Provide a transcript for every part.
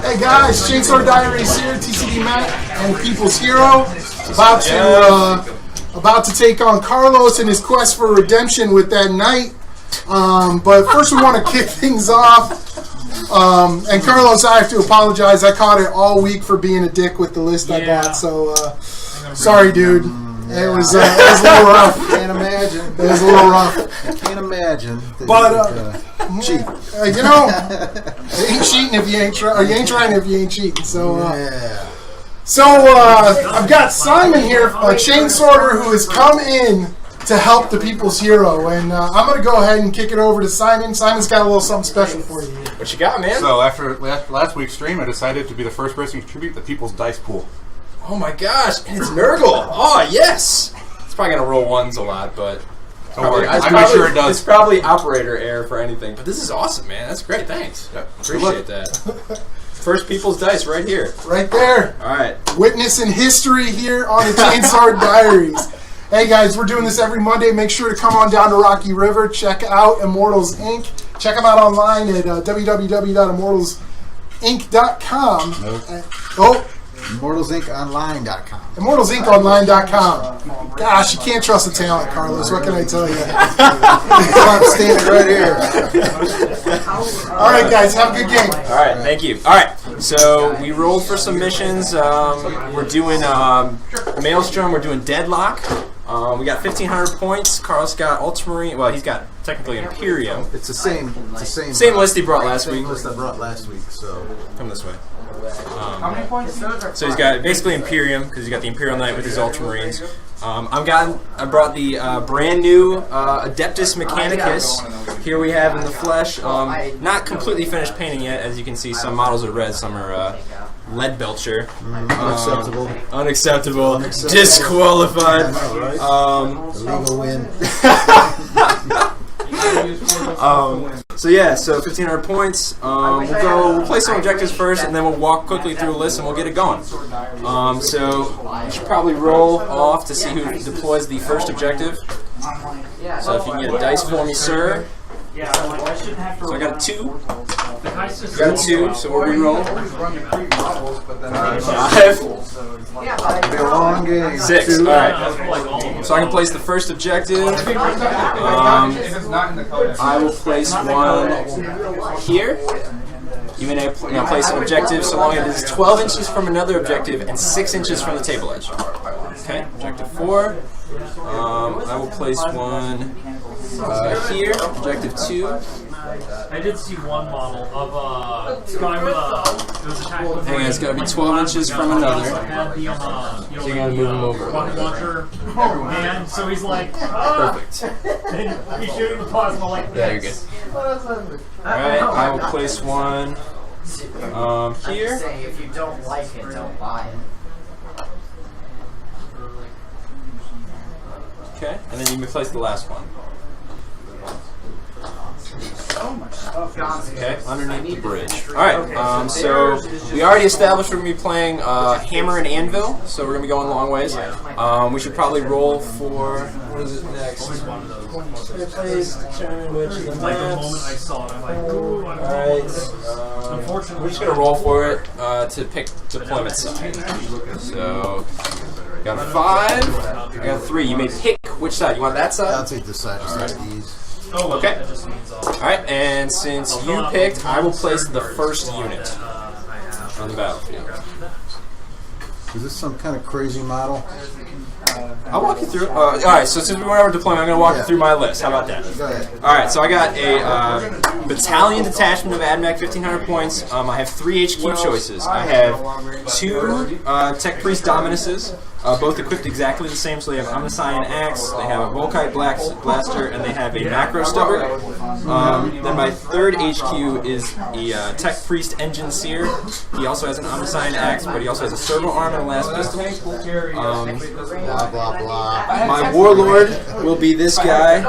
Hey guys, Chainsword Diaries here, TCD Matt and People's Hero, about to take on Carlos in his quest for redemption with that knight. But first we want to kick things off. And Carlos, I have to apologize. I caught it all week for being a dick with the list I bought. So sorry, dude. It was a little rough. Can't imagine. It was a little rough. I can't imagine. But cheat. You know, you ain't cheating if you ain't trying. You ain't trying if you ain't cheating. So I've got Simon here, a chainsworder who has come in to help the People's Hero, and I'm going to go ahead and kick it over to Simon. Simon's got a little something special for you. What you got, man? So after last week's stream, I decided to be the first person to contribute the People's Dice Pool. Oh my gosh, and it's Nurgle. Oh, yes. It's probably going to roll ones a lot, but I'm not sure it does. It's probably operator error for anything, but this is awesome, man. That's great. Thanks. Yep. Appreciate that. First People's Dice right here. Right there. All right. Witnessing history here on the Chainsword Diaries. Hey guys, we're doing this every Monday. Make sure to come on down to Rocky River. Check out Immortals Inc. Check them out online at www.immortalsinc.com. Nope. ImmortalsIncOnline.com. ImmortalsIncOnline.com. Gosh, you can't trust the talent, Carlos. What can I tell you? I'm standing right here. All right, guys, have a good game. All right, thank you. All right, so we rolled for some missions. We're doing Maelstrom. We're doing Deadlock. We got 1,500 points. Carlos got Ultramarine. Well, he's got technically Imperium. It's the same. Same list he brought last week. Same list I brought last week. So come this way. How many points? So he's got basically Imperium because he's got the Imperial Knight with his Ultramarines. I brought the brand new Adeptus Mechanicus. Here we have in the flesh. Not completely finished painting yet, as you can see. Some models are red, some are lead belcher. unacceptable. Unacceptable. Disqualified. Illegal win. So yeah, so 1,500 points. We'll play some objectives first, and then we'll walk quickly through a list, and we'll get it going. So we should probably roll off to see who deploys the first objective. So if you can get a dice for me, sir. So I got a 2. You got a 2, so we'll re-roll. 5. It'll be a long game. 6. All right. So I can place the first objective. I will place one here. You may place an objective so long as it is 12 inches from another objective and 6 inches from the table edge. Okay, objective 4. I will place one here, objective 2. I did see one model of a guy with it was attacked. Hang on, it's got to be 12 inches from another. So you gotta move him over. Rocket launcher, and so he's like, Perfect. and he's shooting the plasma like Yeah, you're this. good. Alright, I will place one here. If you don't like it, don't buy it. Okay, and then you can place the last one. Okay, underneath the bridge. Alright, so we already established we're going to be playing Hammer and Anvil, so we're going to be going a long ways. We should probably roll for, what is it next? Like the moment I saw it, I'm like, ooh, I don't know. Alright, Unfortunately, we're just going to roll for it to pick deployment side. So, got a 5, I got a 3. You may pick which side. You want that side? I'll take this side just to ease. Okay. Alright, and since you picked, I will place the first unit on the battlefield. Is this some kind of crazy model? I'll walk you through it. Alright, so since we went over deployment, I'm going to walk you through my list. How about that? Go ahead. Alright, so I got a battalion detachment of AdMech, 1,500 points. I have 3 HQ choices. I have 2 Tech Priest Dominuses, both equipped exactly the same, so they have Omniscient Axe, they have a Volkite Blaster, and they have a Macro Stubber. Then my 3rd HQ is a Tech Priest Engine Seer. He also has an Omniscient Axe, but he also has a Servo Arm and a Last Pistol. Blah, blah, blah. My Warlord will be this guy.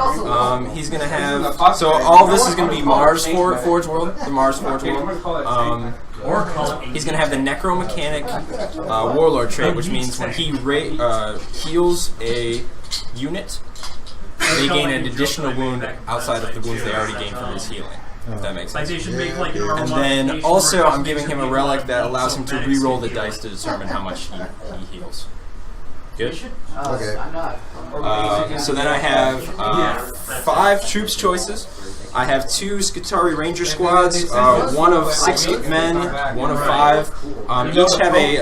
He's going to have... So all of this is going to be Mars Forge World, the Mars Forge World. He's going to have the Necromechanic Warlord trait, which means when he heals a unit, they gain an additional wound outside of the wounds they already gained from his healing. If that makes Like sense. they should make like an armor And modification then where also it I'm just giving makes him a it relic like that allows him to medics re-roll the save dice to determine how much he heals. Good. Okay. So then I have 5 troops choices. I have 2 Skitarii Ranger squads, one of 6 men, one of 5. Each have a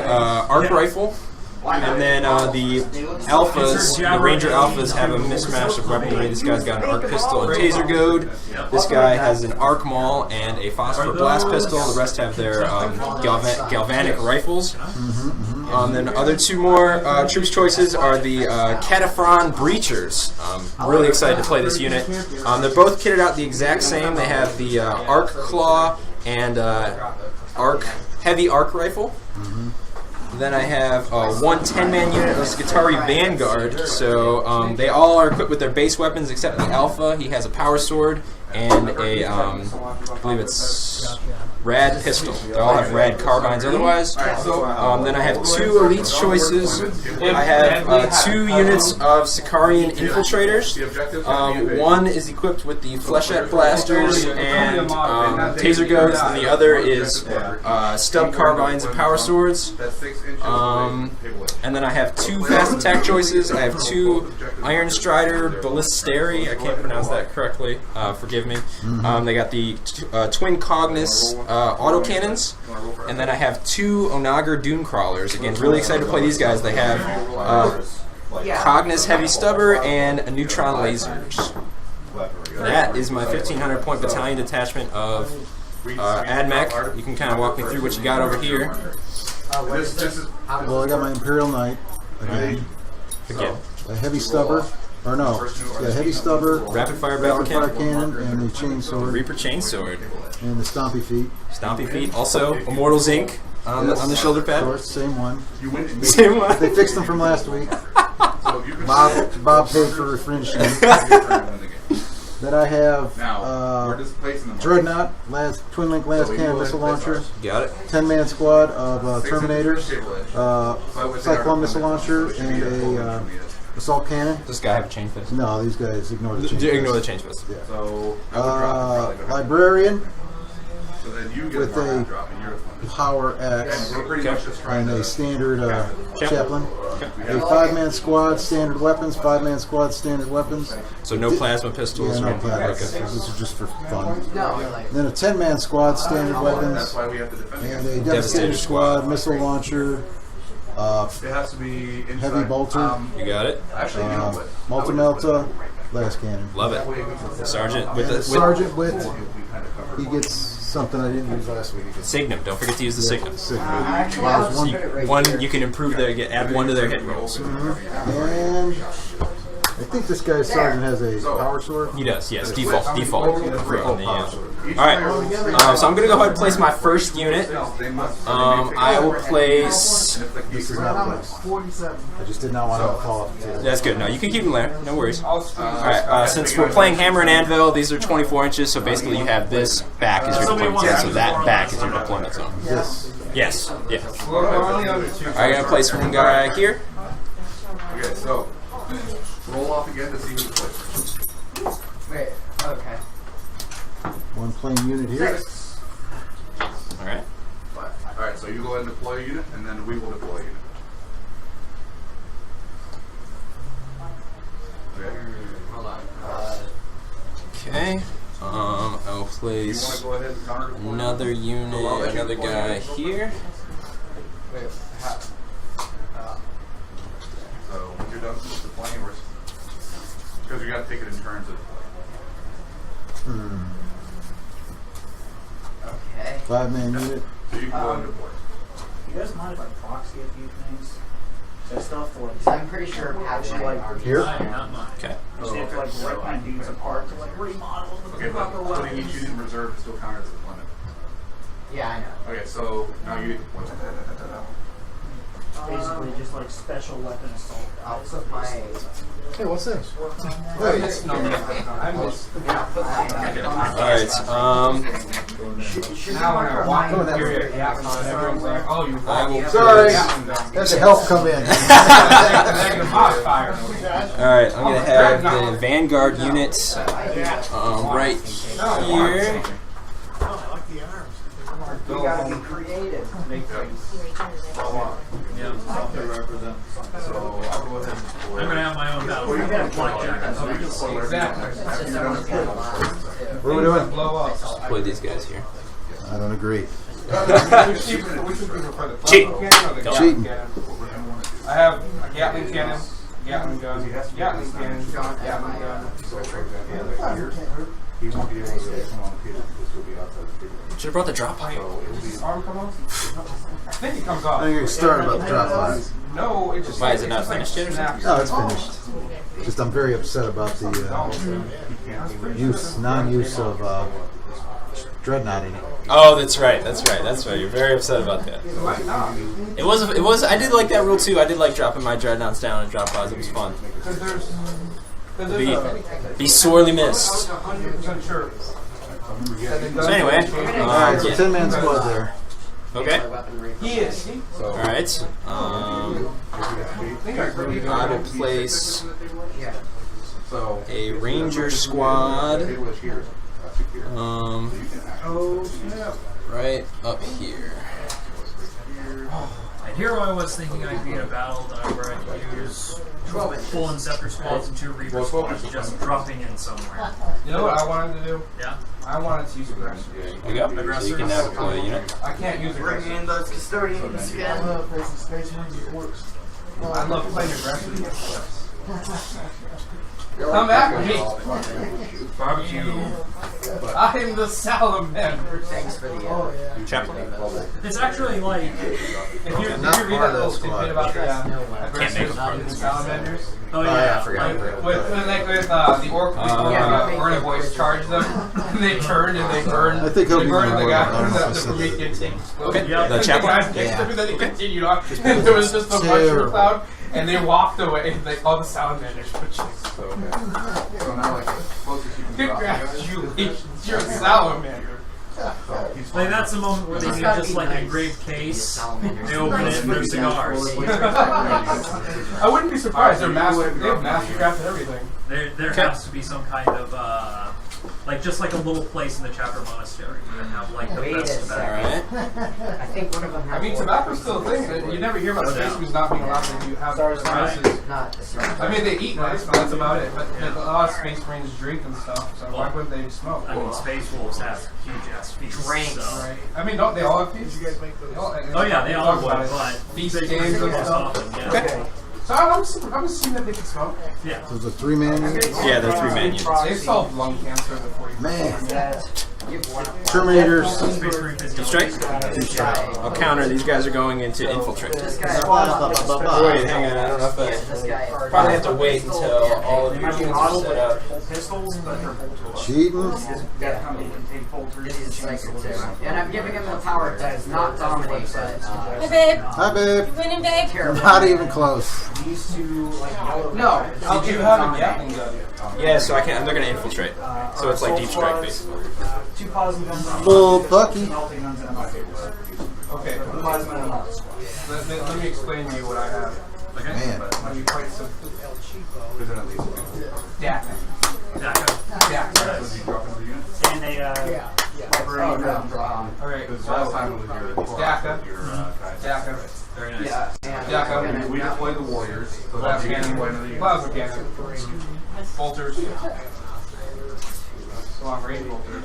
arc rifle. And then the alphas, the Ranger alphas, have a mismatch of weaponry. This guy's got an arc pistol and taser goad. This guy has an arc maul and a phosphor blast pistol. The rest have their galvanic rifles. Then other 2 more troops choices are the Cataphron Breachers. I'm really excited to play this unit. They're both kitted out the exact same. They have the arc claw and heavy arc rifle. Then I have one 10-man unit of Skitarii Vanguard. So they all are equipped with their base weapons except the Alpha. He has a power sword and a, I believe it's rad pistol. They all have rad carbines otherwise. Then I have 2 elite choices. I have 2 units of Sicarian infiltrators. One is equipped with the flechette blasters and taser goads, and the other is stub carbines and power swords. And then I have 2 fast attack choices. I have 2 Iron Strider Ballisteri. I can't pronounce that correctly. Forgive me. They got the twin Cognis autocannons, and then I have 2 Onager Dune Crawlers. Again, really excited to play these guys. They have Cognis Heavy Stubber and neutron lasers. That is my 1,500 point battalion detachment of AdMech. You can kind of walk me through what you got over here. Well, I got my Imperial Knight again. A heavy stubber. Or no, yeah, heavy stubber, Rapid fire battle fire cannon, cannon, and the chainsword, Reaper Chainsword, and the stompy feet. Stompy feet. Also, Immortals Inc. On the shoulder pad. Of course, same one. Same one. They fixed them from last week. Bob paid for refurnishing. Then I have Dreadnought, twin link last cannon missile launcher. Got it. 10-man squad of Terminators, Cyclone missile launcher, and a assault cannon. Does this guy have a chain fist? No, these guys ignore the chain fist. Ignore the chain fist. Yeah. Librarian with a power axe and a standard chaplain. A 5-man squad, standard weapons. 5-man squad, standard weapons. So no plasma pistols. Yeah, no plasma pistols. This is just for fun. Then a 10-man squad, standard weapons, and a Devastator squad, missile launcher. It has to be heavy bolter. You got it. Multi-melta, last cannon. Love it. Sergeant with the Sergeant with he gets something I didn't use last week. Signum. Don't forget to use the Signum. Signum. One you can improve their add 1 to their hit rolls. And I think this guy's sergeant has a power sword. He does, yes. Default. On the, Alright, so I'm going to go ahead and place my first unit. I will place... This is not placed. I just did not want to fall off the table. That's good. No, you can keep them there. No worries. Alright, since we're playing Hammer and Anvil, these are 24 inches, so basically you have this back as your deployment zone, so that back is your deployment zone. Yes. Yes. Yeah. Alright, I'm going to place one guy here. Okay, so roll off again to see who's placed. Wait, okay. One plain unit here. Alright. Alright, so you go ahead and deploy a unit, and then we will deploy a unit. Okay. Hold on. Okay. I'll place You want to go ahead and counter deploy? another unit, another guy here. Wait, So when you're done deploying, because you got to take it in turns of okay. 5-man unit. so you can go ahead and deploy. You guys mind if I proxy a few things? That stuff for like, So I'm pretty sure Patch like Here? Okay. just have to like rip my dudes apart to like remodel them. Okay, but putting each unit in reserve still counters the deployment. Yeah, I know. Okay, so now you. Basically just like special weapon assault. I'll put my. Hey, what's this? I missed. Yeah, put Alright, Should I walk over I will Sorry. place- That's a help come in. Alright, I'm going to have the Vanguard unit right here. you gotta be creative to make things. Yeah. So I'll go ahead and I'm gonna have my own battle. Blackjack. What are we doing? Play these guys here. I don't agree. Cheat. Cheating. I have a Gatling cannon, Gatling gun, Gatling cannon, Gatling gun. he won't be able to come on the field. This will be outside the field. Should have brought the drop pipe. Does his arm come off? I think it comes off. I think you're starting about the drop line. No, it just. Why is it not finished yet or something? No, it's finished. Just I'm very upset about the non-use of Dreadnought in it. Oh, that's right. That's right. That's right. You're very upset about that. It was. I did like that rule too. I did like dropping my dreadnoughts down and drop pods. It was fun. Be sorely missed. So anyway, Alright, so 10-man squad there. okay. He is. All right. I will place a ranger squad. Right up here. And here I was thinking I'd be in a battle where I could use full Inceptor squads and 2 Reaper squads just dropping in somewhere. You know what I wanted to do? Yeah. I wanted to use aggressor. There you go. So you can now deploy a unit. I can't use aggressor. Bring in those custodians again. I love playing aggressor against clips. Come back with me. Barbecue. I'm the salamander. Thanks for the Chaplain. It's actually like If you read that little tidbit about the aggressors and the salamanders, oh yeah, I forgot. with the orc voice charged them, and they turned and they burned. I think he'll be burned the more guy than that honest. the Promethean tank. Okay. Yeah. The chaplain. And then he continued on. And there was just a mushroom cloud, and they walked away. And all the salamanders were just So now, like, closest you can drop. congratulations, you're a salamander. Like that's the moment where they need just like a engraved case. They open it and there's cigars. I wouldn't be surprised. They're master. They have mastercraft and everything. There has to be some kind of like just like a little place in the chapter monastery where they have like the Wait a best All tobacco. right. I think one of them. I mean, tobacco's still a thing. You never hear about space marines not being allowed to have spices. Not I mean, they eat nice, but that's about it. But a lot of space marines drink and stuff, so why wouldn't they smoke? I mean, space wolves have huge ass feasts. Drinks. So. Right. I mean, don't they all have feasts? Oh yeah, they all would, but Feast they games drink and most stuff. often. Yeah. So I'm assuming that they can smoke. Yeah. So it's a 3-man unit? Yeah, they're 3-man units. They've solved lung cancer before you. Man. Terminators. Space Marine Deep strike. I'll counter. These guys are going into infiltrate. This guy. Wait, hang on. I don't know if This guy. probably have to wait until all of your units are set up. Cheating. This is Psycho too. And I'm giving him the power to not dominate, but Hey, babe. Hi, babe. You winning, babe? Not even close. no. Did you have a Gatling gun? Yeah, so I can. They're going to infiltrate. So it's like deep strike, basically. Little Bucky. Okay. Let me explain to you what I have. Man. Let me quite simple. Yeah. And a Alright. Last time it was your Daka. Very nice. Daka. We deploy the warriors. So Plasma that's cannon. Plasma cannon. Bolters. Long range bolters.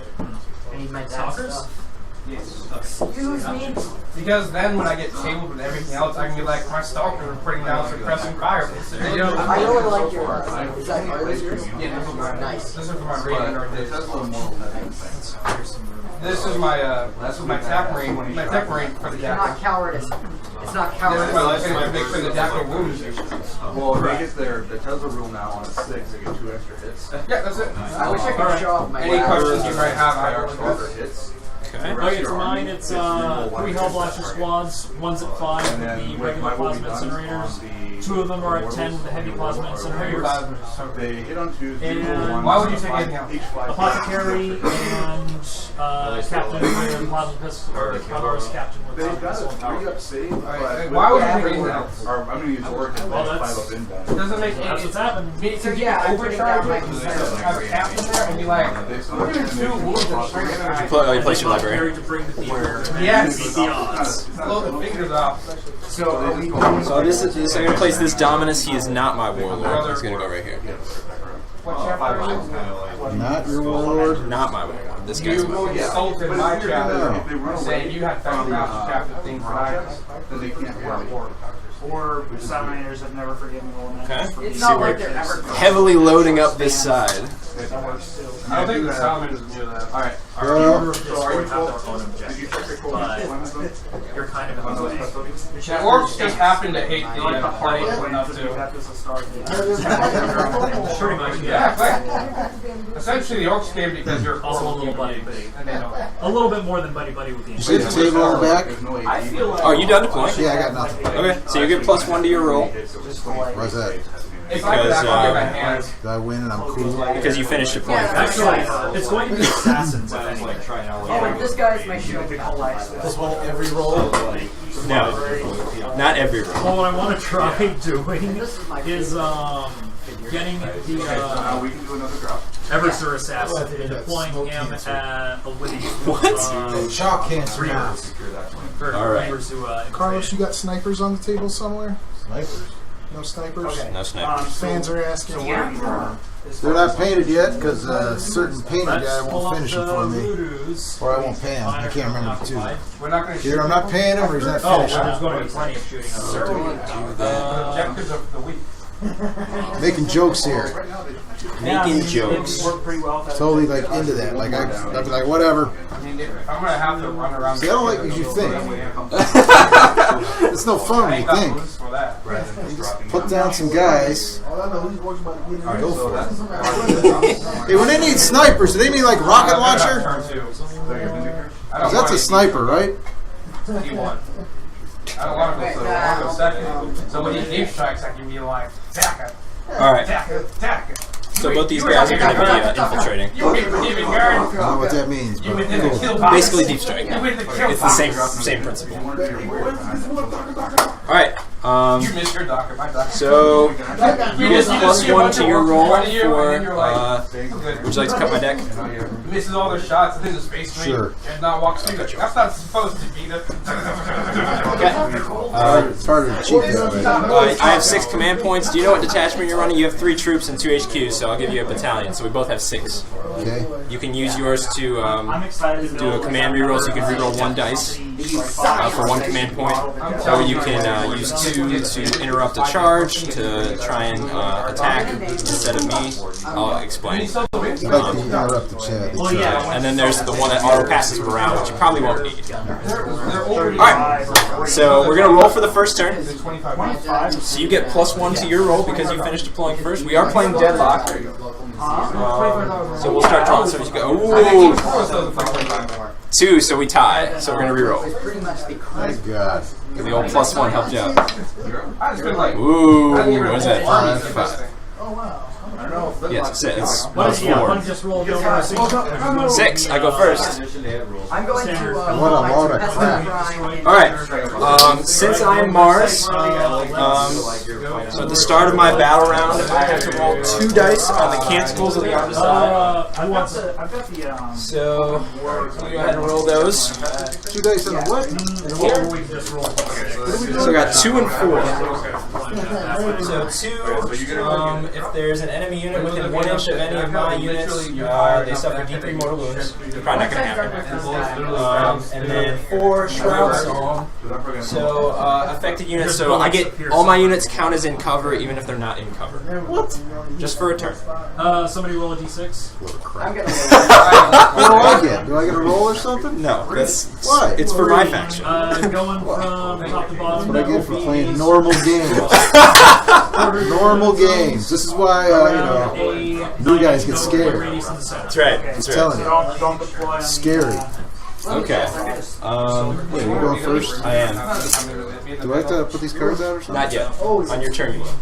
I need my dad's Stalkers? stuff. Yes. Excuse me. Because then when I get tabled with everything else, I can be like, my stalker are putting down suppressing fire. There you go. I really like your. Is that yours? Yeah, this is my Nice. This is for my rating or this. That's a little more This is my tech marine. My tech marine for the It's not Daka. cowardice. It's not This is cowardice. my last thing I make for the Daka wounds. Well, they get the Tesla rule now on a 6, they get 2 extra hits. Yeah, that's it. I wish I could show off my. Any questions you might have, I Extra hits. Okay. Okay, for mine it's 3 Hellblaster squads, one's at 5 with the regular plasma incinerators, 2 of them are at 10 with the heavy plasma incinerators, They hit on 2, and Why would you take anything else? Apothecary and Captain with the plasma pistol, or Cavalry's Captain with They've got a 3-up save. Why would you bring that? I'm going to use Origin. Well, that's- It doesn't make any That's what's happening. So yeah, I'm putting down my overcharge. Have a cap in there and be like, we're doing 2 wounds and bring it out. You place your library. To bring the people. Yes. Beat the odds. Blow the fingers off. So are we going? So this is. So I'm gonna place this Dominus. He is not my warlord. He's gonna go right here. What chapter is it? Not your warlord. Not my warlord. This guy's You my warlord. insulted my chapter, saying you had found out the chapter things that I Then they can't really. Or Salamanders have never forgiven elementals. Okay. for It's being- not like they're ever. Heavily loading up this side. That works too. I don't think the Salamanders knew that. Alright. Our Well, Order of Discord have their own objectives, but you're kind of in the way. The orcs just happen to hate the Like the hard planet way enough because to. we got this to start. Pretty much, Yeah, yeah. but essentially the orcs came because you're Also a little buddy buddy. A little bit more than buddy buddy with the You see the table on the back? I feel like Oh, are you done deploying? Yeah, I got nothing. Okay, so you get +1 to your roll Why's that? if I could because, have my hands. Do I win and I'm cool? because you finished deploying. Actually, it's going to be assassins. I think. Oh, and this guy's my shield. This one every roll? No, not every roll. Well, what I want to try doing This is my is getting the We can do another drop. Eversur assassin and deploying him with a What? Shock cancer now. for All right. members who Carlos, you got snipers on the table somewhere? Snipers. No snipers? No snipers. Fans are asking. They're not painted yet because a certain painter guy pull won't up finish it the for me. Voodoos. Or I won't pay him. I can't remember the two. We're not going to shoot. Either I'm not paying him or he's not Oh, finishing. well, there's going to be plenty of shooting. the objectives of the week. Making jokes here. Making jokes. Worked pretty well. Totally like into that. Like I'd be like, whatever. I mean, if I'm going to have to run around. See, I don't like what you think. It's no fun when you think. For that. Put down some guys. Go for it. Hey, when they need snipers, do they mean like rocket launcher? Turn 2. Because that's a sniper, right? He won. I don't want to go second. So when he deep strikes, I can be like, attack it, All right. attack it, attack it. So both these guys are going to be infiltrating. You win the demon I guard. don't know what that means, You but win the cool. kill box. Basically deep strike. You win the kill It's the same principle. All right. You missed your docket, my docket. So you get +1 to your roll for. Good. Would you like to cut my deck? He misses all their shots and then the space marine Sure. and not walks through it. That's not supposed to be the. It's harder to cheat that way. I have 6 command points. Do you know what detachment you're running? You have 3 troops and 2 HQs, so I'll give you a battalion. So we both have 6. Okay. You can use yours to I'm excited to do a command reroll, so you can reroll 1 dice for 1 command point, or you can use 2 to interrupt a charge to try and attack instead of me. I'll explain. I like to interrupt the chat. Well, yeah. And then there's the one that auto passes around, which you probably won't need. Alright, so we're going to roll for the first turn. So you get +1 to your roll because you finished deploying first. We are playing Deadlock. So we'll start drawing. So you go, ooh, 2, so we tie. So we're going to reroll. My God. The old +1 helped you out. I just been like, Ooh, what is that? 5. Yes, it's What is yeah? One +4. just rolled over 6, I go first. I'm going to What a load of crap. Alright, since I am Mars, so at the start of my battle round, I have to roll 2 dice on the canticles of the opposite side. Who wants it? I've got the So, go ahead and roll those. 2 dice on the what? Or we just roll. So I got 2 and 4. So 2, if there's an enemy unit within 1 inch of any of my units, they suffer deep mortal wounds. Probably not going to happen. And then 4 Shroud Song. So affected units. So I get all my units count as in cover, even if they're not in cover. What? Just for a turn. Somebody roll a d6. I'm gonna What do I get? Do I get a roll or something? No, that's Why? it's for my faction. Going from top to bottom. What I get for playing normal games. Normal games. This is why, new guys get scared. That's right. That's I'm telling right. you. don't deploy. Scary. Okay. Wait, you going first? I am. Do I have to put these cards out or something? Not yet. On your turn, you will.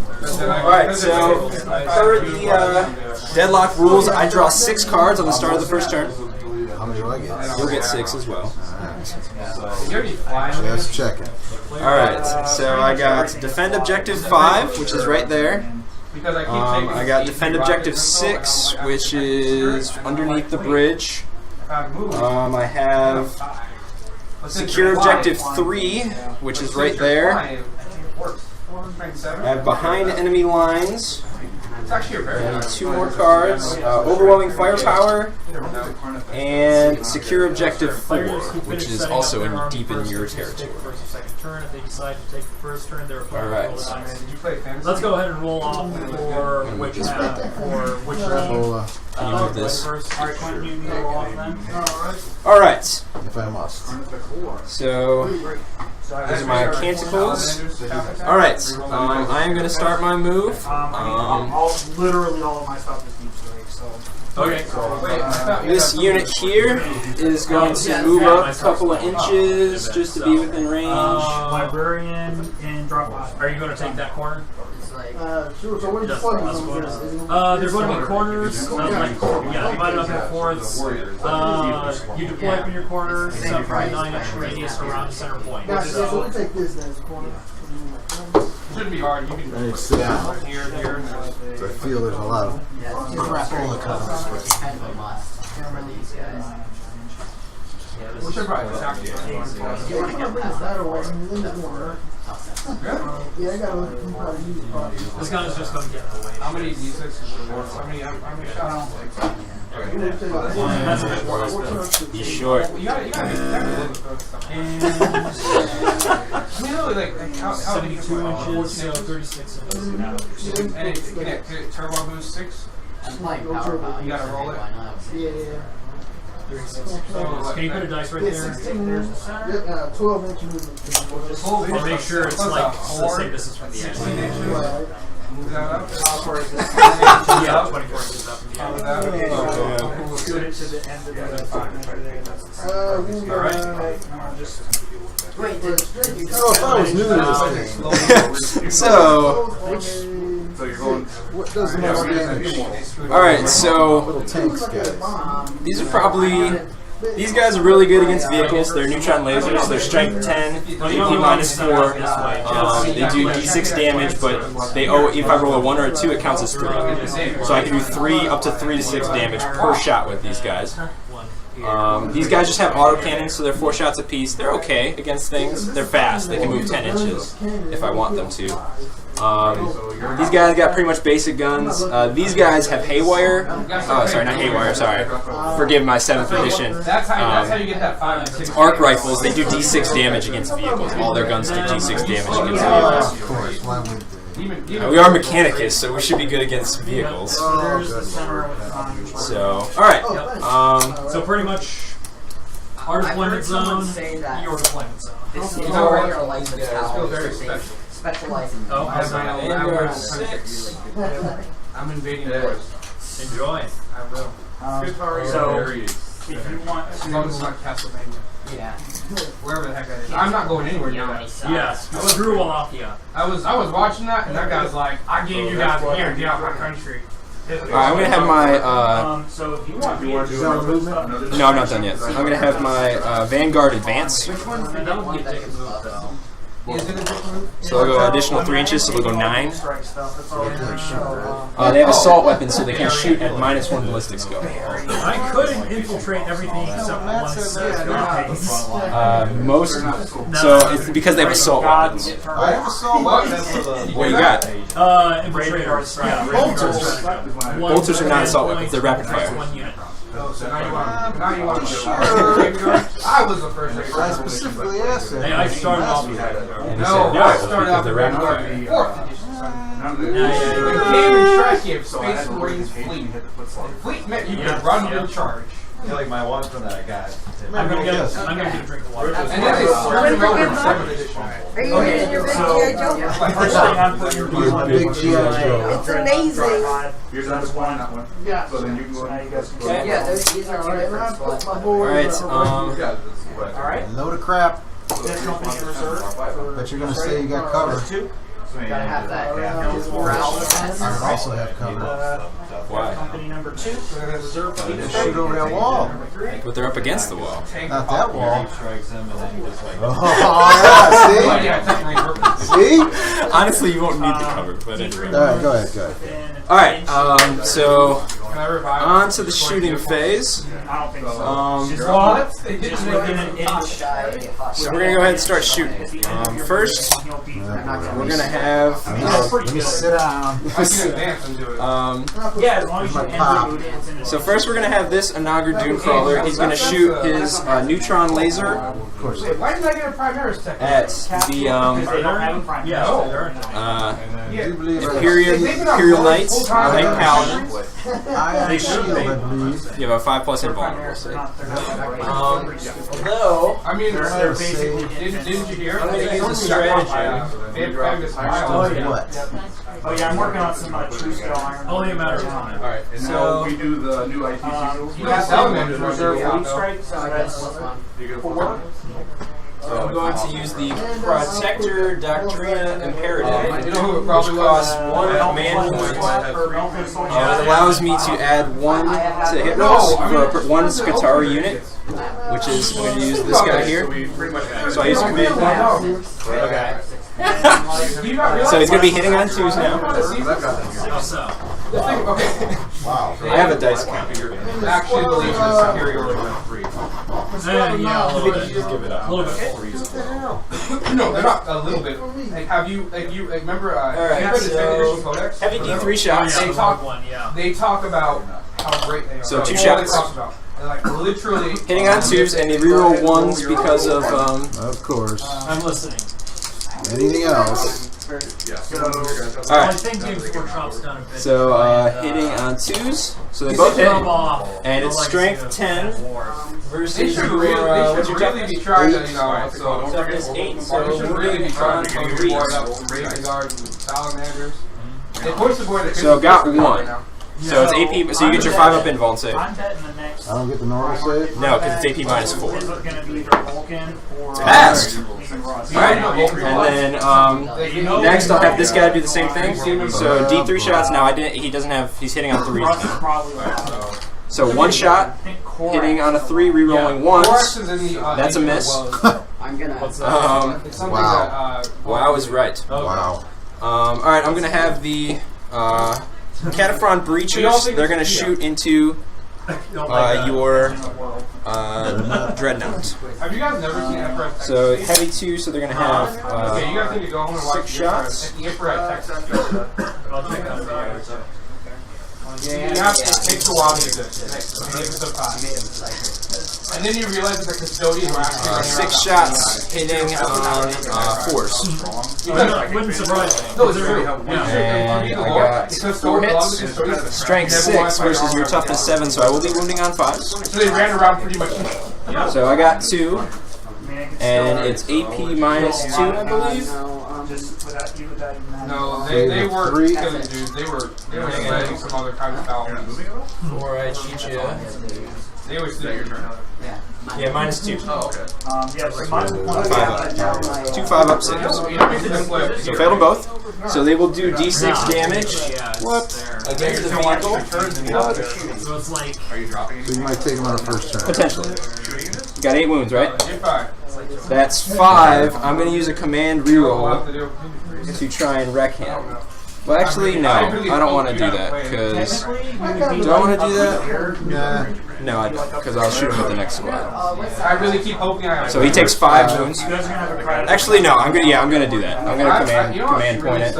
Alright, so per the Deadlock rules, I draw 6 cards on the start of the first turn. How many do I get? You'll get 6 as well. You already flying. Just checking. Alright, so I got Defend Objective 5, which is right there. Because I keep I got Defend Objective 6, which is underneath the bridge. I have Secure Objective 3, which is right there. I have Behind Enemy Lines. And 2 more cards. Overwhelming Firepower. And Secure Objective 4, which is also deep in your territory. Alright. Let's go ahead and roll off for which round. Can you move this? Alright, Quentin, you go off then. Alright. If I must. So, these are my canticles. Alright, I am going to start my move. Literally all of my stuff is deep strike, so. Okay. This unit here is going to move up a couple of inches just to be within range. Librarian and drop box. Are you going to take that corner? Sure, so what are the plugs on this? They're going to be corners, divided up into fourths. You deploy up in your corner, set up for a 9-inch radius around the center point. So we'll take this then as a corner. Shouldn't be hard. You can Sit down. here. So I feel there's a lot of crap on the cover. Kind of a must for these guys. We should probably attack you. Yeah, you can't bring this that away. I mean, this won't work. Yeah, I gotta probably use it. This gun is just going to get in the way. How many D6 is there? How many shots? That's a bit worse. He's short. You gotta be technical with those stuff. I mean, really, like how 72 inches, so 36 inches. and it turbo boost 6. I'm playing power pile. You gotta roll it. Why not? Yeah. Can you put a dice right there? 12 inch movement. Or make sure it's like, let's say this is from the edge. Move that up. Yeah, 24 inches up. Scoot it to the end of the Wait, did you Oh, if I was new to this thing. So, So you're going. What does the most damage? alright, so Little tanks, guys. these are probably. These guys are really good against vehicles. They're neutron lasers. They're strength 10, AP -4. They do D6 damage, but they if I roll a 1 or a 2, it counts as 3. So I can do 3 up to 3 to 6 damage per shot with these guys. These guys just have autocannons, so they're 4 shots apiece. They're okay against things. They're fast. They can move 10 inches if I want them to. These guys got pretty much basic guns. These guys have haywire. Oh, sorry, not haywire. Sorry, forgive my 7th edition. That's how you get that 5 and 6. Arc rifles. They do D6 damage against vehicles. All their guns do D6 damage against vehicles. Of course, why would they? We are Mechanicus, so we should be good against vehicles. So, all right. So pretty much our deployment zone, your deployment zone. This is where your license Feels very special. specialize in Oh, I'm invading yours. Enjoy. I will. So, if you want As long as it's not Castlevania. Yeah. Wherever the heck that is. I'm not going anywhere near that. Yes, Drew Wallachia. I was watching that, and that guy's like, I gave you guys here, get out my country. Alright, I'm gonna have my. so if you want to want to do another movement? No, I'm not done yet. I'm gonna have my Vanguard advance. Which one's the one that can move though? So they'll go additional 3 inches, so they'll go 9. strike stuff, that's all. They have assault weapons, so they can shoot at -1 ballistic scope. I couldn't infiltrate everything except one side. Most. So it's because they have assault weapons. I have assault weapons. What you got? Infiltrators. Yeah, Bolters. Bolters are not assault weapons, they're rapid fire. 1 unit. So now you want to I was the first. I specifically asked that. Hey, I started off with that. No, I started off they're with rapid fire. 4th edition. The Cave and Shrek gave Space Marines Fleet. Fleet meant you could run in charge. I feel like my one from that guy. I'm gonna get a drink of water. And then they started over in 7th edition. Are you getting your big G.I. Joe? First thing I'm putting your Big G.I. Joe. It's amazing. Here's that one, that one. Yeah. So then you can go. Now you guys can Okay. Yeah, these are two different spots. Alright, Alright. Load of crap. This company in reserve. But you're gonna say you got cover. Two. Gotta have that. I also have cover. Why? Company number 2. Reserve fleet Shoot strike. over that wall. But they're up against the wall. Not that wall. Strikes him and then he just like. Oh, yeah, see? See? Honestly, you won't need the cover, but anyway. Alright, go ahead. Alright, so on to the shooting phase. I don't think so. Just within an inch. So we're gonna go ahead and start shooting. First, we're gonna have. Let me sit down. Yeah, as long as you end the So first, we're gonna have this Anagar Dunecrawler. He's gonna shoot his neutron laser Why did I get a Primaris tech? at the they don't have prime. Imperial Knights, Knight Paladin. I shield, I believe. You have a 5+ invulnerable save. Although, I mean, they're basically didn't you hear? I'm gonna use a strategy. What? Oh yeah, I'm working on some true scale iron. Only a matter of time. Alright, and now we do the new ITC. You got Salamanders reserve Yeah. fleet strike, so that's You get 4. So I'm going to use the Protector Doctrina Imperative, You know who it which probably costs was? 1 command point. And And it allows me to add 1 to hit rolls for 1 Skatari unit, which is, I'm going to use this guy here. So I use a command point. Okay. So he's going to be hitting on 2s now. Okay. Wow. I have a dice counter. Actually, the Legion is superior to 3. yeah, a little bit. Just give it up. A little bit. No, they're not a little bit. Like, have you, remember, Alright, so heavy D3 shots. They talk, yeah. they talk about how great they are. So 2 That's all they shots. talk about. And, like, literally. Hitting on 2s, and they reroll 1s because of, Of course. I'm listening. Anything else? I Alright, think Games for Trump's done a bit. so hitting on 2s, so they both hit, and it's Like strength 10 They versus should your, really, what's your be toughness? trying to, so. Toughness 8, They so should really be trying to get your board up with Raven Guards and Salamanders. They push the board. So got 1. So it's AP, so you get your 5-up invuln save. I'm betting the next. I don't get the normal save? No, because it's AP -4. Is it going to be either Vulcan or. Passed! Alright. Alright, and then next I'll have this guy do the same thing. So D3 shots, now he doesn't have, he's hitting on 3s now. So 1 shot, hitting on a 3, rerolling once. That's a miss. I'm gonna. Wow. Wow is right. Wow. Alright, I'm gonna have the Cataphren Breachers. They're gonna shoot into your Dreadnought. Have you guys never seen Emperor? So heavy 2, so they're gonna have Okay, you guys need to go home and watch 6 shots. the Emperor at Texas. You have to, it takes a while to get this. And then you realize that the custodian were actually running 6 around shots hitting on force. Wouldn't surprise me. No, it's true. And I got 4 hits. Strength 6 versus your toughness 7, so I will be wounding on 5s. So they ran around pretty much. So I got 2, and it's AP -2, I believe. No, they were killing dudes. They were letting some other kind of foul. Before I cheat you. They always do your turn. Yeah, -2. Oh, okay. Yeah, so mine will 5-up. 2 5-up saves. So failed them both. So they will do D6 damage. What? Against the vehicle. So it's like. Are you dropping it? So you might take him on the first turn. Potentially. You got 8 wounds, right? That's 5. I'm going to use a command reroll to try and wreck him. Well, actually, no. I don't want to do that, because... Do I want to do that? Yeah. No, I don't, because I'll shoot him with the next squad. I really keep hoping I. So he takes 5 wounds. Actually, no. I'm gonna do that. I'm gonna command point it.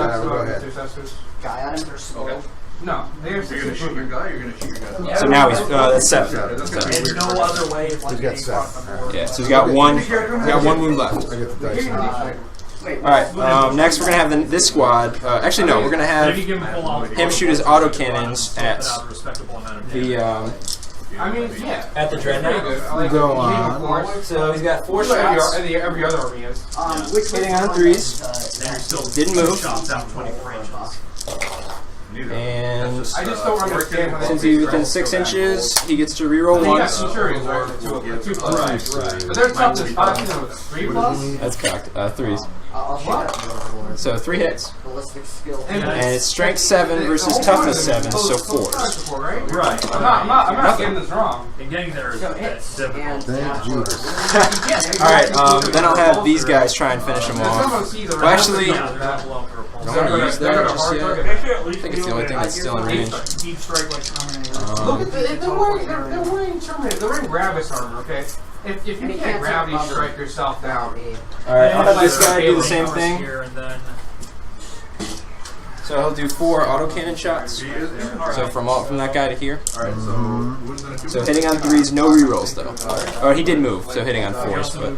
No, they're You're gonna shoot your guy. You're gonna shoot your guy. So now he's that's 7. There's no other way. He's got 7. Yeah. So he's got one wound left. I get the dice now. All right. Next, we're gonna have this squad. Actually, no. We're gonna have him shoot his autocannons at the. I mean, yeah. At the Dreadnought. Go on. So he's got 4 shots. Every other army is. Hitting on 3s. Didn't move. And I just don't understand. since he's within 6 inches, he gets to reroll once. But there's something 3+. That's cocked. 3s. I'll shoot that. So 3 hits. Ballistic skill. And it's strength 7 versus toughness 7, so 4s. Right. I'm not getting this wrong. And getting there is difficult. Thank Jesus. Alright, then I'll have these guys try and finish them off. Well, actually, Yeah, they're not below for repulse. don't want to use that just yet. I think it's the only thing that's still in range. Deep strike like Terminator. Look at they're wearing Terminator. They're wearing Gravis armor. Okay. If you can't gravity strike yourself down. Alright, I'll have this guy do the same thing. Here and then So he'll do 4 autocannon shots. So from that guy to here. Alright, so who's gonna do So hitting on 3s, no rerolls though. Or he did move, so hitting on 4s, but.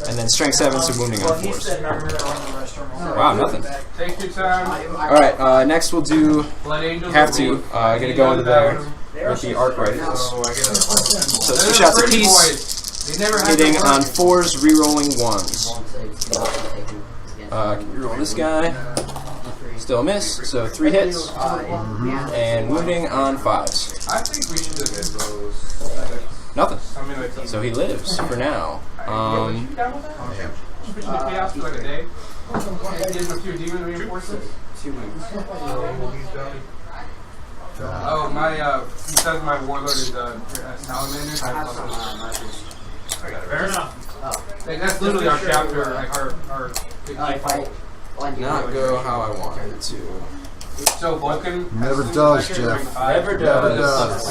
And then strength 7, so wounding on 4s. Wow, nothing. Take your time. Alright, next we'll do. Blood Angels. Have to. Gonna go into there with the arc rifles. So 2 shots apiece. Hitting on 4s, rerolling 1s. Reroll this guy. Still a miss, so 3 hits. And wounding on 5s. I think we should have hit those. Nothing. I mean, like, So he lives for now. you down with that? Pushing the chaos for like a day. Give him a few demon reinforcements. 2 weeks. Oh, my, he says my warlord is salamander. fair enough. Like, that's literally our chapter, like our Not go how I wanted it to. So Vulcan Never does, Jeff. Never does.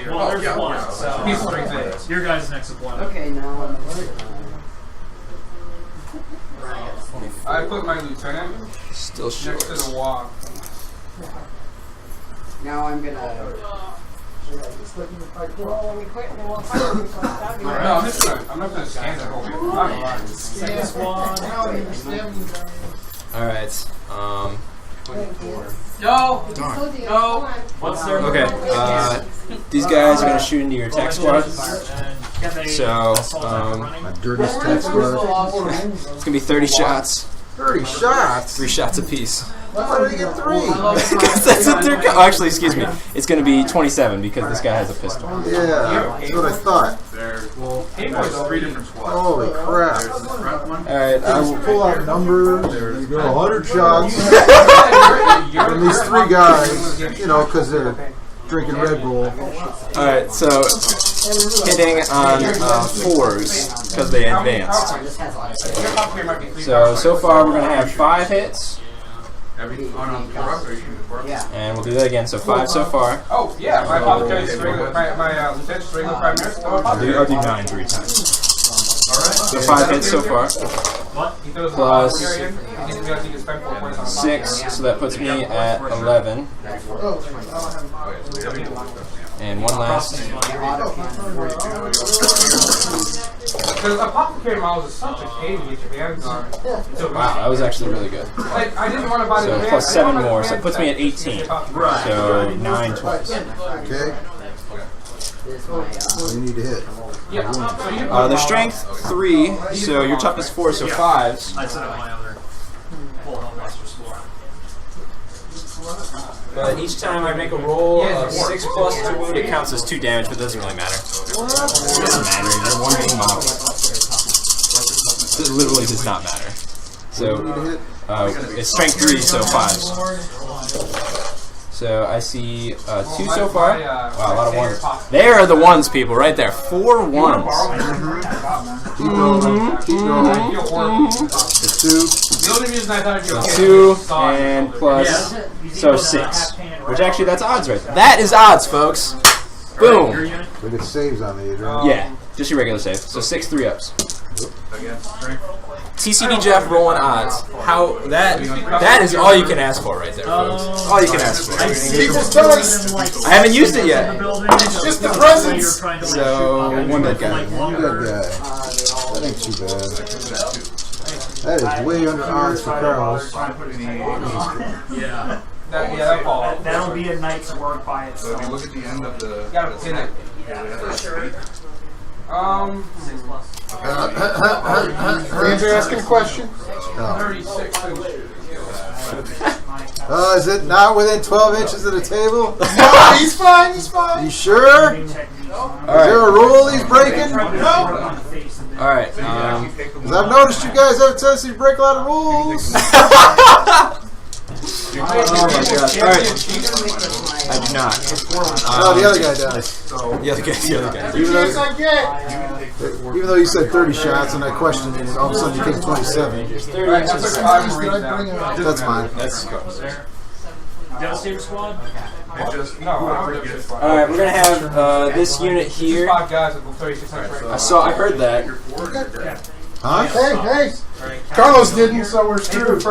Well, there's one. So He's strength 8. your guy's next opponent. Okay, now. I put my lieutenant Still next short. to the wall. Now I'm gonna. No, I'm not gonna scan that whole Alright. No! What's their Okay. These guys are going to shoot into your attack squad. So, My dirtiest tech squad. it's going to be 30 shots. 30 shots? 3 shots apiece. Why did I get 3? Because that's what they're oh, actually, excuse me. It's going to be 27 because this guy has a pistol. Yeah, that's what I thought. There's 3 different squads. Holy crap. There's the front one. Alright, I will Pull out numbers. There you go, 100 shots. From these 3 guys, you know, because they're drinking Red Bull. Alright, so hitting on 4s because they advanced. So far we're going to have 5 hits. And we'll do that again, so 5 so far. Oh, yeah, my lieutenant's regular prime minister. I'll do 9 3 times. So 5 hits so far. Plus 6, so that puts me at 11. And one last. Because apothecary models is such a pain to get your hands on. Wow, that was actually really good. Like, I didn't want to buy the So plus 7 more, so it puts me at 18. So 9 twice. Okay. What do you need to hit? Their strength 3, so your toughness 4, so 5s. I set up my other full Hellmaster score. But each time I make a roll of 6 plus to wound, it counts as 2 damage, but it doesn't really matter. It doesn't matter, they're one being model. It literally does not matter. So, it's strength 3, so 5s. So I see 2 so far. Wow, a lot of 1s. There are the 1s, people, right there. 4 1s. The only reason I thought I'd go 2 and plus, so 6. Which actually, that's odds right there. That is odds, folks. Boom. We get saves on these, right? Yeah, just your regular save. So 6 3-ups. TCD Jeff rolling odds. How that is all you can ask for right there, folks. All you can ask for. I haven't used it yet. It's just the presence. So 1 dead guy. One good guy. That ain't too bad. That is way under odds for Carlos. Yeah. that falls. That'll be a night's work by So if itself. you look at the end of the... You gotta pin it. Andrew asking a question? 36 inches. Is it not within 12 inches of the table? No, he's fine, he's fine. You sure? Is there a rule he's breaking? No. Alright. Because I've noticed you guys have a tendency to break a lot of rules. Oh my gosh. Alright. I do not. No, the other guy does. The other guy. Even though you said 30 shots and I questioned it, and all of a sudden you picked 27. That's fine. That's cool. Devastator Squad? Alright, we're gonna have this unit here. I heard that. Huh? Hey! Carlos didn't, so we're screwed.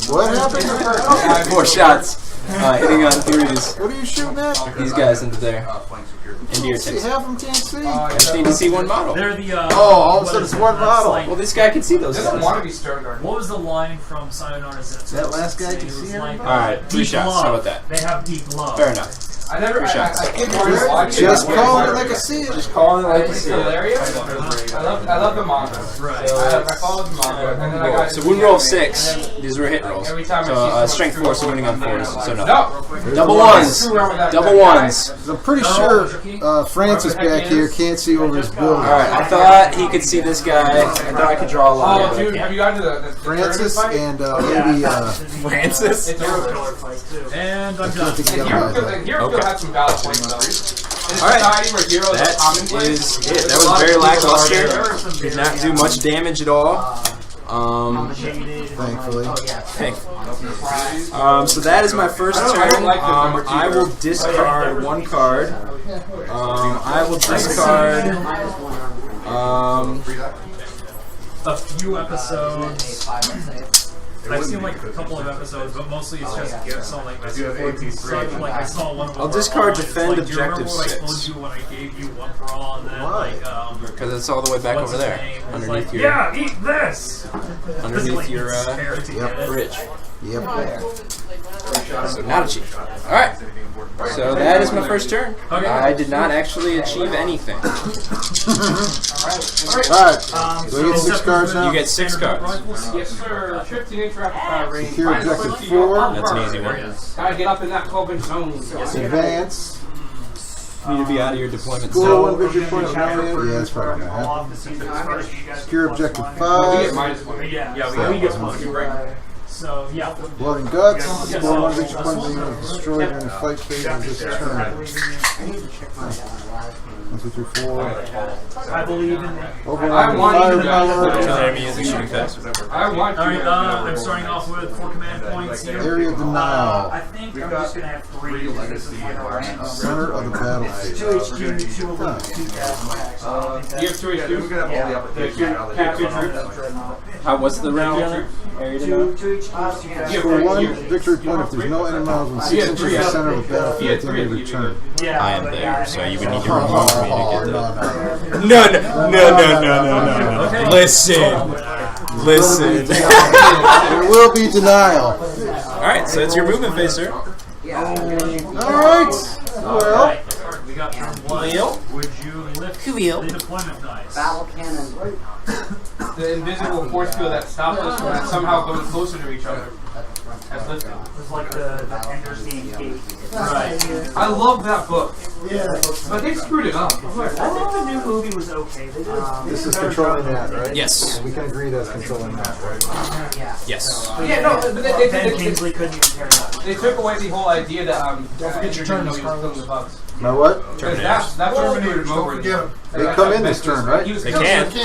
What happened? 4 shots. Hitting on 3s. What are you shooting at? These guys into there. Into your See, tips. half of them can't see. I just need to see one model. They're the, all of a sudden it's one model. Well, this guy can see those guys. What was the line from Sayonara's Zetsu? That last guy can see everybody? Alright, 3 shots. How about that? They have deep love. Fair enough. I never. 3 shots. Just calling it like I see it. Just calling it like you see it. Hilarious. I love the manga. Right. I followed the manga, and then I got. So wound roll of 6. These were hit rolls. So strength 4, so winning on 4s. So no. Double 1s. Double 1s. I'm pretty sure Francis back here can't see over his building. Alright, I thought he could see this guy. I thought I could draw a line. Oh, dude, have you gotten to the Francis tournament fight? and maybe Francis? It's And I'm done. Hero had some valid points though. Alright, that is it. That was very lackluster. Did not do much damage at all. thankfully. So that is my first turn. I will discard 1 card. I will discard a few episodes. I've seen like a couple of episodes, but mostly it's just gifts on like message boards and such. Like I saw one. I'll discard defend like, objective do you remember what I 6. told you when I gave you 1 for all, and then like Because it's all the way back what's over his there, name? It's underneath like, your yeah, eat this. underneath your bridge. Yep. So not achieved. All right. So that is my first turn. I did not actually achieve anything. Alright. So you get 6 cards now? You get 6 cards. Yes, sir. 15-inch rapid fire range. Secure objective 4. That's an easy one. Gotta get up in that cloven zone. Advance. You need to be out of your deployment Score zone. 1 victory point. Yeah, that's probably going to happen. Secure objective 5. We get minus 1. Yeah, we get 1. So yeah. Blood and guts. Score 1 victory point when you are destroyed during a fight phase of this turn. 1, 2, 3, 4. I believe in it. Override firepower. Enemy is a shooting fast. I want to. Alright, I'm starting off with 4 command points here. Area denial. I think I'm just gonna have 3. Center of the battlefield. 2 HQ, 2 alert, 2 cast attacks. You have 2 HQ? What's the round? Area denial? 2 HQ, 2 cast. Score 1 victory point if there's no enemy models within 6 inches of the center of the battlefield at the end of your turn. Yeah, I am there, so you would need to Oh, remove me to get that. No. Listen. There will be denial. Alright, so it's your movement phase, sir. Alright. Well, we got turn 1. Would you lift the deployment dice? Battle cannon. The invisible force field that stops us from somehow going closer to each other. That's lifted. It's like the Ender's Game gate. Right. I love that book. Yeah. But they screwed it up. I think the new movie was okay. They did this is controlling that, right? Yes. We can agree that's controlling that, right? Yes. Yeah, no, but Ben Kingsley couldn't even carry that. they took away the whole idea that don't forget your turn. The bugs. Now what? That Terminator mode. They come in this turn, right? They can. He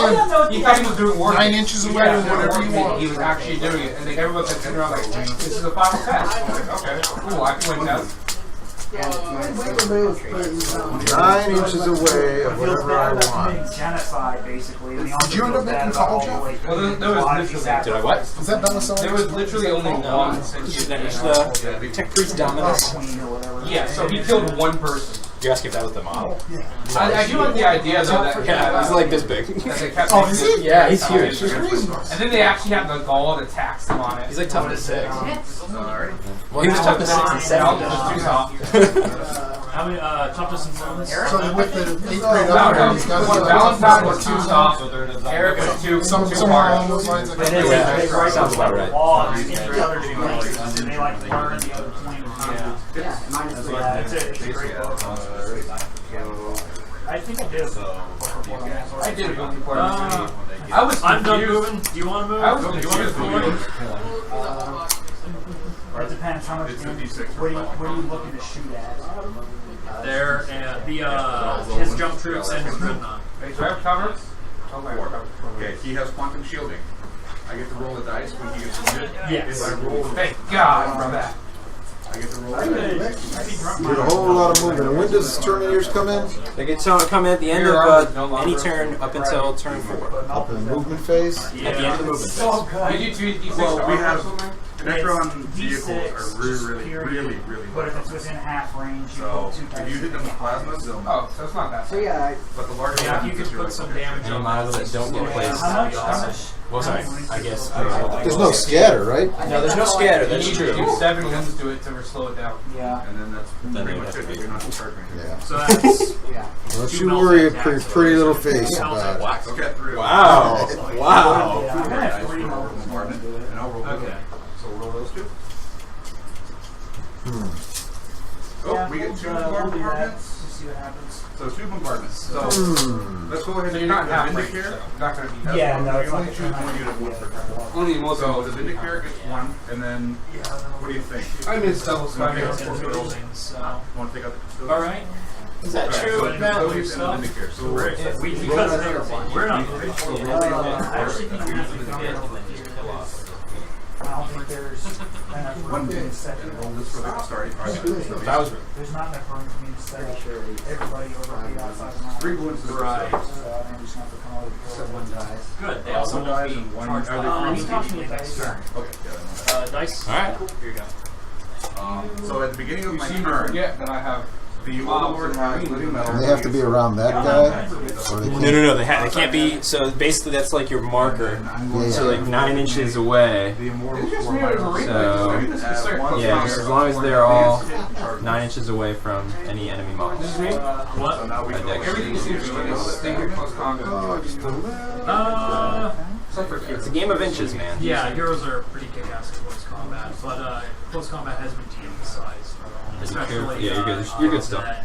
thought he was doing work. 9 inches away or whatever you want. He was actually doing it, and everyone said, "This is a final test." I'm like, okay, cool, I can win that. 9 inches away of whatever I want. Genocide, basically. Did you end up making call, Jeff? Well, there was literally. Did I what? Is that Belisarius? There was literally only one. The Tech Priest Dominus. Yeah, so he killed one person. You're asking if that was the model? I do like the idea though that He's like this big. that they kept Oh, is he? Yeah, he's huge. and then they actually have the gall to tax him on it. He's like tough as 6. Well, he was tough as 6 and 7. Just too soft. How many toughness and bonus? So with the 8th grade No, upgrade, he's got Valentine was too soft. Eric was too somewhere hard. along those lines. I They think. write sounds about right. laws in the other two movies, and they like learn the other point. Yeah, minus 3. Yeah, it's a great book. I think I did. I did a book before. I'm done moving. Do you want to move? I was Do you want me to pull it? It depends how much It's damage. 56 What are you looking to shoot at? There and his jump troops and his dreadnought. Do I have cover? Okay, he has quantum shielding. I get to roll the dice when he gets wounded. Yes. If I roll, Thank God for that. I get to roll the dice. Did a whole lot of movement. And when does Terminators come in? They get to come in at the end of any turn up until turn 4. Up in the movement phase? At the end of the movement phase. Did you do D6 Well, we armor or have something? Necron D6 vehicles are really But if low. it's within half range, you So roll 2 dice. if you hit them with plasmas, they'll Oh, so it's not that. So yeah, But the larger Yeah, ones, you could you're put like, some okay. damage Any on models that don't get placed. How much? Well, sorry. I guess. There's no scatter, right? No, there's no scatter. You That's need to true. do 7 wounds to it to slow it down. Yeah. And then that's Then pretty it would much have it. to be- You're not charging. Yeah. So that's yeah. Don't you worry, a pretty little face about it. I'll get through. Wow. Wow. Yeah, I'm gonna have 3 more. Bombardment, and I'll roll okay. So we'll roll those two. Yeah, Oh, we get 2 we'll do that. bombardments. Just see what happens. So 2 bombardments. So let's go ahead So and you're not pick half the range, so Vindicare. you're not going to be. That's Yeah, one. no, You it's only like choose one unit, one per turn. Only most So the Vindicare gets 1, and then what do you think? I miss double spider. It's in buildings, so. Want to take out the All right. Is that true? So Custodians and the Vindicare. So we're We're not. I actually think you're I don't think there's enough room in the second. roll this for the starting. There's not enough room for me to set everybody over 8 outside of my 3 wounds to the Right. right. So I'm just gonna have to come over here. One dies. Good. They also One won't dies be and one- charged are by they he's talking next about turn. Okay, yeah, I know. Dice. All right. Here you go. So at the beginning of You my seem to turn, forget that I have the Overlord has living metal. They have to be around that guy? Or they No. They can't be. So basically, that's like your marker. So like 9 inches away. The Immortals It's just 4 made of miles. marine. So yeah, just as long as they're all 9 inches away from any enemy models. What? So now we go. Everything seems to be standard close combat. It's a game of inches, man. Yeah, heroes are pretty kick-ass in close combat, but close combat has been de-emphasized. Especially, Yeah, you're good. You're good still. that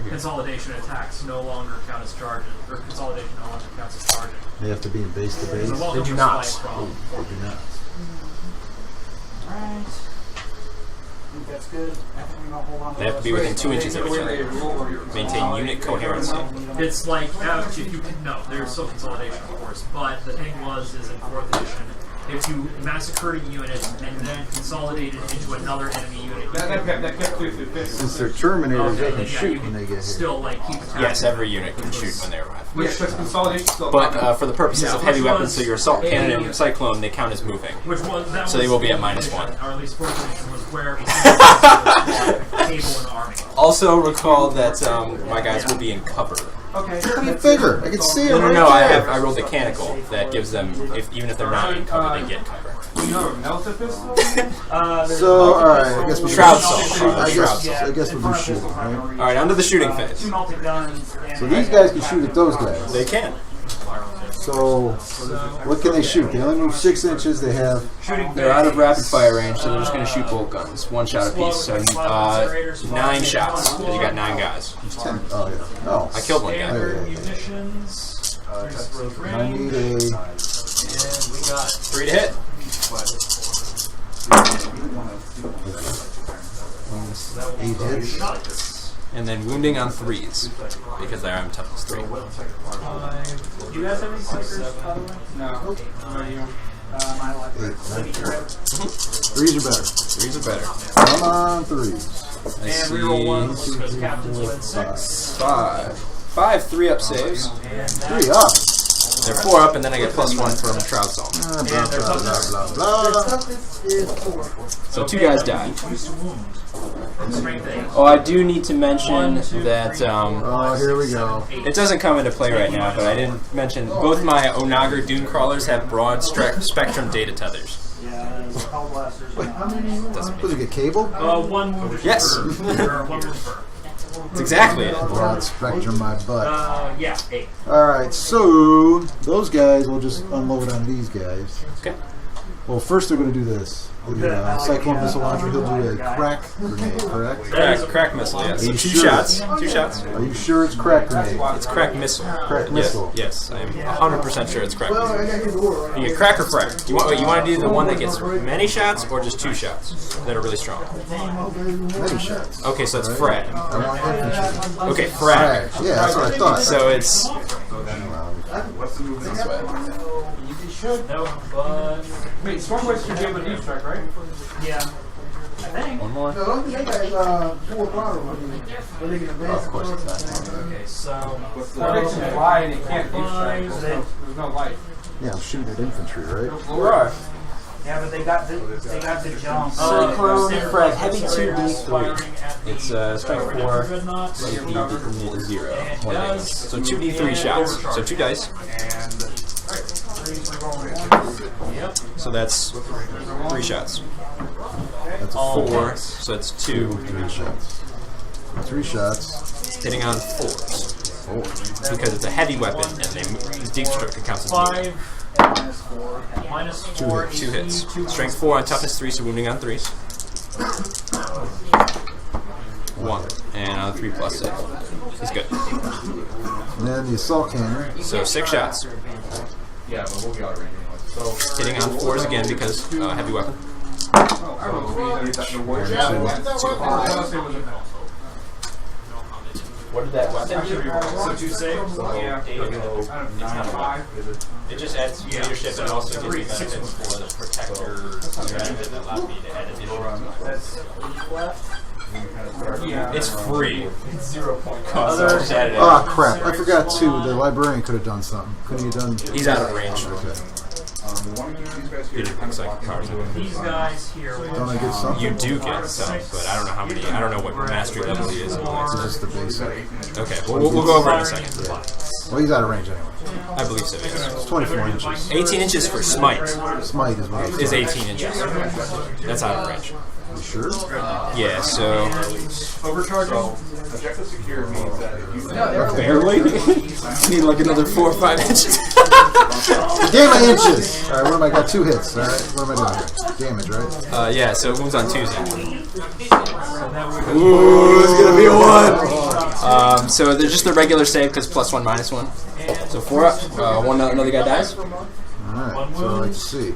consolidation attacks no longer count as charging, or consolidation no longer counts as charging. They have to be in base to base? It's a welcome They do not. respite from They do not. Alright. I think that's good. I think we're gonna hold on to They have to be those. within 2 inches of each other. Maintain unit coherency. It's like if you can, no, there's still consolidation, of course. But the thing is in 4th edition, if you massacred a unit and then consolidated into another enemy unit, That kept through the fifth. Since they're Terminators, they can yeah, shoot you when they can get here. still like keep attacking. Yes, every unit can shoot when they arrive. Which was consolidation still. But for the purposes of heavy which weapons, was so your assault cannon a- and cyclone, they count as moving. Which was that So they was will be at fourth -1. edition, or at least 4th edition was where a single cable in the army. Also recall that my guys will be in cover. Okay. How do you figure? I can see No, them no, right no. there. I rolled mechanical that gives them, even if they're not in cover, they get cover. You know a melted pistol? So, alright, I guess we'll Shroud do Soul. shooting. I Shroud guess we'll do shooting, right? All right, onto the shooting phase. 2 melted guns. So these guys can shoot at those guys. They can. So, what can they shoot? They only move 6 inches. They have. They're out of rapid fire range, so they're just going to shoot bolt guns. 1 shot apiece. So 9 shots, because you got 9 guys. 10. Oh, yeah. No. I killed one guy. Standard munitions. I need a. And we got 3 to hit. 8 hits. shots. And then wounding on 3s, because they are on toughness 3. Do you guys have any clickers, by the way? No. My life. 8. 3s are better. 3s are better. Come on, 3s. I And reroll ones see because captains win 6. 5. 5 3-up saves. And 3 up. They're 4 up, and then I get +1 from Shroud Soul. Blah, blah, blah, blah. So 2 guys die. strength 8. Oh, I do need to mention that Oh, here we go. it doesn't come into play right now, but I didn't mention both my Onager Dune Crawlers have broad spectrum data tethers. Yeah, there's a couple blasters. How many? Does it get cable? 1 wounded Yes. per, or 1 wounded per. That's exactly it. Broad spectrum, my butt. Yeah, 8. Alright, so those guys will just unload on these guys. Okay. Well, first they're going to do this. The Cyclone Missile Launcher, he'll do a crack grenade, correct? Crack missile, yes. Are you Two sure? shots. 2 shots. Are you sure it's crack grenade? It's crack missile. Crack missile. Yes, I am 100% sure it's crack missile. You get crack or frack? You want to do the one that gets many shots or just 2 shots that are really strong? Many shots. Okay, so that's frag. I want infantry. Okay, frag. Yeah, that's what I thought. So it's... What's the movement this way? No, but Wait, Stormblade should be able to deep strike, right? yeah, I think. One more? Of course it's not. Okay, so Stormblade can fly and it can't deep strike. There's no light. Yeah, I'm shooting at infantry, right? Right. Yeah, but they got the jump. Cyclone frag heavy 2d3. It's strength 4, AP 0. So 2d3 shots. So 2 dice. So that's 3 shots. That's a 4. So that's 2. 3 shots. 3 shots. Hitting on 4s. Because it's a heavy weapon and the deep stroke counts as 5 minus 4. 2 hits. Strength 4 on toughness 3, so wounding on 3s. 1. And on 3 plus save. It's good. And then the assault cannon. So 6 shots. Yeah, but we'll be out of range anyway. So Hitting on 4s again because heavy weapon. What did that weapon do? So 2 saves? Yeah. It just adds leadership and also gives you benefits for the protector benefit that allowed me to add additional. It's free. It's 0 point cost. Oh crap! I forgot too. The librarian could have done something. Couldn't he done? He's out of range. Okay. He didn't pick psychic cards. These guys here. Don't I get something? You do get some, but I don't know how many. I don't know what mastery level he is. It's just the basic. Okay, we'll go over it in a second. Well, he's out of range anyway. I believe so, yes. It's 24 inches. 18 inches for smite Smite is what is 18 inches. That's out of range. You sure? Yeah, so... overcharging. Objective secure means that if you Barely? Need like another 4 or 5 inches. Damn my inches! Alright, what am I got? 2 hits, alright? What am I doing here? Damage, right? Yeah, so it moves on Tuesday. Ooh, it's gonna be a 1! So they're just the regular save because +1, -1. So 4 up, another guy dies. Alright, so let's see.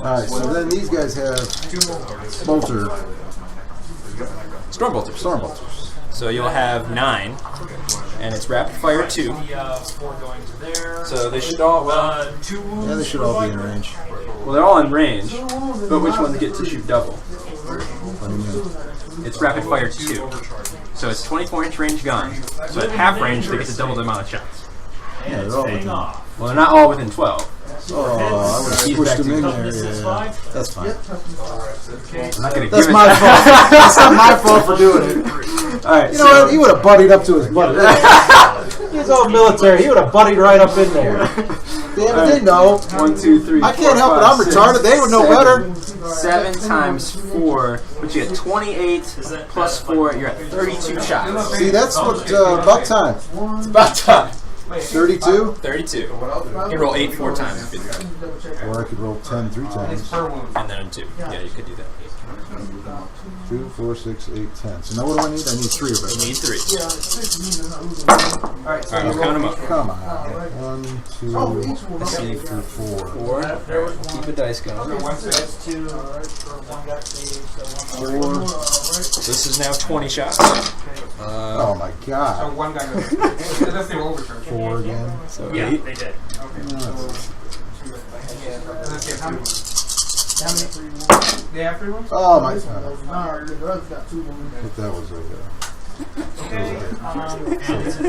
Alright, so then these guys have bolter. Storm bolters. Storm bolters. So you'll have 9, and it's rapid fire 2. So they should all, Yeah, they should all be in range. well, they're all in range, but which ones get to shoot double? What do you mean? It's rapid fire 2. So it's 24-inch range gun. So at half range, they get to double the amount of shots. Yeah, they're all within. Well, they're not all within 12. Oh, I would have pushed them in there. Yeah, that's fine. I'm not gonna That's give my it fault. That's not my fault for doing it. Alright, You know what? He would have buddied up to his buddy. He's all military. He would have buddied right up in there. Damn it, they know. 1, 2, 3. I can't help it. I'm retarded. They would know better. 7 times 4, but you get 28 plus 4. You're at 32 shots. See, that's what about time. It's about time. 32? 32. You can roll 8 4 times if you'd like. Or I could roll 10 3 times. And then a 2. Yeah, you could do that. 2, 4, 6, 8, 10. So now what do I need? I need 3 of it. You need 3. Alright, we'll count them up. Come on. 1, 2, 3, 4. 4. Keep a dice going. 4. This is now 20 shots. Oh my So god. one guy goes. That's the overcharge. 4 again. So Yeah, 8. they did. They have 3 ones? Oh my god. But that was right there.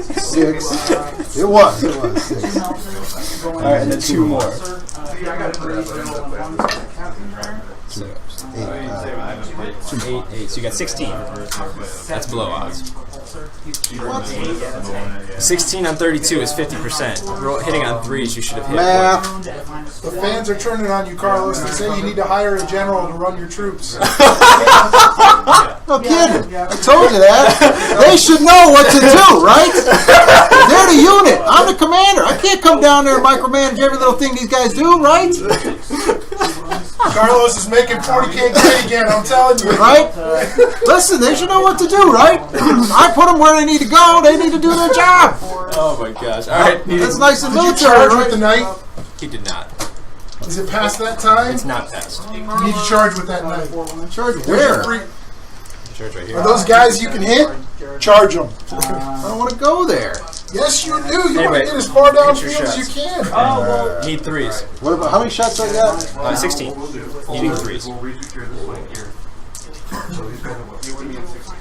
6. It was 6. Alright, and then 2 more. So, 8. 8. So you got 16. That's below odds. 16 on 32 is 50%. Hitting on 3s, you should have hit. Math. The fans are turning on you, Carlos. They say you need to hire a general to run your troops. No kidding. I told you that. They should know what to do, right? They're the unit. I'm the commander. I can't come down there and micromanage every little thing these guys do, right? Carlos is making 40K great again, I'm telling you. Right? Listen, they should know what to do, right? I put them where they need to go. They need to do their job. Oh my gosh. Alright. That's nice and Did you military, charge right? with the knight? He did not. Is it past that time? It's not passed. You need to charge with that knight. Charge There's your where? free- Charge right here. Are those guys you can hit? Charge them. I don't want to go there. Yes, you do. You want Anyway, to get as far get your downfield as you shots. can. Need 3s. What about how many shots I got? 16. You need 3s. We'll resecure this link here. So these guys are what? You would be at 16.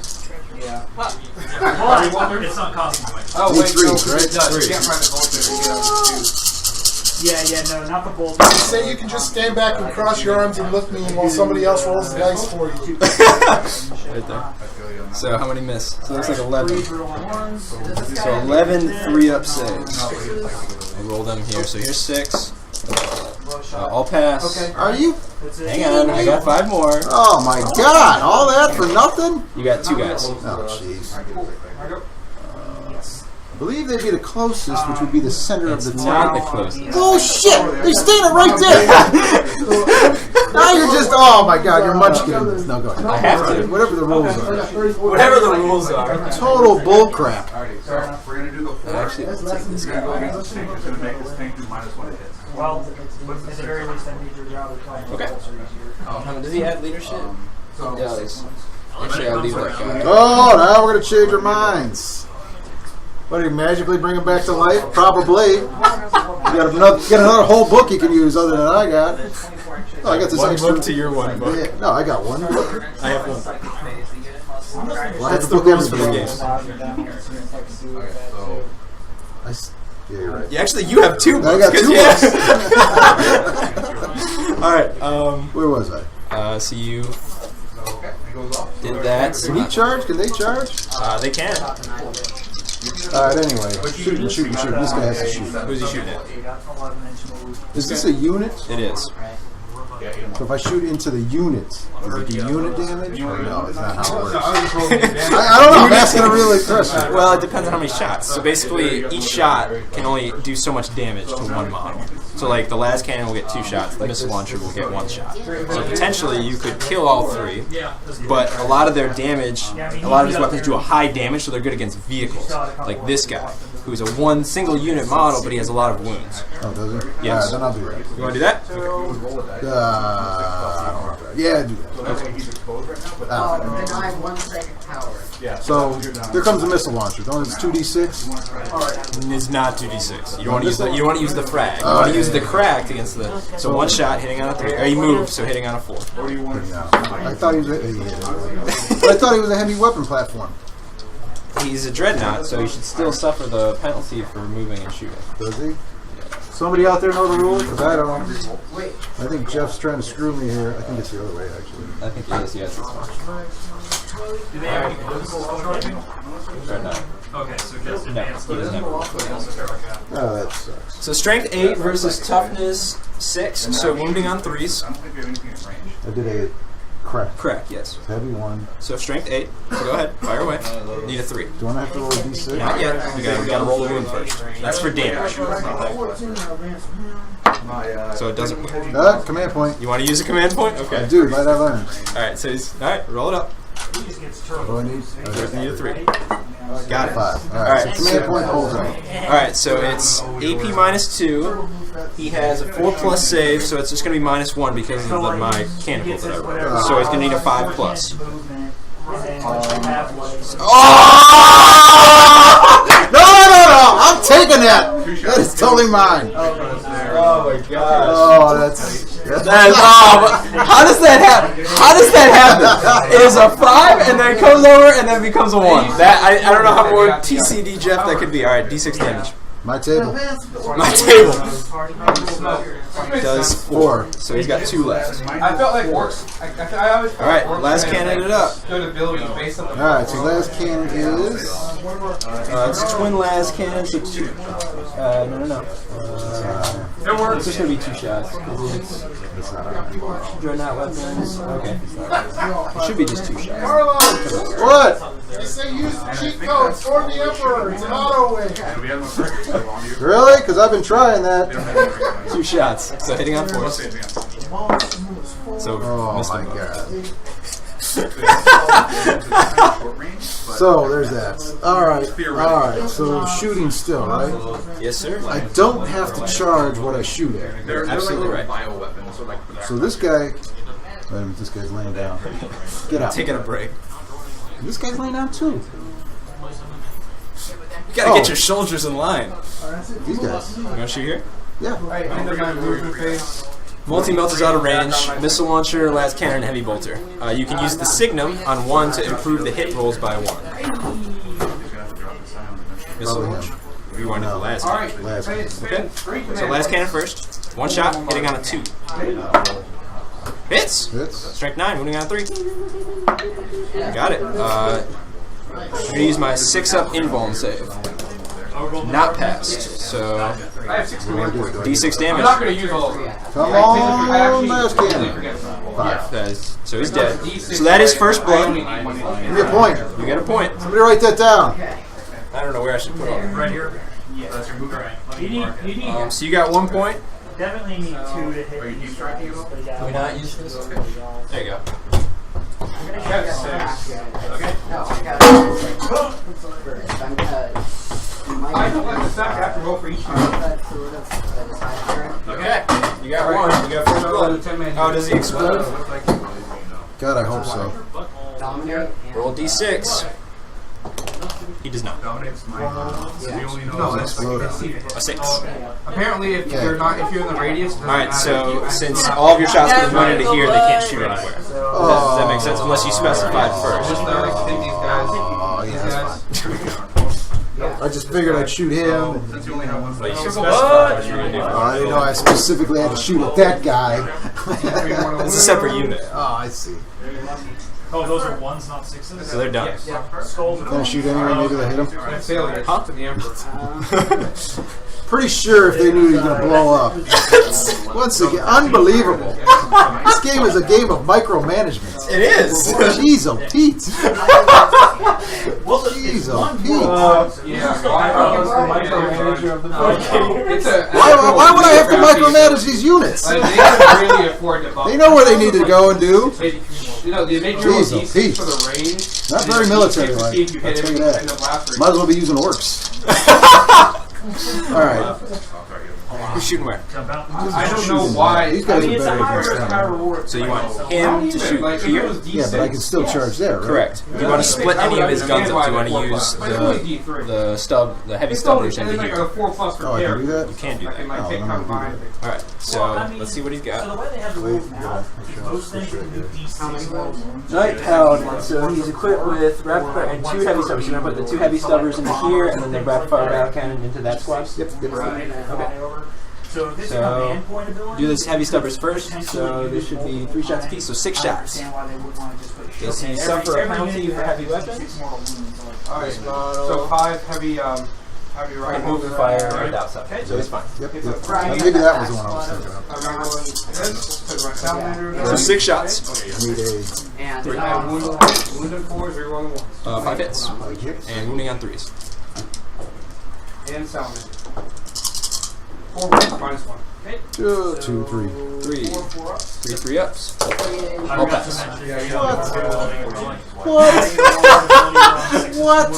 It's not costing points. Oh, Need wait, threes, no, right? it does. You can't find the bolt there. You get Yeah, no, not the bolt. They say you can just stand back and cross your arms and look me while somebody else rolls the dice for you. Right there. So how many miss? So it looks like 11. So 11 3-up saves. I'll roll them here. So here's 6. All pass. Are you? Hang on, I got 5 more. Oh my God! All that for nothing? You got 2 guys. Oh jeez. I believe they'd be the closest, which would be the center of the Not the town. closest. Oh shit! They're standing right there. Now you're just. Oh my God! You're munchkin this. No, go ahead. I have to. Whatever the rules are. Whatever the rules are. Total bullcrap. Alrighty, so we're going to do the 4. Actually, let's take this guy. This tank is going to make this tank do -1 hits. Well, at the very least, I need your job. Okay. Does he have leadership? So, He does. Actually, I'll leave that guy. Oh, now we're gonna change our minds. What, do you magically bring him back to life? Probably. You got another whole book you can use other than I got. Oh, I got this One extra. book to your one book. Yeah, no, I got one book. I have 1. Well, I have That's to the book rules for the everything. game. Yeah, you're right. Yeah, actually, you have 2 books. I got 2 books. Alright, Where was I? so you okay, it goes off. did that. Can he charge? Can they charge? They can. Alright, anyway. Shooting. This guy has to shoot. Who's he shooting at? Is this a unit? It is. So if I shoot into the unit, does it do unit damage? Or no, it's not how it works. I don't know. I'm asking a really question. Well, it depends on how many shots. So basically, each shot can only do so much damage to one model. So like the las cannon will get 2 shots, the missile launcher will get 1 shot. So potentially you could kill all 3, but a lot of their damage, a lot of these weapons do a high damage, so they're good against vehicles. Like this guy, who's a 1 single unit model, but he has a lot of wounds. Oh, does it? Yes. Alright, then I'll do that. You want to do that? I don't know. Yeah, do that. Deny 1 second power. So here comes the missile launcher. Don't it's 2d6. It's not 2d6. You don't want to use the. You don't want to use the frag. You want to use the crack against the. So 1 shot hitting on a 3. Or he moved, so hitting on a 4. No. I thought he was. I thought he was a heavy weapon platform. He's a dreadnought, so he should still suffer the penalty for moving and shooting. Does he? Somebody out there know the rules? Because I don't. I think Jeff's trying to screw me here. I think it's the other way, actually. I think he is. Yes, it's fine. Do they have any physical charging? Dreadnought. Okay, so just No, advanced. he doesn't have Oh, that sucks. So strength 8 versus toughness 6. So wounding on 3s. I don't think we have anything in range. I did a crack. Correct. Yes. Heavy 1. So strength 8. So go ahead. Fire away. Need a 3. Do I have to roll a d6? Not yet. We gotta roll the wound first. That's for damage. So it doesn't. Command point. You want to use a command point? I Okay. do, might I learn. All right. So he's all right. Roll it up. What do I need? Just need a 3. Got it. 5. All Alright, right. so command point holds on. All right. So it's AP -2. He has a 4+ save, so it's just gonna be -1 because of my mechanical that I rolled. So he's gonna need a 5+. Oh! No! I'm taking that! That is totally mine. Oh my gosh. Oh, that's That is, how does that happen? How does that happen? It is a 5 and then it comes over and then becomes a 1. That I don't know how more TCD Jeff that could be. All right, D6 damage. my table. My table. does 4. So he's got 2 left. I felt like orcs. I always felt Alright, orcs last had, cannon like, it up. Good abilities based on the. Alright, so last cannon is. It's twin las cannon, so 2. No. It works. It's just gonna be 2 shots. Dreadnought weapons. Okay. It should be just 2 shots. Carlos, What? they say use the cheat code Storm the Emperor. It's an auto win. And we have no triggers so long. You Really? Because I've been trying that. don't have any triggers. 2 shots. So hitting on 4. Let's say advance. So Oh missed my him. god. Short range, but So there's that. Alright, so shooting still, right? Yes, sir. I don't have to charge what I shoot at. they're Absolutely like right. bio weapons. So like So this guy. Wait a minute, this guy's laying down. Get out. Taking a break. This guy's laying down too. You gotta get your soldiers in line. These guys. You wanna shoot here? Yeah. Alright, end of my movement phase. Multi-melter's out of range. Missile launcher, las cannon, heavy bolter. You can use the signum on 1 to improve the hit rolls by 1. Missile launcher. You want to do the las cannon. Alright, Last Okay. So las cannon first. 1 shot, hitting on a 2. Hits. Hits. Strength 9, wounding on a 3. Got it. I'm gonna use my 6-up invuln save. Not passed. So I have 6 command points. D6 I'm not damage. going to use all of them. Come I on, actually last completely cannon. forget some. 5. So he's dead. So that is first I blood. only need 1 Give me a point. You get a point. Somebody write that down. I don't know where I should put it. Right here. That's your move. You need So you got 1 point. Definitely need 2 to hit. Are you keep tracking it all? Can we not use this? There you go. That's 6. Okay. No, I got it. I'm gonna. I don't let the stack have to roll for each time. Okay. You got 1. You got first blood. Oh, does he explode? God, I hope so. Roll D6. He does not. Dominates my. We only know No, that's Explode out. A 6. Apparently, if you're not, if you're in the radius, it doesn't Alright, matter. so since all of your shots can run into here, they can't shoot anywhere. Does that make sense? Unless you specified Just first. like take these guys. Oh, These yeah, guys. I just figured I'd shoot him. Since you only have one But you side. can specify what you're going to do. Oh, I didn't know I specifically had to shoot at that guy. It's a separate unit. Oh, I see. Oh, those are 1s, not 6s? So they're done. Skulls are Can I shoot anyway? Maybe they'll hit him. Failure Huh? to the Emperor. Pretty sure if they knew he was going to blow up. Once again, unbelievable. This game is a game of micromanagement. It is! Jeez, oh Pete. Jeez, oh Pete. Why would I have to micromanage these units? Like, they can really afford to bump. They know where they need to go and do. You know, they make your own Jeez, oh, D6 Pete. for the range. Not and very then military you like. see if you I'll hit tell you it in the that. blast range. Might as well be using orcs. Alright. Who's shooting where? I don't know why. These guys are better against them. So you want him to shoot Like, if it here? was D6, Yeah, but I can still charge there, right? Correct. Do you want to split any of his guns up? Do you want to use the stub, the heavy stubblers and into then like here? a 4+ for Oh, I can do carry. that? You can do I can that. like take then kind I'll of do mine. Alright, so let's see what he's So the got. way they have the Wait, rules yeah, now, make sure most things you can do D6. Night Paladin, so he's equipped with rapid fire and 2 heavy stubbers. You're going to put the 2 heavy stubbers into here and then the rapid fire battle cannon into that squad? Yep, yep. Okay. So this So, is a endpoint ability. Do this heavy stubbers first, so there should be 3 shots apiece, so 6 shots. Does he suffer a penalty for heavy weapons? Alright, so 5 heavy, heavy Right, rifles. moving fire without suffering, so he's fine. Yep, yep. Maybe that was the one I was thinking of. I'm not rolling this, because my salamander. So 6 shots. Need a And I have wounded 4s, rerolling 1s. 5 hits. And wounding on 3s. And salamander. 4 wounds, -1. 2, 3. 3. 3 ups. All pass. What?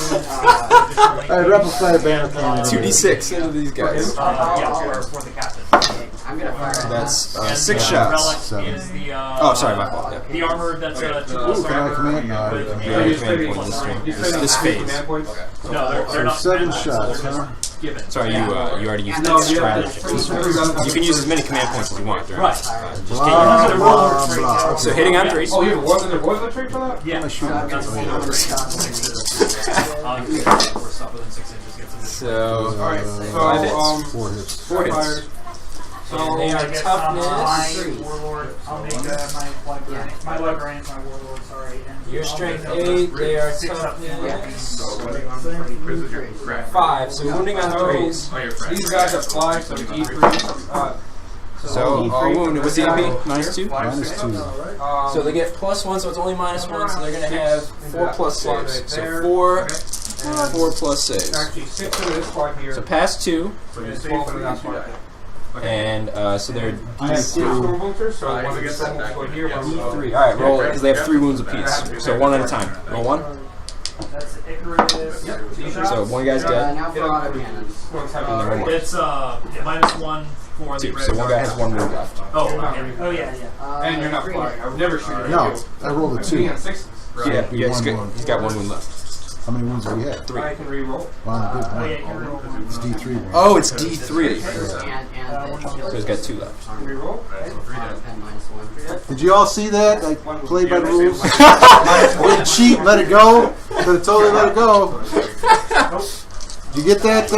Alright, replica the banner cannon. 2d6 into these guys. For the captain. I'm gonna fire. So that's And 6 the shots. relic 7. is the, Oh, sorry, my fault. Yeah. the armor that's Ooh, can I command? No, I You can't. already command point this turn. This phase. No, they're So not 7 command shots, points, they're huh? just given. Sorry, you already used No, that you strategy. You can use as many command points as you want. During Right. Just Blah, get your blah, blah. So hitting on 3s. Oh, you have was there a trick for that? Yeah. I shoot That's him? the stuff within 6 inches gets in. So Alright, so, 5 hits. 4 hits. 4 hits. And they I are guess toughness. warlord. I'll make my librarian, my warlord. Sorry. And Your I'll strength make 8. They are 6 up. toughness. Chris is your friend. 5. So wounding on 3s. Oh, your friend. These guys apply some E3. So all wounded. What's the EP? -2. -2. So they get +1, so it's only -1. So they're gonna have 4 plus saves. So 4, 4 plus saves. Actually, 6 of this squad here. So pass 2, And 12 of that squad. and so they're I have 2 D3. storm bolters, so one against that one here. D3. All right, roll it because they have 3 wounds apiece. So 1 at a time. Roll 1. That's Icarus. So one guy's dead. Now for autocannons. And then 1 more. It's -1 for the 2. red. So one guy has 1 wound left. Oh, okay. Oh yeah, yeah. And you're not flying. I would never shoot at No, you. I rolled a I'm being 2. on 6s. Yeah, Be yeah, one wound. he's got 1 wound left. How many wounds do we have? 3. I can re-roll. Wow, good Oh one. yeah, you're real. It's D3 one. Oh, it's D3. And So he's got 2 left. Re-roll. -1. Did you all see that? I played by the rules. Didn't cheat, let it go. Could have totally let it go. Did you get that,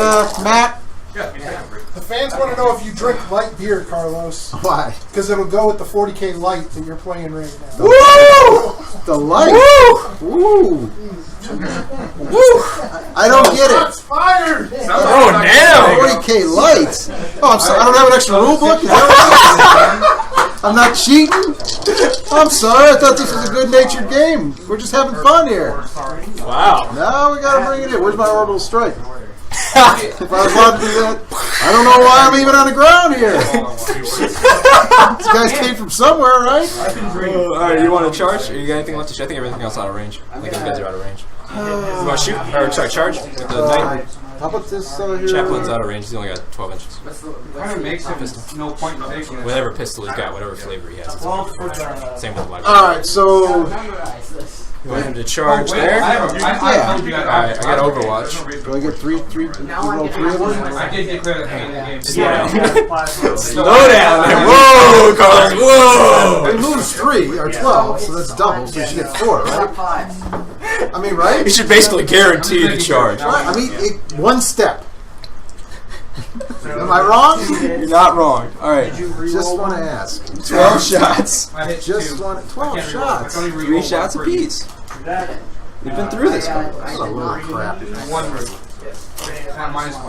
Matt? The fans want to know if you drink light beer, Carlos, Why? because it'll go with the 40K light that you're playing right now. Woo! The light. Woo! Woo! I don't get it. Shots fired! Oh, damn! 40K lights. Oh, I'm sorry. I don't have an extra rule book. Is that what it is? I'm not cheating. I'm sorry. I thought this was a good-natured game. We're just having fun here. Wow. Now we gotta bring it in. Where's my orbital strike? If I was allowed to do that, I don't know why I'm even on the ground here. These guys came from somewhere, right? Alright, you want to charge? Or you got anything left to shoot? I think everything else out of range. I think those guys are out of range. You want to shoot? Or sorry, charge with the knight? How about this here? Chaplain's out of range. He's only got 12 inches. Kind of makes him no point in taking it. Whatever pistol he's got, whatever flavor he has. It's Well, for the same with the library. Alright, so You want him to charge Wait, there? I told you Alright, I got Overwatch. do I get three of them? I did declare the hand in the game. Slow down there. Whoa, Carlos. Whoa! It moves 3 or 12, so that's double, so you should get 4, right? 5. I mean, right? You should basically guarantee the charge. I mean, one step. Am I wrong? You're not wrong. Alright. Just want to ask. 12 shots. I hit Just 2. want 12 shots. 3 shots apiece. We've been through this. That's a little crap. One room. -1.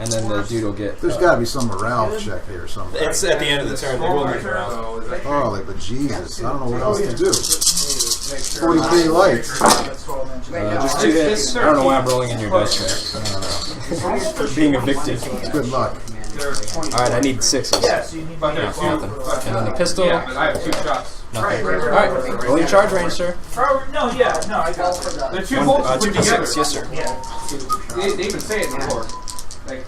And then the dude will get. There's got to be some morale check here or something. It's at the end of the turn. They will move around. Oh, but Jesus, I don't know what else to do. 40K lights. Just 2 hits. I don't know why I'm rolling in your dice there. I don't know. Being evicted. Good luck. Alright, I need 6s. But Yeah, there's nothing. And then the pistol. Yeah, but I have 2 shots. Nothing. Alright, roll your charge range, sir. No, yeah, no, I got it. They're 2 bolts put 2d6, together. yes, sir. They even say it before. Like,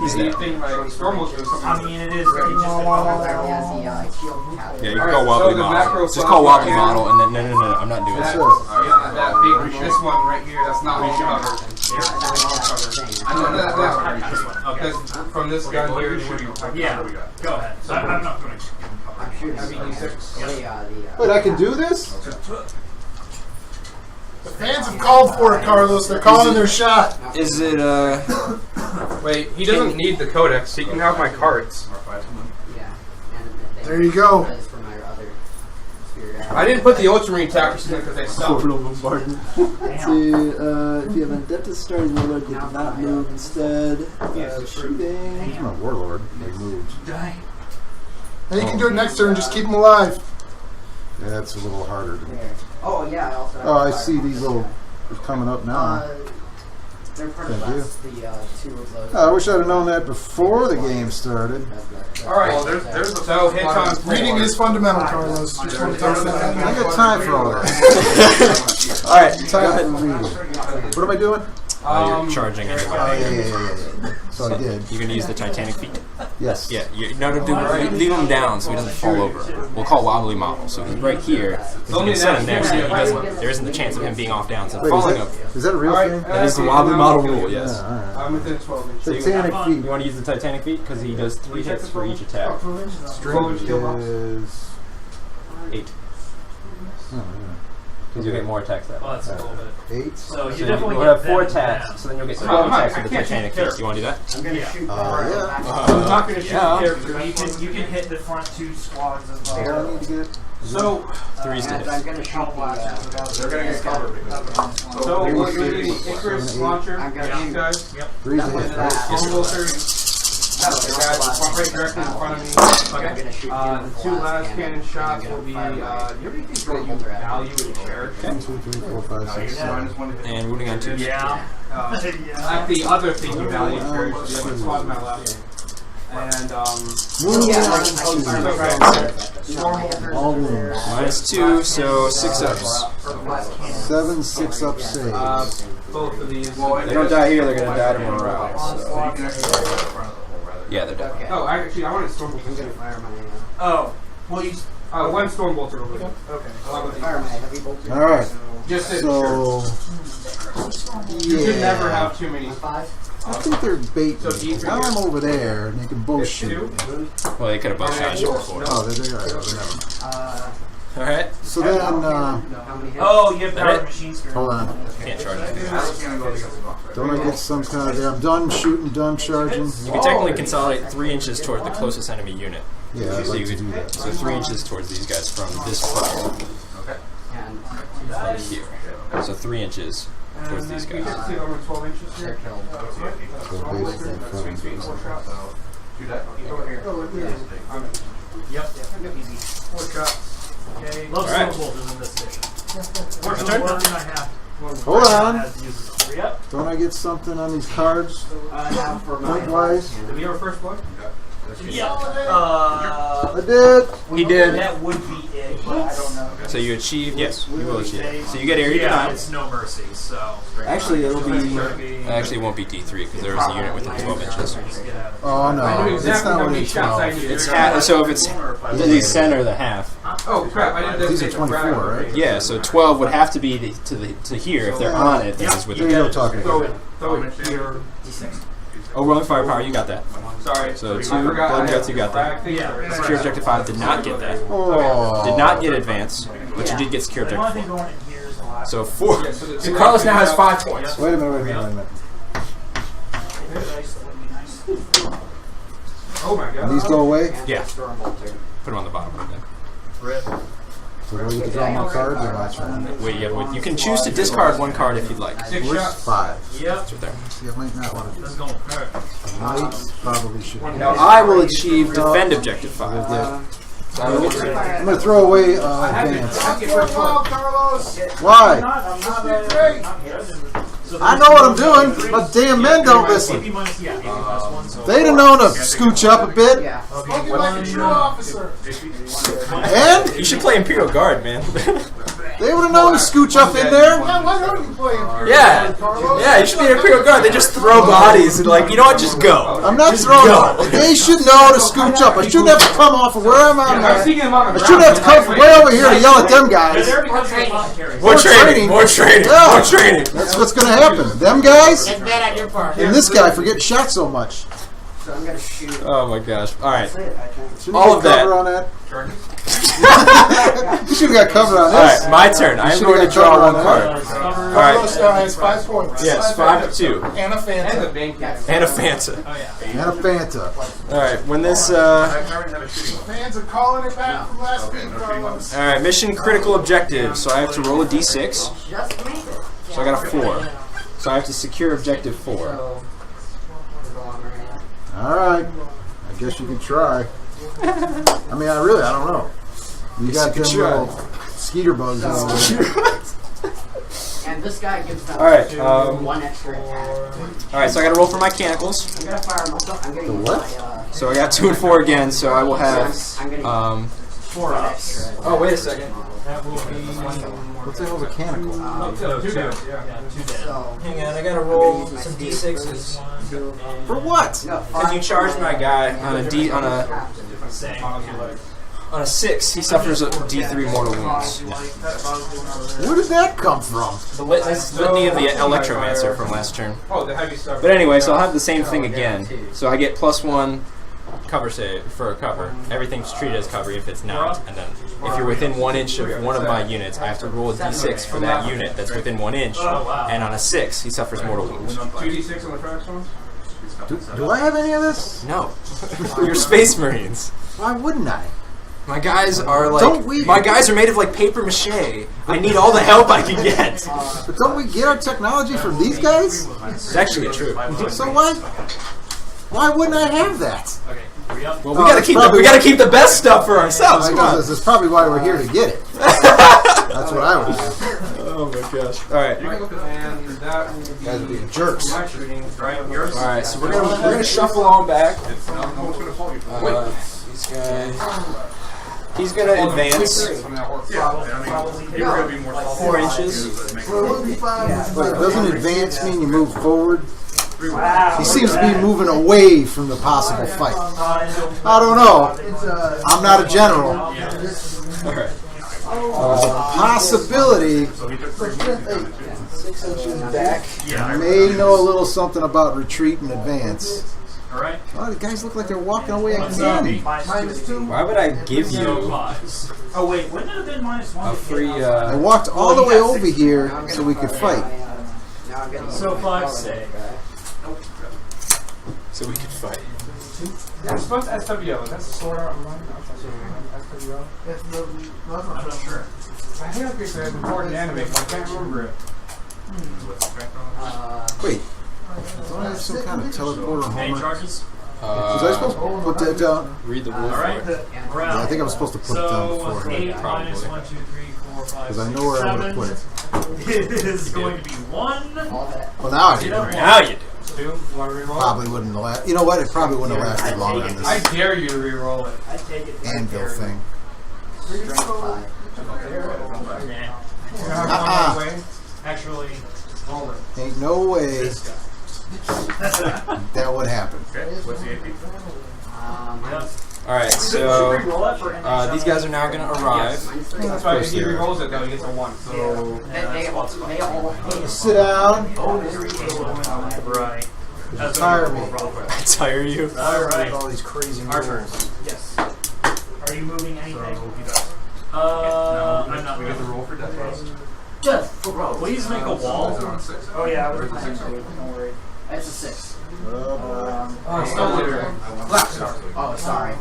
He's the there. thing like Storm will do something. I mean, it is pretty just Yeah, you can call wobbly model. Just call wobbly model, and then no, I'm not doing That, that. that big, this one right here, that's not all covered. I know that because from this gun here, it should be. Yeah, go ahead. I'm not going to. Wait, I can do this? The fans have called for it, Carlos. They're calling their shot. Is it, Wait, he doesn't need the codex. He can have my cards. There you go. I didn't put the Ultramarine tactics in because they suck. Orbital bombardment. See, if you have an Adeptus starting warlord, they did not move instead. Shooting. I'm a warlord. They moved. And you can do it next turn. Just keep them alive. That's a little harder to do. Oh, yeah, I also. Oh, I see these little coming up now. They're part Thank of you. us, the 2 of those. I wish I'd have known that before the game started. Alright, there's so hits on 4. Reading is fundamental, Carlos. Just want to touch that. I got time for all that. Alright, Time for reading. What am I doing? you're charging Oh, anyway. yeah. So I did. You're gonna use the Titanic feet. Yes. Yeah, leave him down so he doesn't fall over. We'll call wobbly model. So he's right here. You can set him there so he doesn't. There isn't the chance of him being off down. So Wait, falling over. is that a real thing? That is the wobbly model rule. Yes. Yeah, all right. I'm within 12 inches. Titanic You feet. want to use the Titanic feet because he does 3 hits for each attack. String is... 8. Oh, yeah. Because you'll get more attacks that way. Oh, that's a little bit. 8. So you So definitely you'll get have 4 them attacks, down. so then you'll get No, 12 I'm not- attacks I with the can't shoot Titanic the Fist. You want to do that? I'm gonna shoot yeah. I'm not going to shoot yeah. the character. You can hit the front 2 squads of What do I need to get? So, 3's to and hit. I'm gonna shoot They're gonna get covered because so we're going to do the Icarus launcher. I'm gonna These shoot. guys. 3's to hit, right? Storm Bolter. The guys right directly in front of me. I'm gonna shoot The 2 last cannon shots will be. Do you have anything that you value in character? 1, 2, 3, 4, 5, 6, 7. And wounding on 2. Yeah. Like the other thing you value in character. The other squad my left. And Wounding on 2. All wounds. -2, so 6 ups. 7 6-up saves. both of these. They don't die here, they're going to die to morale. So. Yeah, they're dead. Oh, actually, I wanted Storm Bolter. Oh. Well, you. 1 Storm Bolter over there. Okay. Along with these. Alright. Just to So. you should Yeah. never have too many. I think they're baiting. Now I'm over there and they can both shoot. Well, they could have both shot you before. Oh, they're never. Alright. So then, Oh, you have That power it? machine skill. hold on. Can't charge it. Don't I get some kind of there? I'm done shooting, done charging. You can technically consolidate 3 inches toward the closest enemy unit. Yeah, I'd So like you to do could, that. so 3 inches towards these guys from this front. From here. So 3 inches towards these You guys. get to see over 12 inches here. So basically in front of me. Yep. Easy. 4 shots. Okay. Love Alright. Storm Bolters in this edition. Your turn. One thing I have. Hold on. Has uses them. Yep. Don't I get something on these cards? Point wise? Did we have our first blood? Yeah. I did. He did. That would be it, but I don't know. So you achieve, yes, you will achieve. So you get area Yeah, denied. it's no mercy, so. Actually, it'll be. Actually, it won't be D3 because there is a unit within 12 inches. Oh no, I knew it's exactly not how what many it's shots I now. needed. It's half. So if it's the center, the half. Oh crap! I didn't. These are 24, right? Yeah. So 12 would have to be to here. If they're on it, then it's with Here you the. go talking Throw about. it. Throw it here. Oh, rolling firepower, you got that. Sorry. So I 2 forgot blood I guts, you got that. Yeah. Secure objective 5 did not get that. Oh. Did not get advance, but you did get secure The only thing objective 4. going in here is the last. So 4. So Carlos now has 5 points. Wait a minute. Oh my god. These go away? Yeah. Put them on the bottom right there. Rip. So do I get to draw more cards or my turn? Wait, yeah, you can choose to discard 1 card if you'd like. 6 Where's shots. 5? Yep. It's right there. See, I might not want to do Let's this. go. Alright. Might probably should. Now I will achieve defend objective 5. I'm going to throw away advance. Why? I know what I'm doing, but damn men don't listen. AP minus, yeah, AP minus 1, so. They'd have known to scooch up a bit. Spoken like a true officer. And You should play Imperial Guard, man. they would have known to scooch up in there. Yeah, why don't you play him? Yeah, you should be an Imperial Guard. They just throw bodies and like, you know what? Just go. I'm not throwing them. They should know to scooch up. I shouldn't have to come off of where I'm at. I was thinking them on the I shouldn't have to come from way over here to yell at them guys. They're because they're apothecaries. More training. training. More training. Yeah. More training. That's what's going to happen. Them guys That's bad on your part. and this guy for getting shot so much. So I'm gonna shoot. Oh my gosh. All right. That's it, I think. Shouldn't All you of get that. cover on that? You should have got cover on All this. right, my turn. I am should've going to got draw cover on 1 that. card. All Carlos right. now has 5 points. Yes, 5-2. And a And the Phantom. bank. And a Fanta. Oh, yeah. And a Fanta. All right. When this. Fans are calling it back from last week, Carlos. All right. Mission critical objective. So I have to roll a d6. Just made it. So I got a 4. So I have to secure objective 4. So, Alright. I guess you can try. I mean, I don't know. You got them little skeeter bugs over there. and this guy gives them All right, 1 extra attack. All right. So I got to roll for my mechanicals. I'm gonna fire myself. I'm gonna use what? my, So I got 2 and 4 again. So I will have. I'm gonna use 4 ups. Oh, wait a second. That will be. What's the hell mechanical? Oh, 2 damage. Yeah. Yeah, 2 dead. so, Hang on, I gotta roll some d6s. For what? no, Because you charged my guy on a Same. on a 6, he suffers a d3 mortal wounds. Where did that come from? The litany of the Electromancer from last turn. Oh, the heavy stuff. But anyway, so I'll have the same thing again. So I get +1 cover save for a cover. Everything's treated as cover if it's not, and then if you're within 1 inch of one of my units, I have to roll a d6 for that unit that's within 1 inch, and on a 6, he suffers mortal wounds. 2d6 on the first one? Do I have any of this? No, you're Space Marines. Why wouldn't I? My guys are like my guys are made of like paper mache. I need all the help I can get. But don't we get our technology from these guys? It's actually true. So why wouldn't I have that? Well, we gotta keep the best stuff for ourselves. I know, this is probably why we're here to get it. That's what I would do. Oh my gosh! All right, And that will be guys are being jerks. all right. So we're gonna shuffle on back. These guys. He's gonna advance 4 inches. But doesn't advance mean you move forward? He seems to be moving away from the possible fight. I don't know. I'm not a general. All right. There's a possibility I may know a little something about retreat and advance. Alright. Oh, the guys look like they're walking away again. Why would I give you Oh wait, wouldn't it have been -1? a free? I walked all the way over here so we could fight. So 5 save. So we could fight. Yeah, it's supposed to SWO. That's the sword art one. SWO. I'm not sure. I think it's an important anime, but I can't remember it. Wait. Don't I have some kind of teleporter Any homework? charges? Was I supposed to put that down? Read the rule. Alright. Yeah, I think I was supposed to put it down So beforehand. 8 minus 1, 2, 3, 4, 5, Because I 6, know where I would have 7. put it. It is going to be 1. Well, now I do. Now you do. 2. You want to reroll? Probably wouldn't have lasted. You know what? It probably wouldn't have lasted longer than I this dare you to reroll it. I take it. anvil thing. Actually, Roll it. Ain't no way this guy. that would happen. Okay, what's the AP? All right. So these guys are now going to arrive. That's why if he rerolls it, though, he gets a 1. So. Sit down. Right. Tire me. I tire you. Alright. All these crazy Our turn. rules. Yes. Are you moving anything? I'm not We get the moving. roll for death rolls. Please make a wall. Oh yeah, I was planning to. Don't worry. That's a 6. Oh, still later. Black Star. Oh, sorry.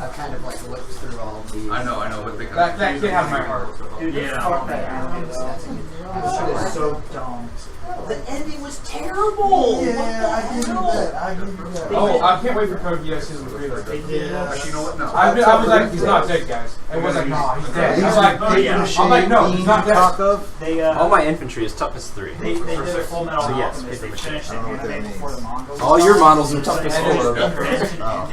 I've kind of like looked through all the. I know, but they That kid has my heart. Dude, Yeah. fuck that anime though. That shit is so dumb. The ending was terrible. Yeah, I give you that. I give you that. Oh, I can't wait for Code Geass season 3. Actually, you know what? No. I was like, he's not dead, guys. It was like, no, he's dead. He's like, I'm like, no, he's not dead. They All my infantry is toughness 3. they did a Full Metal So yes, Alchemist. They paper finished the anime before the manga. All your models are toughness And 4. the ending of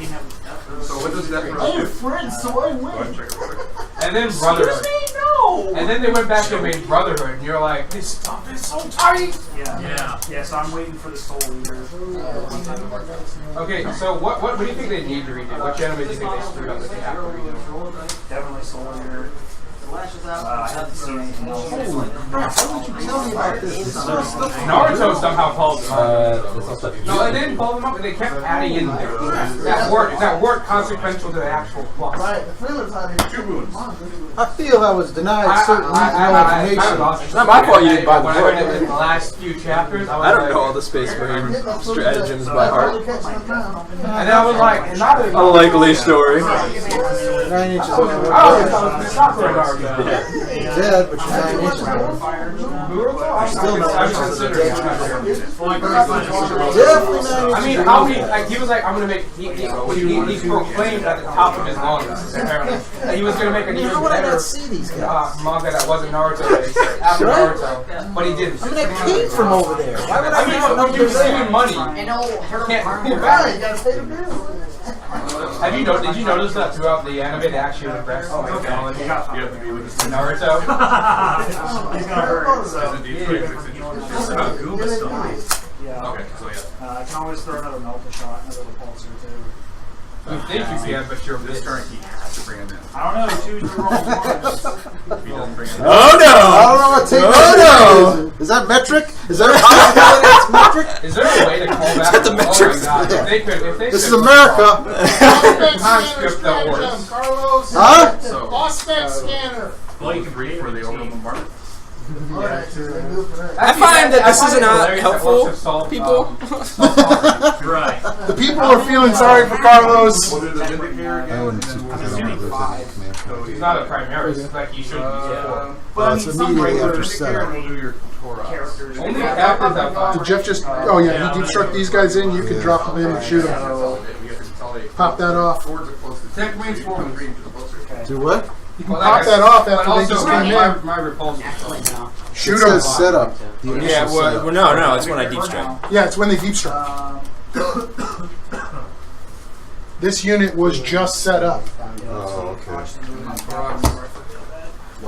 So what does death roll? I have friends, so I Go ahead and win. check it real quick. And then Brotherhood. No. And then they went back and made Brotherhood, and you're like, this stuff is so tight. Yeah. So I'm waiting for the Soul Eater. Okay, so what do you think they need to redo? What anime do you think they screwed up that they have to redo? Definitely Soul Eater. I haven't seen anything else. Tell me about this. Naruto somehow pulled them up. No, and then pulled them up, and they kept adding in that weren't consequential to the actual plot. Right, the feelers out here. 2 wounds. I feel I was denied certain information. It's not my fault you didn't buy the When I read it book. in the last few chapters, I was I don't like, know all the Space Marine stratagems by heart. and then I was like, and not A likely story. 9 inches. oh, it's not for Naruto. Dead, but you're 9 inches old. I still know. I was considering it. Definitely 9 inches. I mean, how many? Like, he was like, I'm gonna make. He proclaimed at the top of his lungs, apparently, that he was gonna make a How would I not see these guys? manga that wasn't Naruto based after Naruto, but he didn't. I mean, I came from over there. Why would I I mean, not when know you're they're there? saving money, And old Herb Can't- Armour. Right, you gotta pay the bills. did you notice that throughout the anime they actually regress technology You have to be with in Naruto? He's gonna hurt. So. the D6. This is about Goomba stuff. Yeah. Okay, so yeah. I can always throw another Melta shot, another repulsor too. You think you can, but you're This turn he has to bring him in. I don't know. Choose your roll once. If he doesn't bring him in. Oh I no! don't know what take is that metric? Is that a possibility it's metric? Is there a way to call back? Is that the metrics? Oh my God. If they could, This is America. Time skip that works. Carlos. Huh? Boss spec scanner. Well, you can Read create for the orbital bombardment. I find that this is not helpful, people. right. The people are feeling sorry for Carlos. We'll do the Vindicator again. I wouldn't and then I we'll don't do know if there's five. any command point. He's not a Primaris. It's like he should be before. Well, it's immediately after setup. We'll do your Torah. Only captains have five. Did Jeff just? Oh yeah, he deep struck these guys in. You can drop them in and shoot them. Pop that off. Tech wings forward and green to the closer. Do what? You can pop that off after they also, just came in. my repulsion. Actually, no. Shoot It them. says setup. The initial Yeah, setup. well, no, it's when I deep strike. Yeah, it's when they deep strike. This unit was just set up. Oh, okay.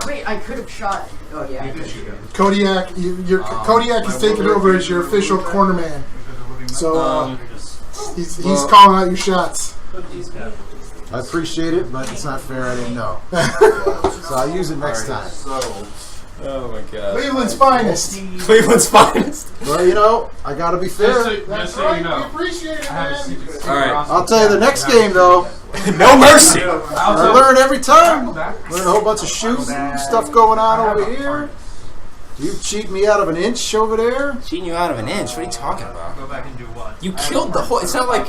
Wait, I could have shot. Oh yeah. I could shoot him. Kodiak, Kodiak is taking over as your official corner man. So he's calling out your shots. I appreciate it, but it's not fair. I didn't know. So I'll use it next time. Oh my god. Cleveland's finest. Cleveland's finest. Well, you know, I gotta be fair. Just so you know. appreciate it, I have a secret. Alright. I'll tell you the next game, though. No mercy. I learn every time. Learn a whole bunch of shooting stuff going on over here. You cheat me out of an inch over there. Cheating you out of an inch? What are you talking about? Go back and do what? You killed the whole. It's not like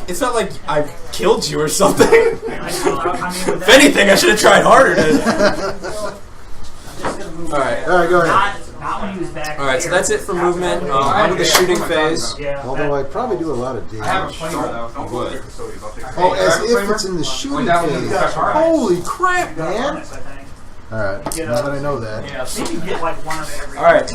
I killed you or something. If anything, I should have tried harder. All right. All right, go ahead. Not when he was back. All right. So that's it for movement. On to the shooting phase. Yeah. Although I probably do a lot of I have a damage. flamer though. Would. Oh, as if it's in the shooting phase. Holy crap, man! All right, now that I know that. Yeah, maybe get like one of every. All right.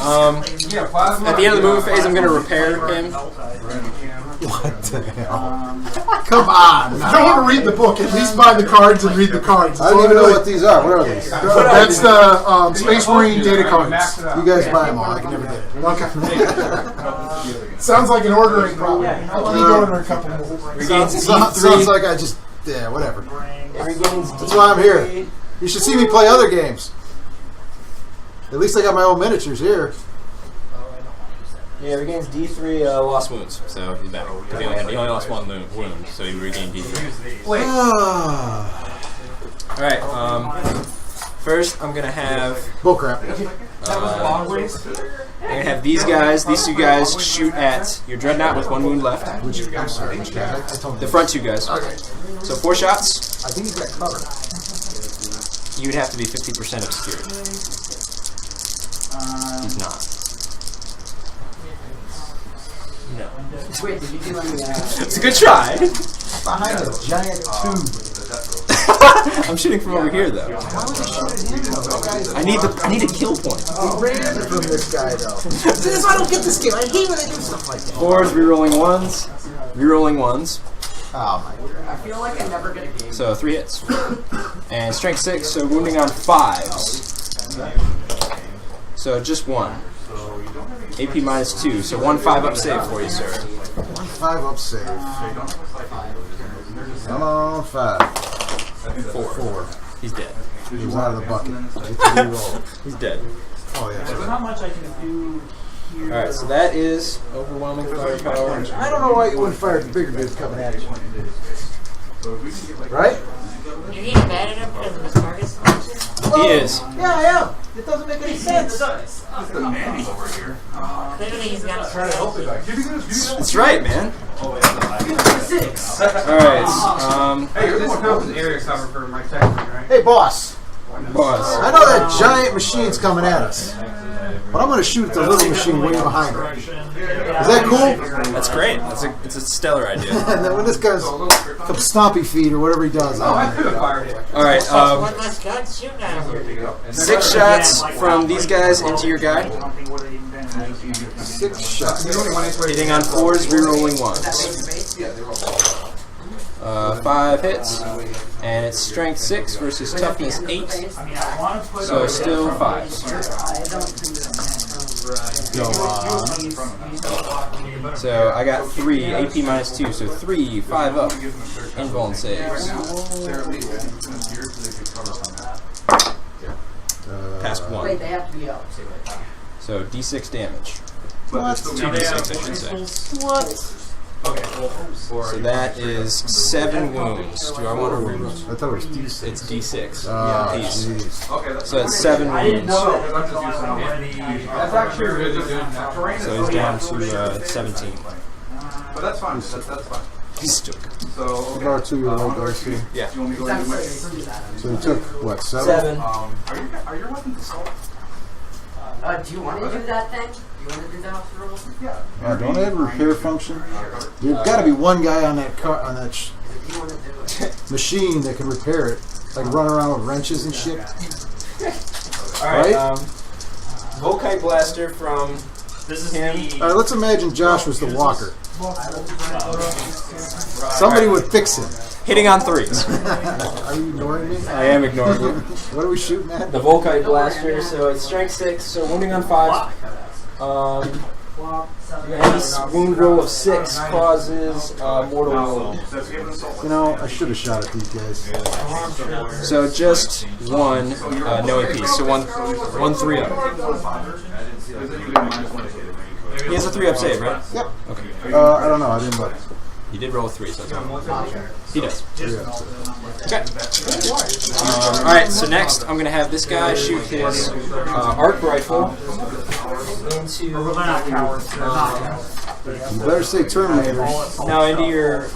Yeah, plasma. At the end of the movement phase, I'm going to repair him. What the hell? Come on! If you don't want to read the book, at least buy the cards and read the cards. I don't even know what these are. What are these? That's the Space Marine data cards. You guys buy them all. I can never get it. Okay. Sounds like an ordering problem. I need to order a couple more. Sounds like I just, yeah, whatever. That's why I'm here. You should see me play other games. At least I got my own miniatures here. Yeah, regains D3 lost wounds, so he's back. Because he only lost one wound, so he regained D3. All right. First, I'm gonna have. Bullcrap. I'm gonna have these two guys, shoot at your dreadnought with one wound left. Which, I'm sorry, which guy? I told The you. front two guys. So 4 shots. I think he's got cover. You would have to be 50% obscured. He's not. No. Wait, did you do any? It's a good try. Behind a giant tube. I'm shooting from over here though. I need a kill point. I ran from this guy though. This is why I don't get this game. I hate when they do stuff like that. 4s, rerolling 1s. Rerolling 1s. Oh my god. I feel like I never get a game. So 3 hits. And strength 6, so wounding on 5s. So just 1. AP minus 2, so 1 5-up save for you, sir. 1 5-up save. Come on, 5. 4. He's dead. He was out of the bucket. Get to reroll. He's dead. Oh yeah. There's not much I can do here. Alright, so that is overwhelming firepower. I don't know why you wouldn't fire the bigger dudes coming at you. Right? You ain't bad enough because of the target's function? He is. Yeah, I am. It doesn't make any sense. Clearly he's got a That's right, man. Alright, Hey, this counts as area cover for my tech, right? Hey, boss. boss. I know that giant machine's coming at us, but I'm going to shoot the little machine way behind it. Is that cool? That's great. It's a stellar idea. And then when this guy's comes stompy feet or whatever he does, I could have fired it. Alright, one less gun shooting at him. 6 shots from these guys into your guy. 6 shots. Hitting on 4s, rerolling 1s. 5 hits, and it's strength 6 versus toughness 8, so still 5s. Go on. So I got 3, AP minus 2, so 3, 5 up. Invuln saves. Pass 1. Wait, they have to be up. So D6 damage. What? 2d6 I should say. What? So that is 7 wounds. Do I want to reroll? I thought it was D6. It's D6. Oh, Piece. jeez. So that's 7 wounds. That's actually really good. So he's down to 17. But that's fine. That's fine. He's still good. So, About 2-year-old Darcy. Yeah. you want me to go into my... So he took, what, 7? 7. Are your weapons assault? Do you want to do that thing? Do you want to do that after roll? Yeah. Don't I have a repair function? There's got to be one guy on that car, on that If you want to do it. machine that can repair it. Like run around with wrenches and shit. Alright, Right? Volkite Blaster from This is him. the. Alright, let's imagine Josh was the walker. Somebody would fix him. Hitting on 3s. Are you ignoring me? I am ignoring you. What are we shooting at? The Volkite Blaster, so it's strength 6, so wounding on 5. Any wound roll of 6 causes mortal wound. You know, I should have shot at these guys. So just 1, no AP, so 1 3 up. He has a 3 up save, right? Yep. Okay. I don't know. I didn't look. He did roll a 3, so that's fine. He does. Yeah. Okay. Alright, so next I'm going to have this guy shoot his arc rifle into... You better say Terminators. Now into your...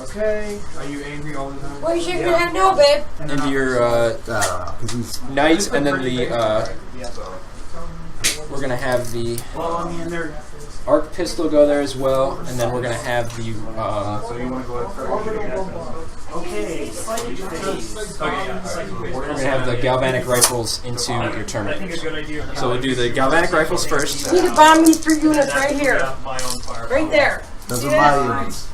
Okay. Are you angry all the time? What are you shaking your head? No, babe. into your I don't know. 'Cause he's knight, and then the... we're going to have the... Well, I mean, they're. arc pistol go there as well, and then we're going to have the... So you want to go ahead and start shooting at them? Okay, psychic phase. we're going to have the galvanic rifles into your I think a terminators. good idea. So we'll do the galvanic rifles first. You need to bomb these 3 units right here. My own fire. Right there. those are my units.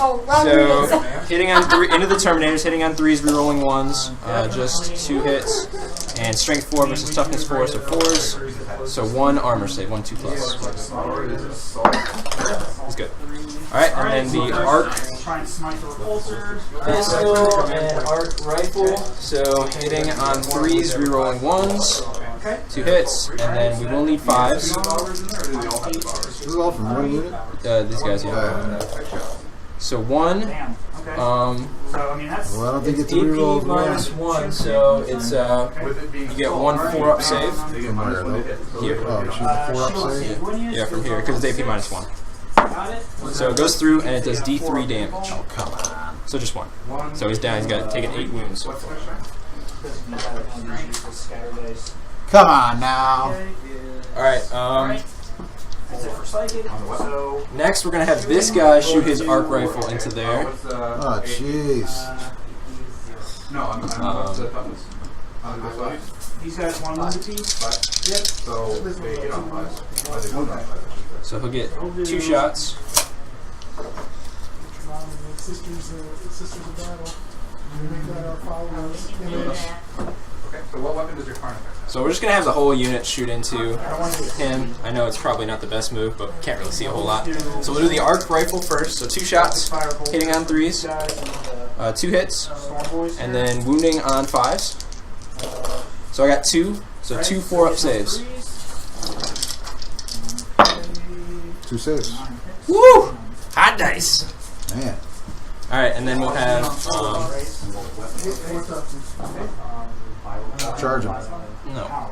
Oh, wrong So units. hitting on 3 into the terminators, hitting on 3s, rerolling 1s, just 2 hits, and strength 4 versus toughness 4, so 4s. So 1 armor save, 1 2 plus. He's good. All right, and then the arc Try and smite the repulsor. pistol and arc rifle. So hitting on 3s, rerolling 1s, 2 hits, and then we will need 5s. This is all from one unit? These guys, yeah. So 1. Damn. Okay. So, I mean, that's. Well, I don't think it's a EP reroll. minus 1, so it's you get 1 4-up save. From where, though? Here. Oh, you shoot the 4-up save? Yeah, from here, because it's AP minus 1. So it goes through and it does D3 damage. Oh, come on. So just 1. So he's down, he's got taken 8 wounds so far. Come on now. Alright, Is it for psychic? So. next we're going to have this guy shoot his arc rifle into there. Oh, jeez. No, I'm the toughness. These guys want one piece? Yep. So they get on 5. So he'll get 2 shots. Sisters of Battle. We make that our followers. Okay. So what weapon does your Karn affect? So we're just going to have the whole unit shoot into him. I know it's probably not the best move, but can't really see a whole lot. So we'll do the arc rifle first. So 2 shots, hitting on 3s, 2 hits, and then wounding on 5s. So I got 2, so 2 4-up saves. 2 saves. Woo! Hot dice! Man. Alright, and then we'll have, Charge him. no, Why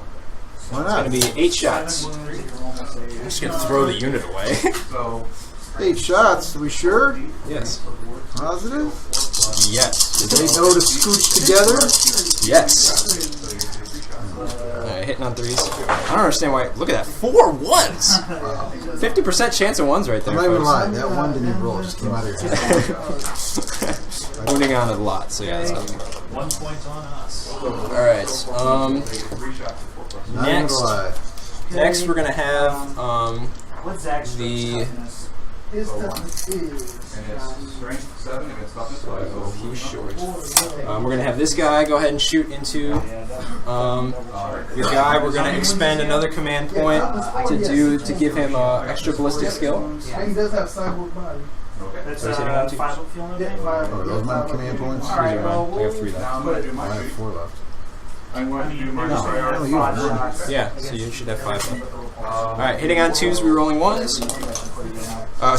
it's going not? to be 8 shots. I'm just going to throw the unit away. So 8 shots, are we sure? Yes. Positive? Yes. Did they know to scooch together? Yes. Alright, hitting on 3s. I don't understand why. Look at that. 4 1s! 50% chance of 1s right there. I'm not even folks. lying. That one didn't even roll. It just came out of your head. Wounding on it a lot, so yeah, that's not good. 1 point on us. Alright, Not even next, lie. next we're gonna have What's Zach's the His toughness is. And it's strength 7 against toughness 5. So He's short. We're going to have this guy go ahead and shoot into your guy. We're going to expend another command point to give him extra ballistic skill. He does have cyborg body. That's So he's hitting on 2. 5 feeling okay? Oh, those my command points? Alright, well, I have 3 left. now I'm going to do I my have 4 left. I'm going to do my No, I only use 5 one. shots. Yeah, so you should have 5 left. Alright, hitting on 2s, rerolling 1s.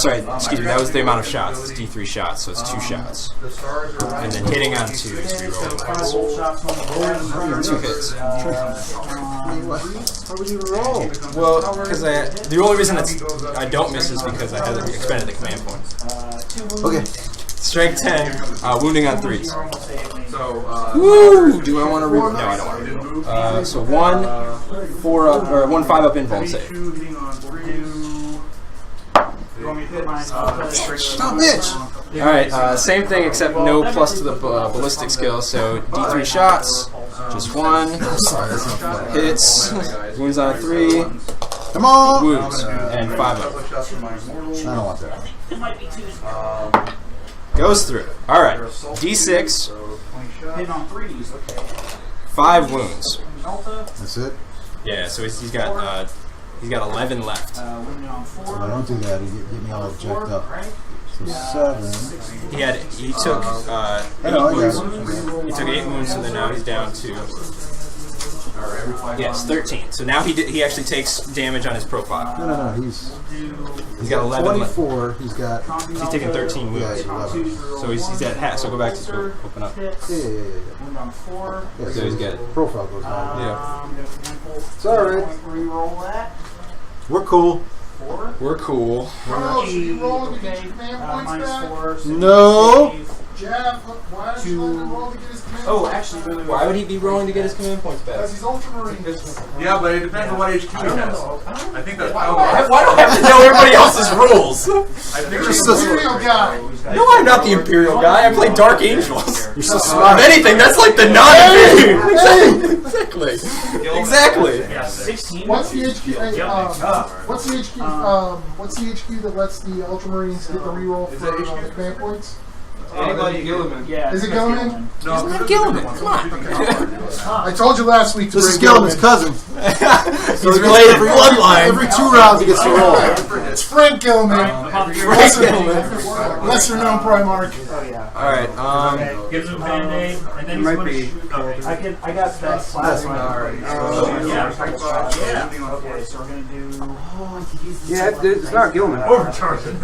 Sorry, excuse me, that was the amount of shots. It's D3 shots, so it's 2 shots. The stars are And then hitting on 2s, rerolling 1s. 2 hits. How would you roll? Well, because the only reason I don't miss is because I haven't expended the command point. Okay. Strength 10, wounding on 3s. So, Woo! Do I want to roll? No, I don't want to roll. So 1 4 up, or 1 5 up invuln save. Stop, bitch! Alright, same thing except no plus to the ballistic skill, so D3 shots, just 1, hits, wounds on 3, Come on! wounds, and 5 up. I don't want that. Goes through. Alright, D6, Hitting on 3s, okay. 5 wounds. That's it? Yeah, so he's got 11 left. Wounded on 4. If I don't do that, you get me all jacked up. So 7. He took 8 I know, I got wounds. it. He took 8 wounds, so then now he's down to 13. So now he actually takes damage on his profile. No, he's got 11 left. 24. He's got. He's taking 13 Yeah, wounds. 11. So he's at half. So go back to school. Open up. Yeah. Wound on 4. Yeah, So he's good. Profile goes down. Yeah. It's alright. Reroll that. We're cool. 4. We're cool. Carlos, you rolling to get Okay. your command points Minus back? 4. So No. Jeff, why is he rolling to get his command Oh, points actually, back? really. Why would he be rolling to get his command points back? Because he's Ultramarines. yeah, but it depends on what HQ he has. I think that's how Why do I have to know everybody else's rules? I think You're the Imperial guy. No, I'm not the Imperial guy. I play Dark Angels. You're so smart. If anything, that's like the non-Imperial. Exactly. Yeah, 16. What's the HQ? What's the HQ that lets the Ultramarines get the reroll for the command points? Anybody Gilliman. Yeah. Is it Gilliman? No, Isn't that Gilliman? Come on. I told you last week to This is bring Gilliman's cousin. He's related bloodline. Every 2 rounds he gets to roll. It's Frank Gilliman, lesser known Primarch. Oh, yeah. Alright, Gives him a band-aid, and then he's Might going to be. shoot. Okay. I got that plasma. Yeah. Okay, so we're gonna do. Yeah, it's not Gilman. Overcharging.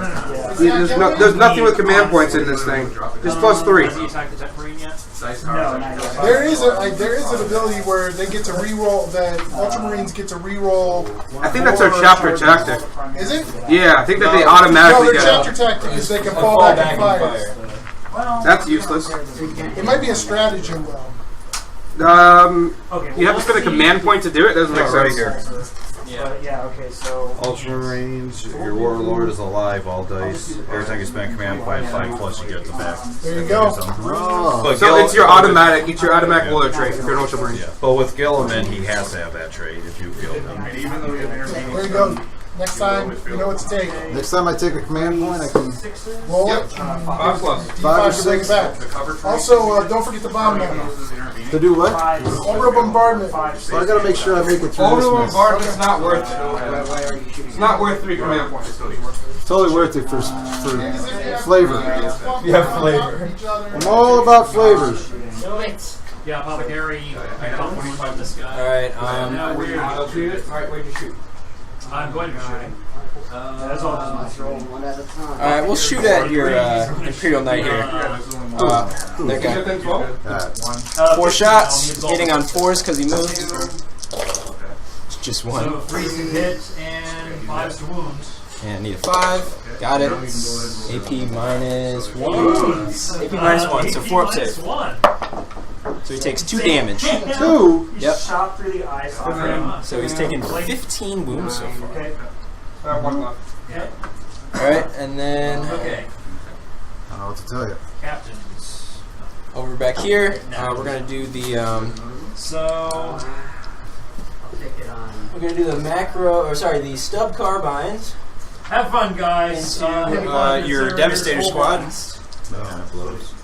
There's nothing with command points in this thing. Just +3. Has he attacked the Tech Marine yet? No, not yet. There is an ability where they get to reroll. That Ultramarines get to reroll. I think that's our chapter tactic. Is it? Yeah, I think that they No, automatically their get chapter it. tactic is they can fall back and fire. Well, That's useless. It might be a stratagem though. okay, You have to spend a command point to do it? Doesn't make sense. Yeah, okay, so. Ultramarines, your warlord is alive, all dice. Every time you spend a command point, 5+ you get them back. There you go. Oh. But So it's your automatic warlord trait if you're an Ultramarine. Yeah. But with Gilliman, he has to have that trait if you feel him. And even though we have intermediate. There you go. Next time, you know what to take. Next time I take a command point, I can. Roll Yep. it. 5+. D5 to bring it back. Also, don't forget the bomb now. To do what? Orbital bombardment. Well, I gotta make sure I make it through Orbital this mess. bombardment's not worth it. It's not worth 3 command points. Totally worth it for flavor. Yeah, flavor. I'm all about flavors. Yeah, Apothecary, you come from this guy. Alright, Now we're gonna shoot it. Alright, where'd you shoot? I'm going to be shooting. That's all just my roll. One at a time. alright, we'll shoot at your Imperial Knight here. That guy. Within 12? 4 shots, hitting on 4s because he moved. It's just So 1. 3's to hit and 5's to wound. And need a 5. Got it. AP minus 1. AP minus 1, so 4 up Minus save. 1. So he takes 2 damage. 2? Yep. Shot through the eye socket. So he's taken 15 wounds so far. Okay. 1 left. Yeah. Alright, and then Okay. I don't know what to tell you. Captains. over back here, we're gonna do the So. I'll take it on. we're gonna do the macro, or sorry, the stub carbines. Have fun, guys. Into your Devastator squad.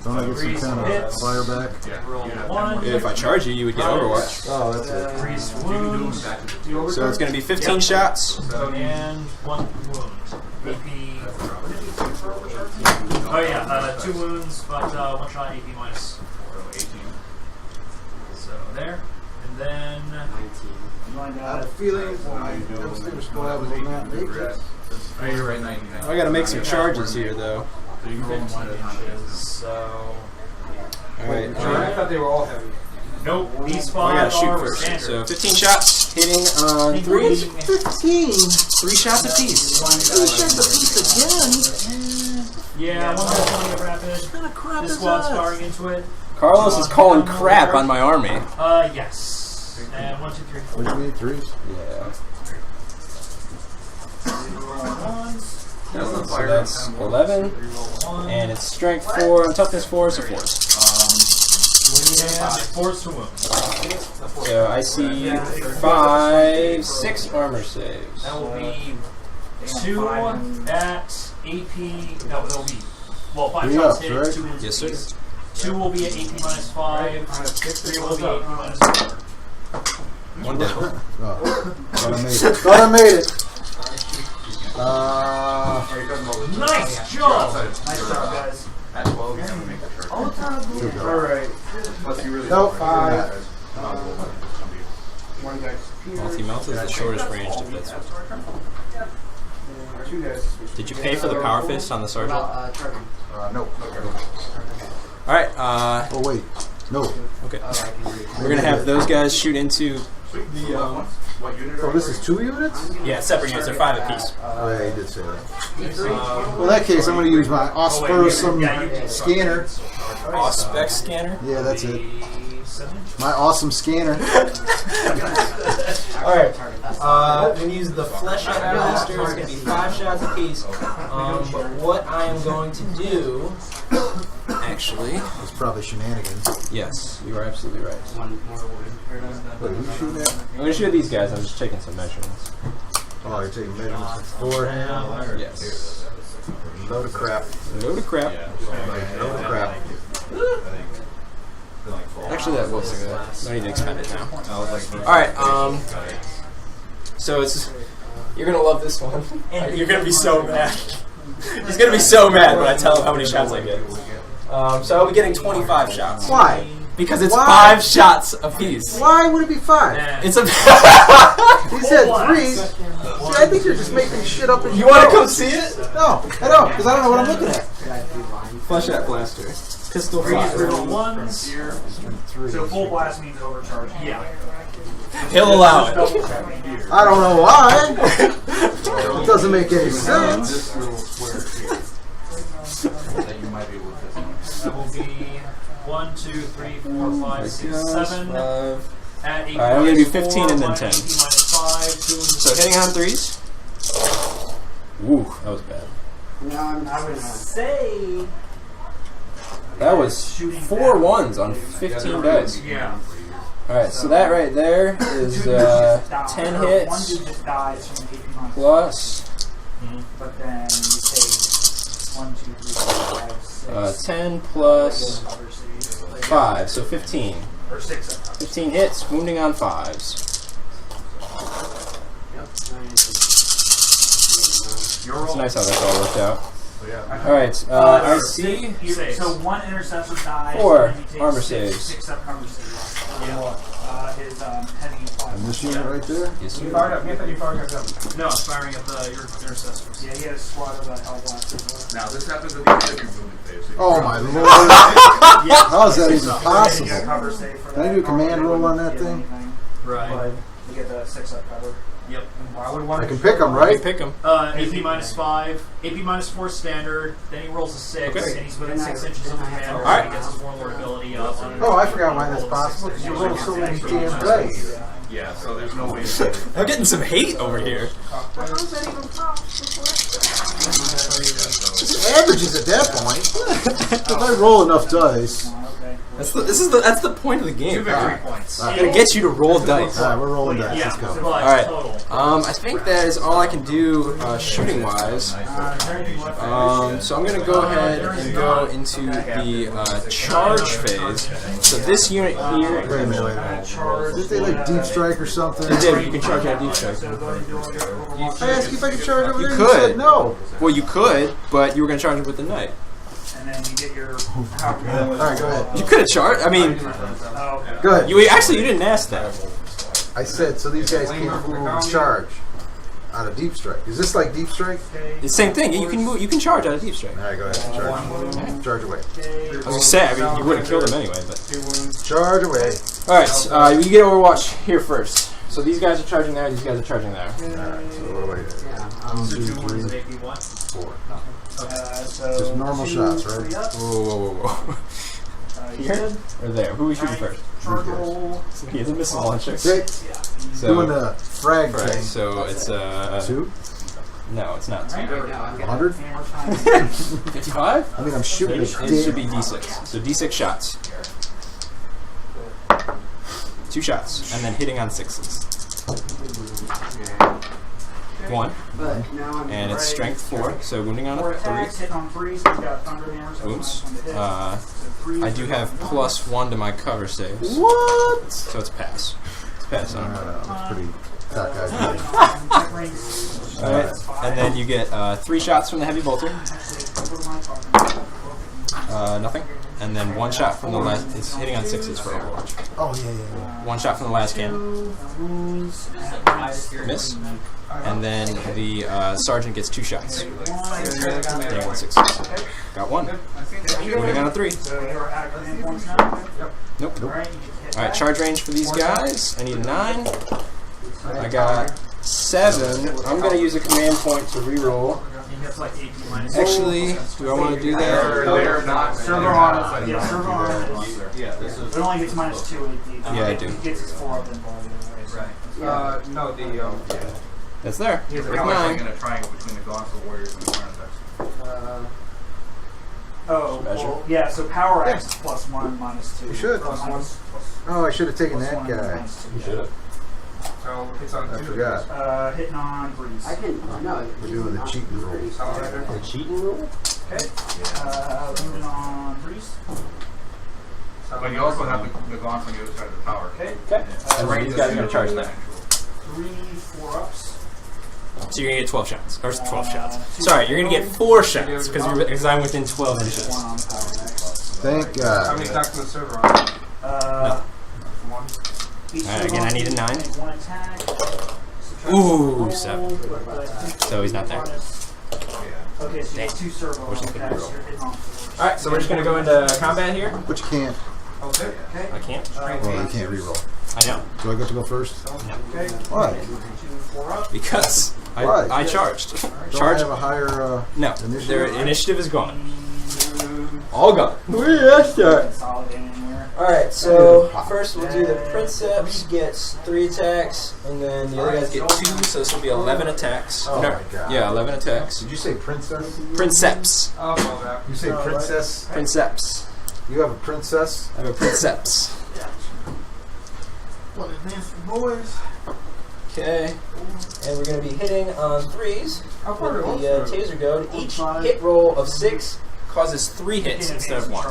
Don't I get some kind of fire back? Roll 1. If I charge you, you would get Overwatch. Oh, that's it. Increase wounds. So it's going to be 15 shots. And 1 wound. AP. Oh yeah, 2 wounds, but 1 shot AP minus 18. So there. And then... I had a feeling my Devastator squad was not make it. Oh, you're right, 99. I got to make some charges here, though. 15 inches, so... Alright, I thought they were all heavy. Nope, these I gotta 5 shoot are first. standard. So 15 shots, hitting on 3. 15? 3 shots apiece. 3 shots apiece again? Yeah, one more plenty of rapid. What kind of crap This is squad's that? firing into it. Carlos is calling crap on my army. Yes. And 1, 2, 3, 4. What do you need, 3s? Yeah. Ones. So that's 11, and it's strength 4 and toughness 4, so 4. And force to wound. So I see 5, 6 armor saves. That will be 2 at AP. No, it'll be. Well, 5 3 shots ups, hit, right? 2 wounds. Yes, sir. apiece. 2 will be at AP minus 5. 3 will be AP minus 4. 1 down. Oh, thought I made it. Thought I made it. Nice job! Nice job, guys. At 12, you never make the church. Alright. Unless you really Nope. Multi-melt is the shortest range to fit. Did you pay for the power fist on the sergeant? No. Alright, Oh, wait. No. okay. We're gonna have those guys shoot into the, What unit Oh, this is 2 units? yeah, separate units, they're 5 apiece. Oh, yeah, you did say that. Well, in that case, I'm going to use my awesome scanner. Auspex scanner. Yeah, that's it. My awesome scanner. Alright, I'm going to use the flesh out blaster. It's going to be 5 shots apiece. But what I am going to do, actually, It's probably shenanigans. yes, you are absolutely right. What, who's shooting at? I'm going to shoot these guys, I'm just taking some measurements. Oh, you're taking measurements beforehand? Yes. Load of crap. Load of crap. Load of crap. Actually, that looks like that. Don't need to expend it now. Alright, so it's... You're going to love this one. You're going to be so mad. He's going to be so mad when I tell him how many shots I get. So I'll be getting 25 shots. Why? Because it's Why? 5 shots apiece. Why would it be 5? It's a... He said 3. See, I think you're just making shit up. You want to come see it? No, I don't, because I don't know what I'm looking at. Flesh that blaster. Pistol 5. 1s. So full blast means overcharge. Yeah. He'll allow it. I don't know why. It doesn't make any sense. That will be 1, 2, 3, 4, 5, 6, 7. At 8 Alright, I'm going to do 15 and then 10. minus 5, 2 So hitting on 3s. Ooh, that was bad. I would say... That was 4 1s on 15 dice. Yeah. Alright, so that right there is 10 One hits dude just dies from AP minus plus but then you take 1, 2, 3, 4, 5, 6. 10 plus 5, so 15. Or 6. 15 hits, wounding on 5s. It's nice how that's all worked out. Alright, I see So 1 intercessor dies. 4 and you take armor 6 saves. armor saves. His heavy And this unit right there? Yes, You sir. fired up. You fired up. No, it's firing at your intercessors. Yeah, he had a squad of Hellblasters. Now, this happens at the end of your movement phase. So Oh my lord. How is that even You get a possible? cover save for Can I that. do a command roll on that Get thing? anything. Right. You get the 6-up cover. Yep. Why would one? I can pick them, I right? pick them. AP minus 5, AP minus 4 standard, then he rolls a 6, Okay. and he's within 6 inches of the commander, so Alright. he gets his warlord ability up. Oh, I forgot why that's possible, because you roll so many damn dice. yeah, so there's no way to I'm getting some hate over here. Averages at that point. If I roll enough dice. Okay. That's the point of the game. 2 victory points. I'm gonna get you to roll dice. All right, we're rolling dice. Yeah, Let's go. but All right. total. I think that is all I can do shooting wise. So I'm gonna go ahead and go into the charge phase. So this unit here. Wait a minute. Did they like deep strike or something? They did. You can charge out deep strike. I asked you if I could charge over You there. could. You said no. Well, you could, but you were gonna charge it with the knight. And then you get your. All right, go ahead. You could have charged. I mean, Go ahead. you didn't ask that. I said so. These guys can't charge out of deep strike. Is this like deep strike? It's the same thing. You can move. You can charge out of deep strike. All right, go ahead. Charge. Charge away. I was gonna say. I mean, you would have killed him anyway, but. Charge away. All right. You get Overwatch here first. So these guys are charging there. These guys are charging there. All right. So what do I get? 1, 2, 3, 4. Just normal shots, right? Whoa. Here or there? Who are we shooting first? He has a missile launcher. Okay. So, Doing the frag right, thing. so it's 2? No, it's not 2. 100? 55? I mean, I'm shooting It should be D6. So D6 shots. 2 shots, and then hitting on 6s. 1. And it's strength 4, so wounding on a 3. Wounds. I do have +1 to my cover saves. What? So it's pass. It's pass on. That's pretty cockeyed. Alright, and then you get 3 shots from the heavy bolter. Nothing. And then 1 shot from the last. It's hitting on 6s for Overwatch. Oh, yeah. 1 shot from the last cannon. Miss. And then the sergeant gets 2 shots. Hitting on 6s. Got 1. Wounding on a 3. Nope. Alright, charge range for these guys. I need a 9. I got 7. I'm going to use a command point to reroll. Actually, do I want to do that? Server on. Yeah, server on. It only gets -2 AP. Yeah, I do. It gets its 4 up in volume. Right. No, the That's there. He's With kind of like 9. in a triangle between the Gauntlet of Warriors and the Warren Well, yeah, so power axe is +1, -2. You should. Oh, I should have taken that guy. You should have. So it's on I 2. forgot. Hitting on breeze. I can, no. We're doing the cheating rolls. The cheating rule? Okay. Moving on breeze. But you also have the Gauntlet on the other side of the tower. Okay. Okay. And these guys are going to charge that. 3 4-ups. So you're going to get 12 shots. Or 12 shots. Sorry, you're going to get 4 shots because I'm within 12 inches. Thank How God. many attacks on the server on? No. 1. Alright, again, I need a 9. 1 attack. Ooh, 7. So he's not there. Okay, so you get 2 servo attacks. You're hitting on 4. Alright, so we're just going to go into combat here. But you can't. Okay. I can't. Well, you can't reroll. I know. Do I get to go first? Okay. Why? 4 up. Because Why? I charged. Don't I Charge. have a higher No, initiative? their initiative is gone. All gone. Consolidating here. Alright, so first we'll do the Princeps gets 3 attacks, and then the other guys get 2, so this will be 11 attacks. Oh No, my God. Yeah, 11 attacks. Did you say princess? Princeps. Oh, well, that. You say princess? Princeps. You have a princess? I have a Princeps. What advanced boys? Okay, and we're going to be hitting on 3s with the taser goad. Each hit roll of 6 causes 3 hits instead of 1.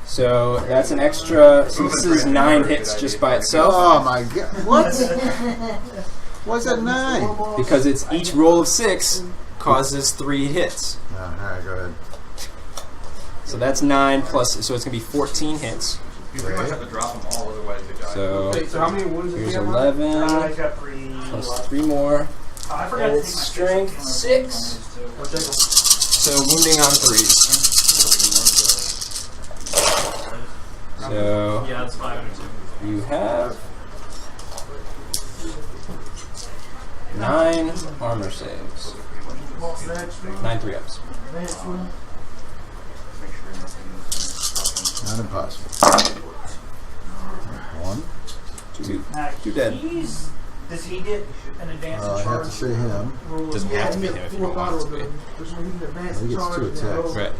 So that's an extra. So this is 9 hits just by itself. Oh my God! What? Why is that 9? Because it's each roll of 6 causes 3 hits. All right, go ahead. So that's 9 plus. So it's gonna be 14 hits. You pretty much have to drop them all, otherwise they die. So Wait, so how many wounds here's do you have? 11 I got 3. plus 3 more. I forgot And to it's take my strength 6. So wounding on 3s. So Yeah, that's 5. you have 9 armor saves. 9 3-ups. Not impossible. 1, 2. Now, 2 dead. he's Does he get an advance I have to say him. Doesn't have to be him if you don't want it to be. He gets 2 attacks. Right.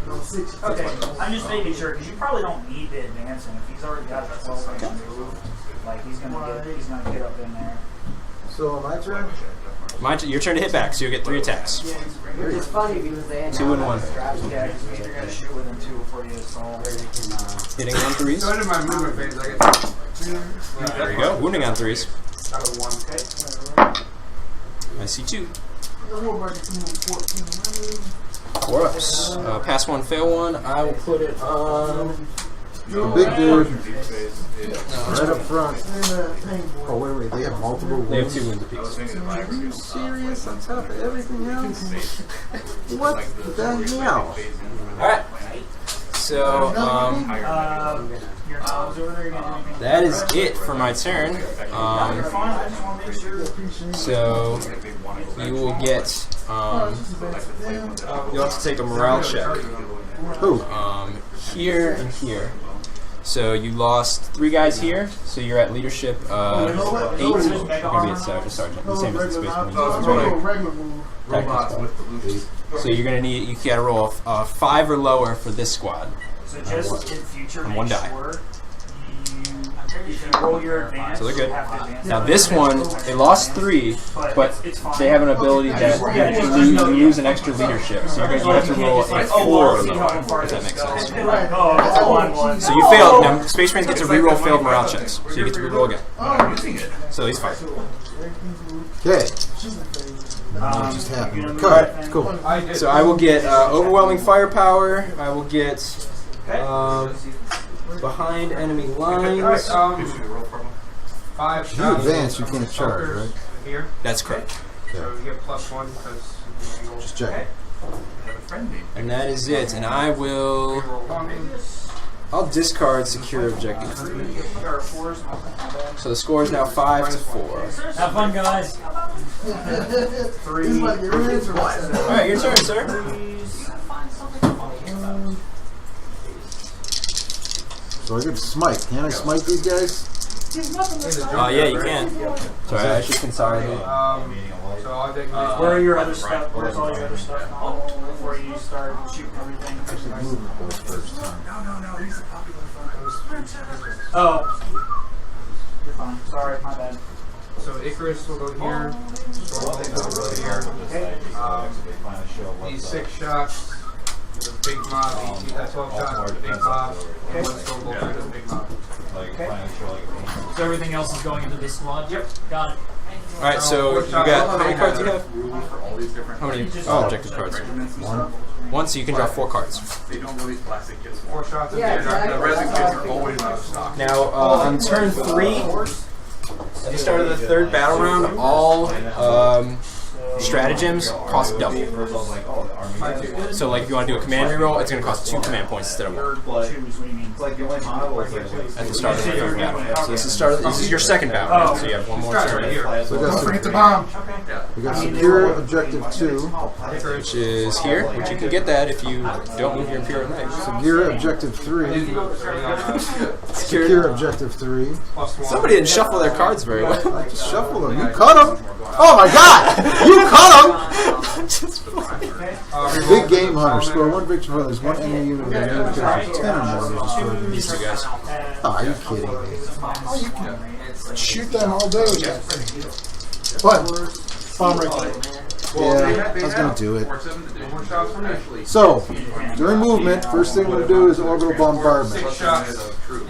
Okay, I'm just making sure because you probably don't need the advancing if he's already got that close range move. Like he's gonna get up in there. So my turn. Your turn to hit back, so you'll get 3 attacks. It's funny because they had 2 and 1. Yeah, because you're gonna shoot with him too before you assault. Hitting on 3s. So into my movement phase, I get There you go. Wounding on 3s. out of 1. I see 2. 4 ups. Pass 1, fail 1. I will put it on The big dude. Right up front. Oh, wait. They have multiple wounds. They have 2 wounds apiece. Are you serious on top of everything else? What the hell? Alright. So, Your knobs over there, you're gonna do anything? that is it for my turn. You're fine. I just want to make sure. So, you will get, you'll have to take a morale check. Who? Here and here. So you lost 3 guys here, so you're at leadership 8. You're going to be a sergeant, the same as the Space Marines. Robots with the loops. So you're going to need, you got to roll a 5 or lower for this squad. So just in future, And 1 make die. sure if you roll your advance, So they're good. you have to advance. Now this one, they lost 3, but it's fine. they have an ability that you lose an extra leadership. So you have to roll a 4 or lower, if that makes sense. Oh, that's a 1-1. So you failed. Now Space Marines get to reroll failed morale checks. So you get to reroll again. So he's fine. Okay. What just happened? Cut. Cool. So I will get overwhelming firepower. I will get behind enemy lines. 5 You shots. advance, you can't charge, right? Here. That's correct. So you get +1 because Just check. And that is it. And I will. I'll discard secure objective 3. So the score is now 5 to 4. Have fun, guys. 3. Alright, your turn, sir. So I get smite. Can I smite these guys? Yeah, you can. Sorry, I should consolidate. So I'll take Where are your other stuff? Where's all your other stuff now? Before you start shooting everything? No, he's a popular fucker. Oh. You're fine. Sorry, my bad. So Icarus will go here. Storm will go here. Okay. These 6 shots. The big mob. 12 shots. The big mob. And 1 storm will go to the big mob. So everything else is going into this squad? Yep. Got it. Alright, so you got. How many cards do you have? For all these different How many Oh. objective cards? regiments and stuff, 1, so you can draw 4 cards. they don't release plastic kits. 4 shots. Yeah, The resin kits are always out of stock. Now, on turn 3, at the start of the 3rd battle round, all stratagems cost double. So, like, if you want to do a command reroll, it's going to cost 2 command points instead of 1 Choose, what do you mean? at the start of the 3rd battle round. So this is your 2nd battle round, so you have 1 more turn. So we got, Forget the bomb. we got secure objective 2. Which is here, which you can get that if you don't move your Imperial Knight. Secure objective 3. Secure objective 3. Somebody didn't shuffle their cards very well. I just shuffle them. You cut them. Oh my God! You cut them. Big game hunter. Score 1 victory for others. 1 enemy unit with a unit character 10 or more. Destroyed. These 2 guys. Oh, are you kidding me? Shoot them all day. What? Bomb right there. Yeah, I was going to do it. So, during movement, first thing I'm going to do is orbital bombardment. 6 shots. I'm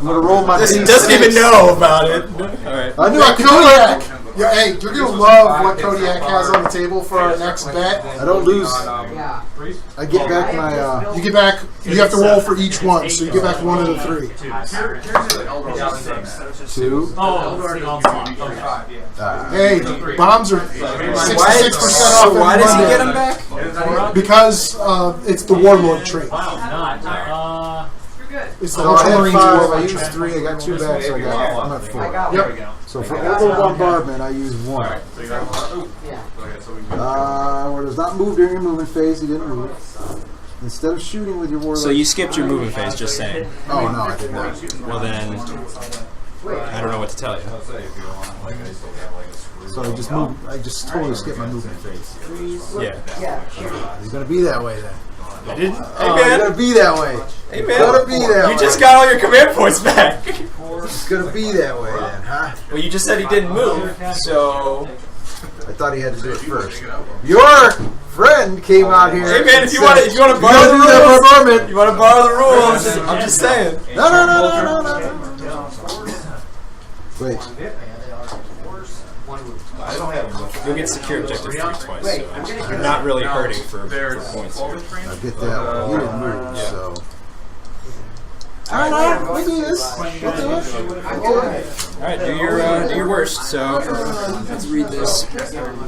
going to roll my This D6. doesn't even know about it. Alright. I knew I could do Kodiak. Yeah, hey, you're gonna love what Kodiak has on the table for our next bet. I don't lose. Yeah. I get back my. You get back. You have to roll for each one, so you get back 1 of the 3. 2. Hey, bombs are 66% off. So why does he get them Monday. back? Because it's the Warlord trait. Wow, It's the So I had Ultramarines 5. I Warlord used trait. 3. I got 2 back, so I'm at 4. Yep. So for orbital bombardment, I use 1. Yeah. Where does not move during your movement phase, he didn't move. Instead of shooting with your warlord. So you skipped your movement phase, just saying. Oh no, I did not. Well then, I don't know what to tell you. So I just totally skipped my movement phase. Yeah. It's gonna be that way then. I didn't. Hey It's man. gonna be that way. Hey man. Gotta be that way. You just got all your command points back. It's gonna be that way then, huh? Well, you just said he didn't move, so. I thought he had to do it first. Your friend came out here. Hey man, if you and want said, to borrow the do that rules, for a moment. you want to borrow the rules. I'm just saying. No. Wait. You'll get secure objective 3 twice, so you're not really hurting for points here. I get that. You didn't move, so. Alright, we'll do this. We'll do it. Alright, do your worst. So let's read this.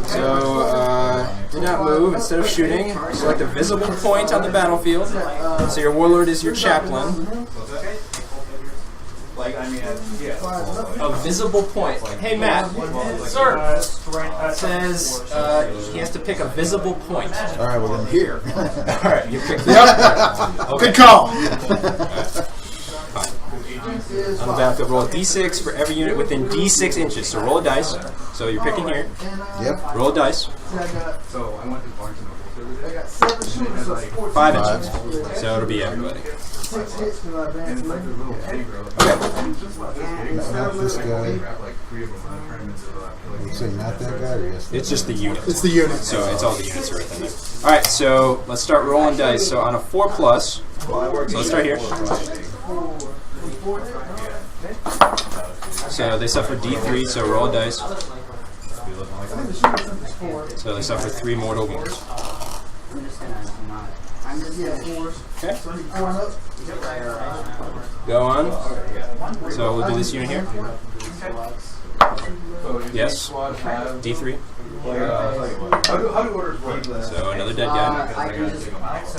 So do not move. Instead of shooting, select a visible point on the battlefield. So your warlord is your chaplain. A visible point. Hey Matt, sir. Says he has to pick a visible point. All right, well then here. All right, you pick. Yep. Okay. Good call. On the battlefield, roll a d6 for every unit within d6 inches. So roll a dice. So you're picking here. Yep. Roll a dice. So I went to Barnes and Noble the other day. 5 inches. So it'll be everybody. And it's like this little teddy girl. Not this guy. Like 3 of them and I turned them into You say not that guy or yes? It's just the unit. It's the unit. So it's all the units are within there. Alright, so let's start rolling dice. So on a 4+, so let's start here. So they suffer D3, so roll a dice. So they suffer 3 mortal wounds. Okay. Go on. So we'll do this unit here. Yes. D3. How do orders work? So another dead guy.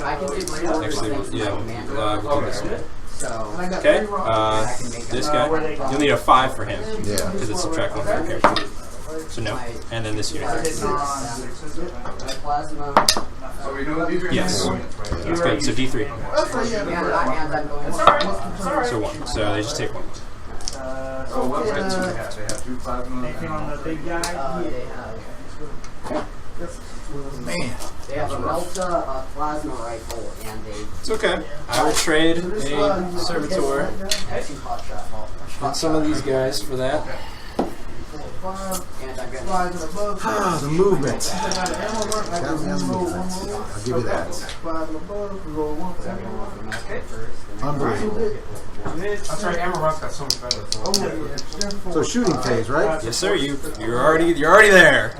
Actually, yeah. We'll do this one. Okay, this guy. You'll need a 5 for him. Yeah. Because it's subtract 1 from your character. So no. And then this unit. Yes. That's good. So D3. So 1. So they just take 1. So what do they have? They have 2 plasma. Anything on the big guy? Man. They have a Melta, a plasma rifle, and a... It's okay. I will trade a servitor on some of these guys for that. Ah, the movement. Got me on the movement. I'll give you that. Unbelievable. I'm sorry, Amaranth's got so much better. So shooting phase, right? Yes, sir. You're already there.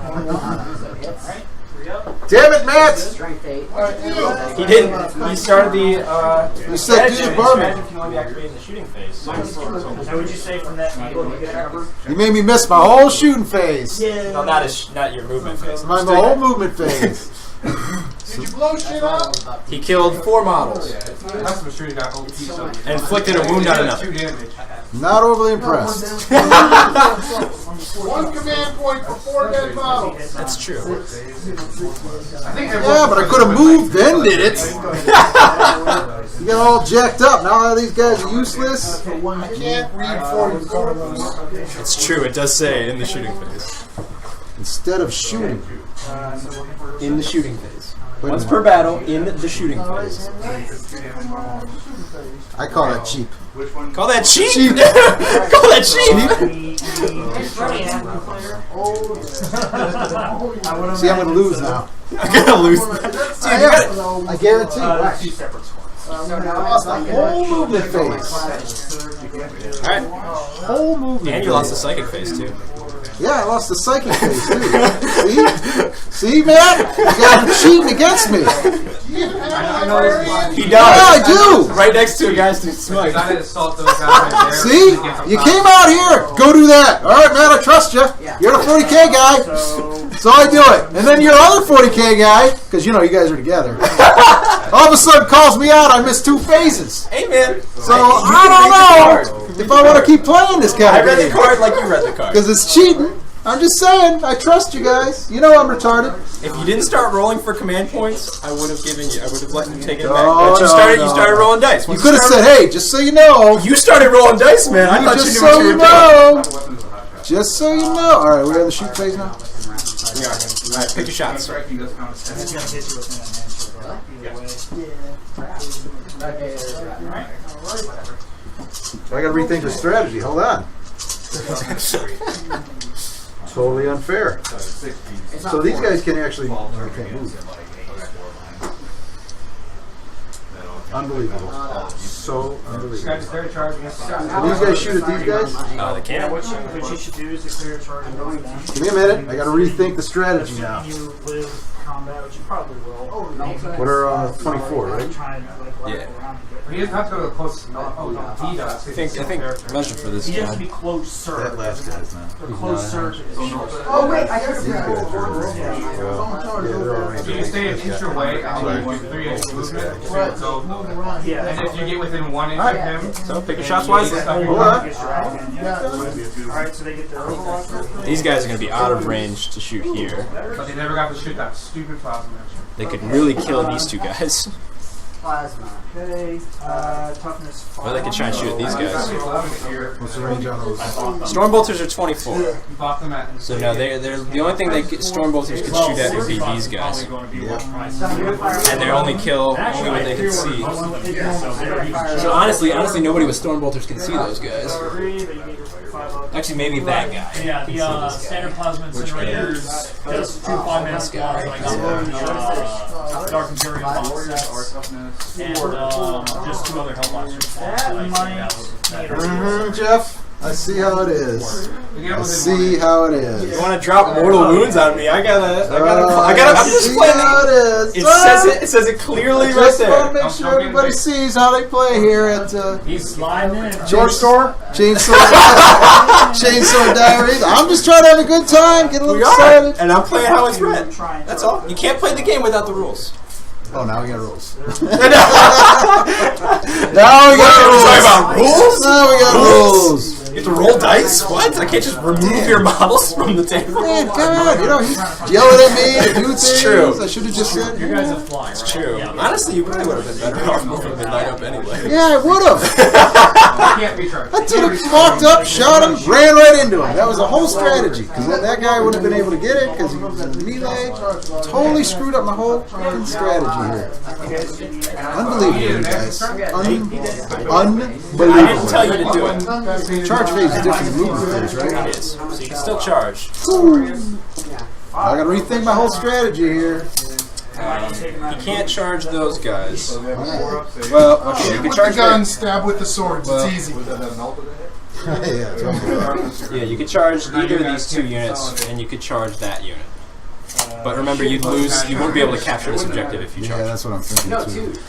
Damn it, Matt! He didn't. He started the. You said do the bourbon. If you want to be activated in the shooting phase. So would you say from that angle you get covered? You made me miss my whole shooting phase. No, not your movement phase. My whole movement phase. Did you blow shit up? He killed 4 models. And inflicted a wound on another. Not overly impressed. 1 command point for 4 dead models. That's true. Yeah, but I could have moved then did it. You got all jacked up. Now all these guys are useless. I can't read for you, Carlos. It's true. It does say in the shooting phase. Instead of shooting. In the shooting phase. Wait a Once minute. per battle in the shooting phase. I call that cheap. Call that cheap. Call that cheap. See, I'm going to lose now. I'm gonna lose. I guarantee. I lost my whole movement phase. Alright. Whole movement. And you lost the psychic phase too. Yeah, I lost the psychic phase too. See, Matt? You got him cheating against me. He does. Yeah, I do. Right next to a guy's smite. See? You came out here. Go do that. All right, Matt, I trust you. You're the 40K guy. So I do it. And then your other 40K guy, because you know you guys are together, all of a sudden calls me out. I missed 2 phases. Hey, man. So I don't know if I want to keep playing this guy. I read the card like you read the card. Because it's cheating. I'm just saying. I trust you guys. You know I'm retarded. If you didn't start rolling for command points, I would have given you. I would have let you take it back. Oh, But you started rolling dice. You could have said, "Hey, just so you know." You started rolling dice, man. I thought you Just knew what so you you were know. Just so you know. All right, we're on the shoot phase now. doing. All right, pick your shots. Striking does count as It's gonna hit you with an I got to rethink the strategy. Hold on. Totally unfair. So these guys can actually can't move. Unbelievable. So unbelievable. So these guys shoot at these guys? They can't. What you should do is declare a charge and going down. Give me a minute. I got to rethink the strategy now. You live combat, which you probably will. What are 24, right? Yeah. He doesn't have to go to the closest. Oh, no, he does. I think measure for this He has to guy. be closer. That last guy's not. The closer. Oh wait, I heard These guys are they're all If you stay an inch away, I'll give you 3 inch movement. So, Yeah. and if you get within 1 inch of him, So pick your shots wisely. Alright, so they get their These guys are going to be out of range to shoot here. but they never got to shoot that stupid plasma mission. They could really kill these two guys. Plasma. Okay, toughness 5. Or they could try and shoot at these guys. What's the range on those? Stormbolters are 24. You bought them at. So no, they're the only thing Stormbolters could shoot at would be these guys. And they only kill only when they can see. So honestly, nobody with Stormbolters can see those guys. Actually, maybe that guy. Yeah, the standard plasma incinerators, just 2 5-man squads that I got from Dark Imperial boxes, and just 2 other Hellblaster squads. Jeff, I see how it is. I see how it is. You want to drop mortal wounds on me? I'm just see playing. how it is. It says it clearly right Just want to there. make sure everybody sees how they play here at He's sliding in. George Store, Chainsword Diaries. I'm just trying to have a good time, get a little excited. And I'm playing how it's read. That's all. You can't play the game without the rules. Oh, now we got rules. Now we got rules. Now we got rules. You have to roll dice? What? I can't just remove your models from the table? Man, come on. You know, he's yelling at me to do things. It's true. I should have just said. You guys have flying. It's true. Honestly, you probably would have been better off moving Midnight up anyway. Yeah, I would have. Can't be charged. I took him, walked up, shot him, ran right into him. That was a whole strategy. Because that guy wouldn't have been able to get it because he was in melee. Totally screwed up my whole fucking strategy here. Unbelievable, you guys. Unbelievable. I didn't tell you to do it. Charge phase is different than movement phase, right? It is. So you can still charge. I gotta rethink my whole strategy here. You can't charge those guys. Well, okay. You can With the charge gun, stab with the swords. It's easy. Yeah, you could charge either of these 2 units, and you could charge that unit. But remember, you'd lose. You wouldn't be able to capture this objective if you Yeah, charge. that's what I'm thinking No, too. 2.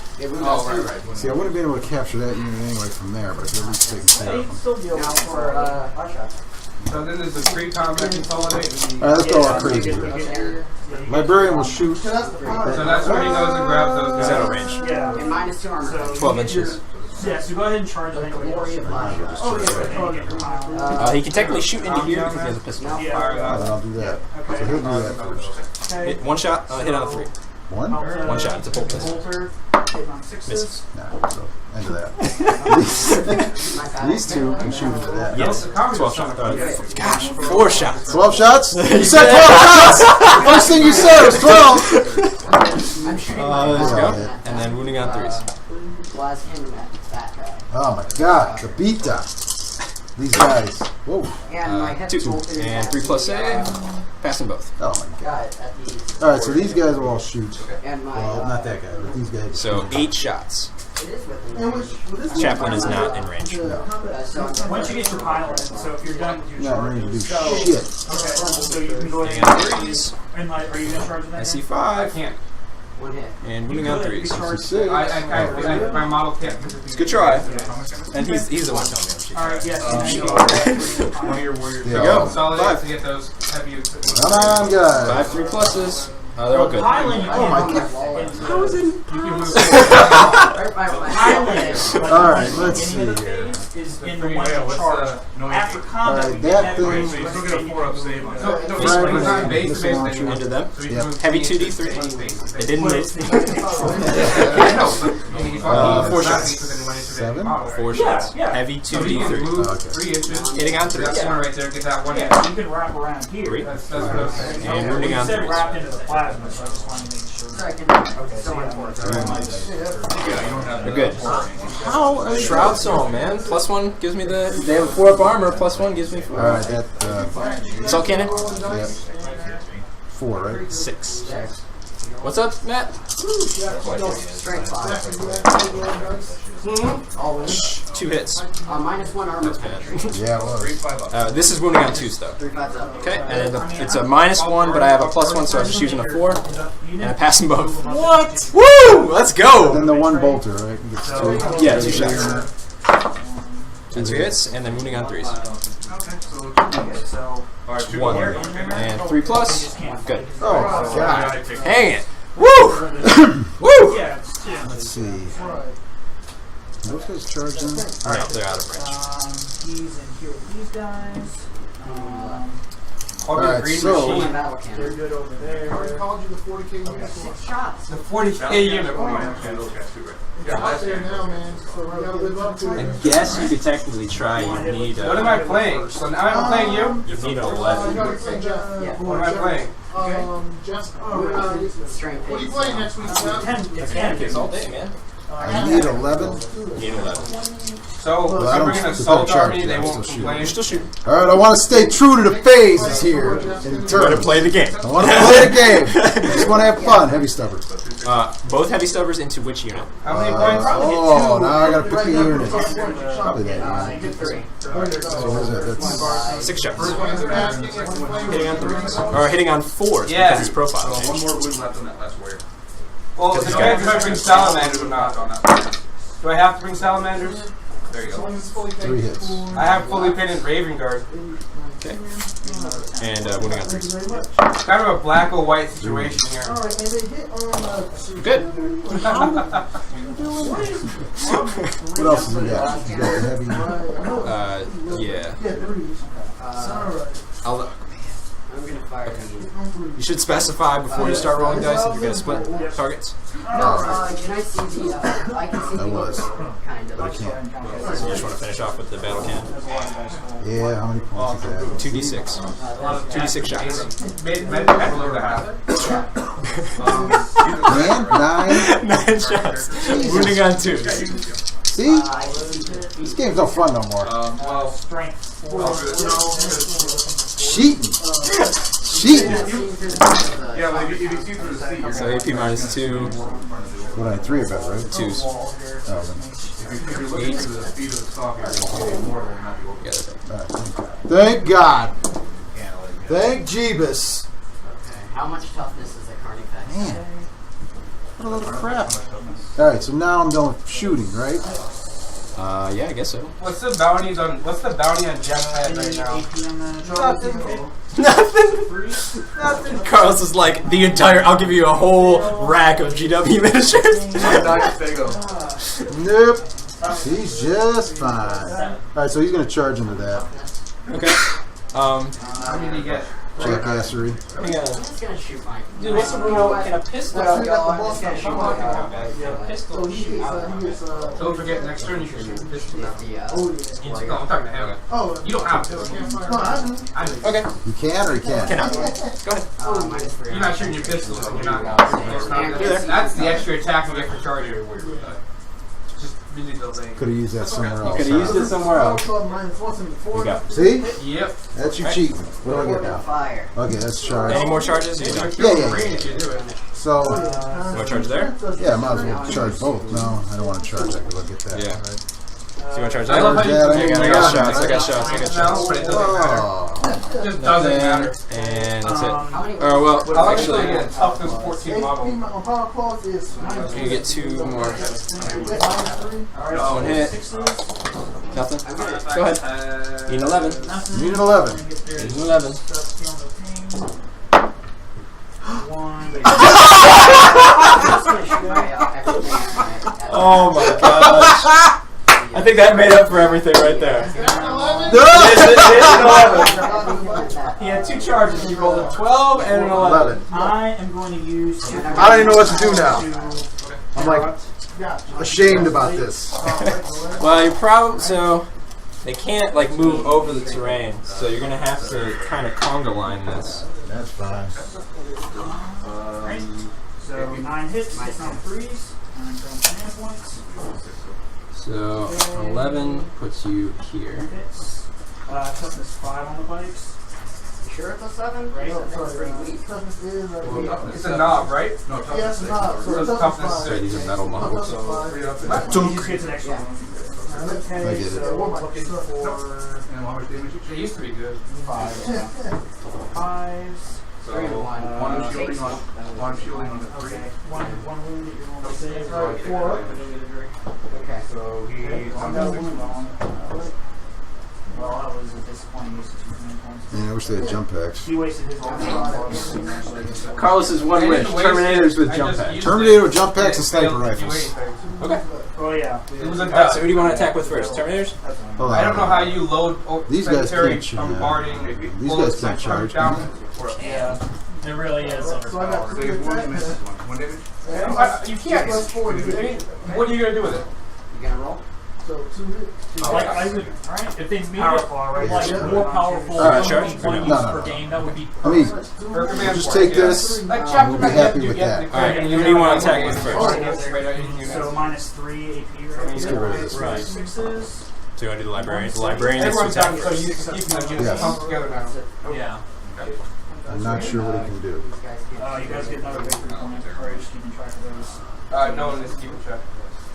See, I wouldn't have been able to capture that unit anyway from there, but I could at least take care of them. Now for So then there's the pre-combat consolidate. Alright, let's go all crazy. Librarian will shoot. So that's where he goes and grabs those He's guys. out of range. Yeah. and -2 armor. 12 inches. Yeah, so go ahead and charge. I think we He can technically shoot into here because he has a pistol. Alright, then I'll do that. So he'll do that first. Hit 1 shot, hit on a 3. One? 1 shot, it's a bolt pistol. Misses. No, so end of that. These 2 can shoot into that. Yes, 12 shots. Gosh, 4 shots. 12 shots? You said 12 shots! First thing you said was 12! Let's go. And then wounding on 3s. Oh my god, the beta. These guys. Whoa. 2. And 3 plus save. Passing both. Oh my god. Alright, so these guys will all shoot. Well, not that guy, but these guys. So 8 shots. Chaplain is not in range. Once you get your pilot, so if you're done with your Not ready to do charge, shit. okay, so you can go ahead And 3s. and like, are you gonna charge that? I see I 5. can't. And wounding on 3s. My model can't. It's a good try. And he's the one telling me I'm cheating. Alright, yes. One of your warriors. There you go. Consolidate to get those heavy. Come on, guys. 5 3 pluses. They're all good. Pilot, you Oh my can't god. Pilot. Alright, let's see here. is in The the one three, in what's charge. the noise? After combat, Alright, we that get thing- So you still get a 4-up save on So, that. no, Right, when he's on base, missile launcher. then Into them. So he's moved Heavy 3 2d3. inches. It didn't hit. 4 shots. 7? 4 shots. yeah. Heavy So he can 2d3. move Okay. 3 inches. Hitting on 3. That center right there, get that 1 inch. Yeah, you can wrap around here. 3. That's what I was saying. And You wounding on said 3. wrapped into the plasma, so I just wanted to make sure. Okay, So They're good. How are Shroud Soul, man. +1 gives me the. They have 4-up armor. +1 gives me 4. Alright, that, Assault cannon. yep. 4, right? 6. What's up, Matt? strength 5. Always. 2 hits. -1 armor penetration. Yeah, it was. This is wounding on 2s though. 3 5 up. Okay, and it's a -1, but I have a +1, so I'm just using a 4, and I pass them both. What? Woo! Let's go. Then the 1 bolter, right? Gets 2. Yeah, 2 shots. And 2 hits, and then wounding on 3s. So, Alright, 2 1 more. and 3 plus. Good. Oh, God. Hang it. Woo! Woo! yeah, Let's see. Those guys charged in? No, they're out of range. he's in here with these guys. Alright, Green so- machine. Battle They're cannon. good over there. called you the 40K unit. 6 shots. The 40K unit. Oh, yeah, those guys too, right? It's out there now, man. So we gotta live up to I it. guess you could technically try. You need. What am I playing? So now I'm playing you? You need an You 11. gotta play Jeff. Yeah. What am I playing? Jeff. Strength. What are you playing next week, Jeff? Mechanicus all day, man. I need 11. You need 11. So, Well, I if I don't- bring an it's assault not charged army, yet, they I'm won't still shooting. complain. You're still shooting. Alright, I want to stay true to the phases here in Better turn. play the game. I want to play the game. Just want to have fun. Heavy stubber. Both heavy stubbers into which unit? How many points? Oh, now I got to pick a unit. Probably that unit. Good 3. So what is that? That's 6 shots. Hitting on 3s. Or hitting on 4s Yeah. because it's profile. So one more wound left on that last warrior. Well, it depends if I bring salamanders or not. On that. Do I have to bring salamanders? There you go. 3 hits. I have fully painted Raven Guard. Okay. And wounding on 3s. Kind of a black or white situation here. Good. What else has he got? You got the heavy. Yeah. I'm gonna fire You should specify before you start rolling dice if you're going to split targets. can I see the, I can see I the was. kind of. I can't. So you just want to finish off with the battle cannon. Yeah, how many points is that? 2d6. 2d6 shots. Made below the half. Man, 9. 9 shots. Wounding on 2s. See? This game's no fun no more. Well, Strength. Cheating. Cheating. yeah, but if you see through the seat, you're So AP minus 2. What, I had 3 of it, right? 2s. Oh, if you're looking through the speed of the stock, you're immortal and not the Yeah, thank God. Thank Jeebus. How much toughness is a Carnifex? Man. What a load of crap. Alright, so now I'm done with shooting, right? yeah, I guess so. What's the bounty on Jeff's head right now? Nothing. Carlos is like, the entire, I'll give you a whole rack of GW miniatures. Nope. He's just fine. Alright, so he's going to charge into that. Okay. How many do you get? Jackassery. I'm just gonna shoot my. Dude, what's the rule? Can a pistol? I'm just gonna shoot my gun. Pistol shoot. Don't forget, next turn you should shoot a pistol now. Yeah. I'm talking to him. You don't have to. I know. Okay. You can or you can't? Cannot. Go ahead. You're not shooting your pistol, so you're not. You're there. That's the extra attack you get for charging. Just really delaying. Could have used that somewhere else. Could have used it somewhere else. Here you go. See? Yep. That's your cheating. What do I get now? Fire. Okay, that's charge. Any more charges? You're done. Yeah. So, You want to charge there? yeah, I might as well charge both. No, I don't want to charge. I could look at that. Yeah. Right? So you want to charge I love there? how you I got shots. I got shots. I got shots. No, but it doesn't matter. Oh. It just doesn't matter. And that's it. Or Well, I'll actually, actually get toughness 14 model. you get 2 more. One hit. Nothing. Go ahead. Need an 11. Need an 11. Need an 11. Oh my gosh. I think that made up for everything right there. He had 2 charges. He rolled a 12 and an 11. I am going to use. I don't even know what to do now. I'm like ashamed about this. Well, you're probably so they can't like move over the terrain, so you're gonna have to kind of conga line this. That's fine. So 9 hits, 6 on 3s, 9 command points. So 11 puts you here. Hits. Toughness 5 on the bikes. You sure it's a 7? Right. That's pretty weak. It's a knob, right? No, toughness Yes, six. not. So it's toughness So these are metal models. He just gets an extra one. I Okay, get it. so looking for And how much damage you It used to be good. 5. 5s. So 3 to 1. one shielding on the 3. Okay. One wound that you're going to save. Alright, 4. Okay. So he's on the 6 one. Well, that was a disappointing use of 2 command points. Yeah, I wish they had jump packs. He wasted his whole Carlos is one wish. Terminators with jump packs. Terminator with jump packs and sniper rifles. Okay. Oh, yeah. It was a Alright, so who do you want to attack with first? Terminators? Hold I don't know on. how you load These guys secondary can't bombarding. These guys can't charge. Yeah. It really is So I got underpowered. So he has 1 and misses 1. 1 damage? You can't. What are you gonna do with it? You gonna roll? So 2 hits. Like, I would, if they made Power it claw, right? like more powerful Alright, than charge? 20 No, use no, per no. game, that would be I mean, Per command just point, take yeah. this. Like and chapter we'll be by happy chapter, you with get that. the Alright, who do you want to attack with first? So minus 3 AP, right? Let's get rid of this. Right. 6s. So you want to do the librarian? The librarian gets to Everyone's attack done, so first. you just keep them Yes. pumped together now. yeah. I'm not sure what it can do. You guys get another victory point. Or just keeping track of those. No one is keeping track.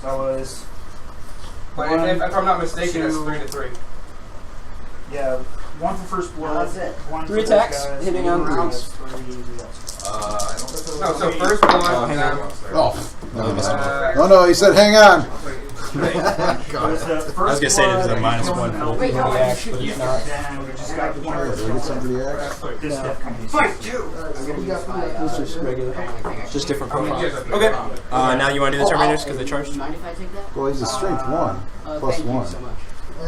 That was. But if I'm not mistaken, it's 3 to 3. Yeah, 1 for first blood. That's it. 1 3 for attacks, guys, hitting on round, 3s. 3 I don't No, so first blood. hang on. Oh. No, no, he said hang on. It was the I was first gonna say there's a blood, minus going 1 out, full Wait, no, react, but it's not. Then we just got one. Did I get somebody axe? This stuff comes. Fight you! I'm gonna We got use my, This is regular. Just different How many profiles. years? Okay. Now you want to do the Terminators because they charged? Mind if I take that? Well, he's a strength 1 plus Thank 1. you so much.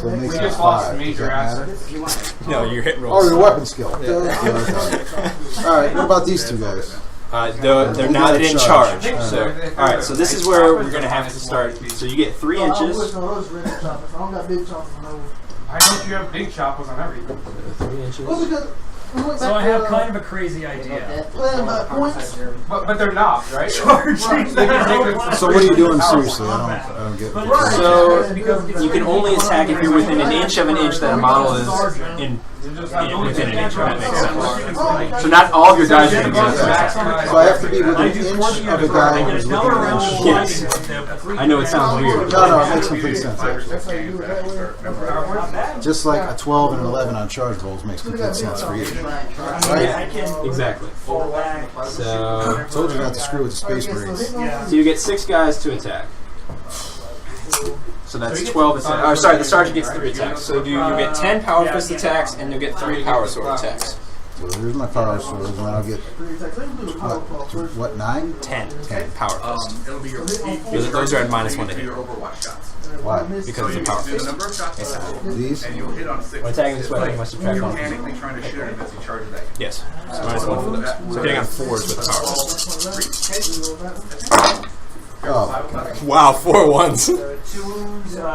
So it makes We it just lost 5. Does major that matter? assets. If you want it. No, your hit Oh, rolls. your weapon skill. Alright, what about these two guys? They're not gotta in charge. charge. So, all right. So this is where we're gonna have to start. So you get 3 I wish inches. no, those red choppers. I don't got big choppers. No. I know you have big choppers on everything. 3 inches. Well, because we went So back I have to, kind of a crazy idea. playing by points. But they're knobs, right? So what are you doing seriously? I don't get it. So you can only attack if you're within an inch of an inch that a model is in within an inch. If that makes sense. So not all of your guys are going to be able to attack. So I have to be within an inch of a guy who's within an inch. Yes. I know it sounds weird. No, it makes complete sense. That's how you do it that way. Just like a 12 and an 11 on charge rolls makes complete sense for you. Right? Exactly. So Told you not to screw with the Space Marines. So you get 6 guys to attack. So that's 12 attacks. Oh, sorry, the sergeant gets 3 attacks. So you get 10 power fist attacks, and you'll get 3 power sword attacks. So here's my power swords, and I'll get what 9? 10 power fist. It'll be your Those are at minus 1 to hit. your Overwatch shots. Why? Because of the power The fist. number of shots These? and you'll hit on 6. When attacking this weapon, you must subtract You're 1. mechanically trying to shoot it as he charges at you. Yes. So minus 1 for those. So hitting on 4s with the power fist. Oh, Wow, 4 ones. 2 wounds, So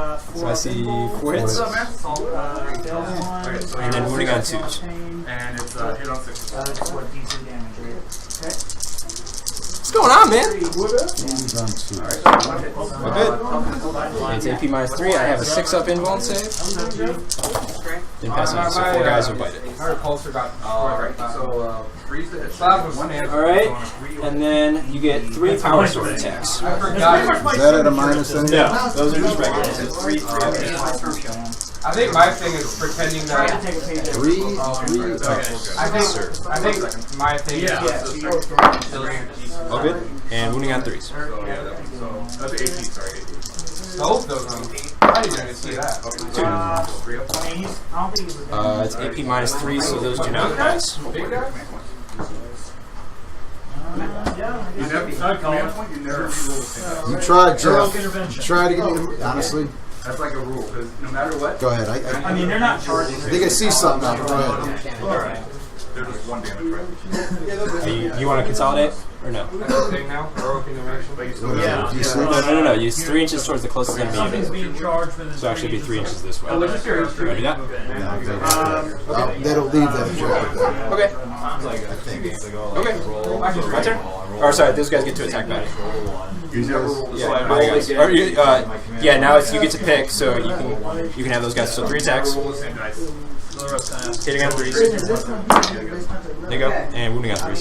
I see 4 hits. What's up, man? Okay, so And then you're moving on 2s. And it's hit on 6. That's what DC damage, right? What's going on, man? he's on 2. We're good. It's AP minus 3. I have a 6-up invuln save. Didn't pass it, so 4 guys will bite it. Our pulser got So, freeze the hit. Alright, and then you get 3 power sword attacks. I forgot. Is that at a minus then? No, those are just regular. I think my thing is pretending that. 3. I think my thing is. All good. And wounding on 3s. So, that's 18, sorry, 18. Both of them. I didn't even see that. It's AP minus 3, so those do not pass. Big guy? I'd call it. You tried, Jeff. You tried to get me to, honestly, That's like a rule, because no matter what. Go ahead. I mean, they're not charging. I think I see something out. Go ahead. All right. They're just one damage, right? You want to consolidate or no? now? Yeah. No. Use 3 inches towards the closest enemy Something's unit. being charged within So actually, be 3 inches this way. Oh, You want to do that? They don't leave that objective. Okay. Okay. My turn. Or sorry, those guys get to attack back. Yeah, my guys. Or, yeah, now it's you get to pick, so you can have those guys. So 3 attacks. Hitting on 3s. There you go. And wounding on 3s.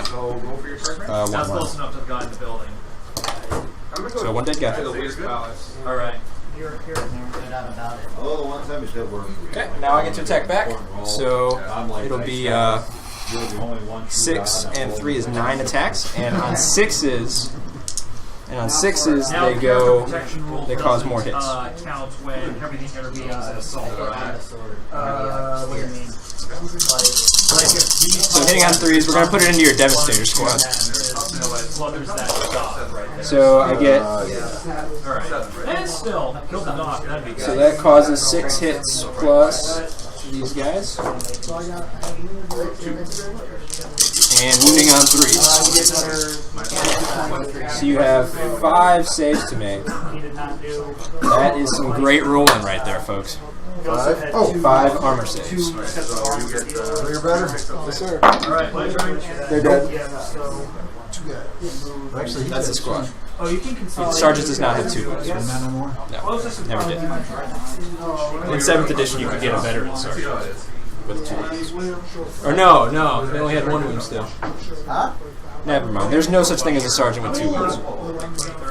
So roll for your first rank. That's close enough to the guy in the building. So 1 dead guy. Alright. Oh, the one time it did work. Okay, now I get to attack back. So it'll be 6 and 3 is 9 attacks, and on 6s. And on 6s, Now, they go. protection rule They cause more doesn't, hits. Count when everything intervenes at assault, right? What do you mean? So hitting on 3s, we're gonna put it into your Devastator squad. So I get. Alright. And still, kill the dog, that'd be good. So that causes 6 hits plus these guys. And wounding on 3s. So you have 5 saves to make. That is some great rolling right there, folks. 5? Oh, 5 armor saves. Bigger, better? Yes, sir. Alright, my turn. They're dead. Actually, That's the squad. Oh, you can consolidate. Sergeant does not have 2 wounds. no more. No, never did. In 7th edition, you could get a veteran sergeant with 2 wounds. Or no, they only had 1 wound still. Huh? Never mind. There's no such thing as a sergeant with 2 wounds.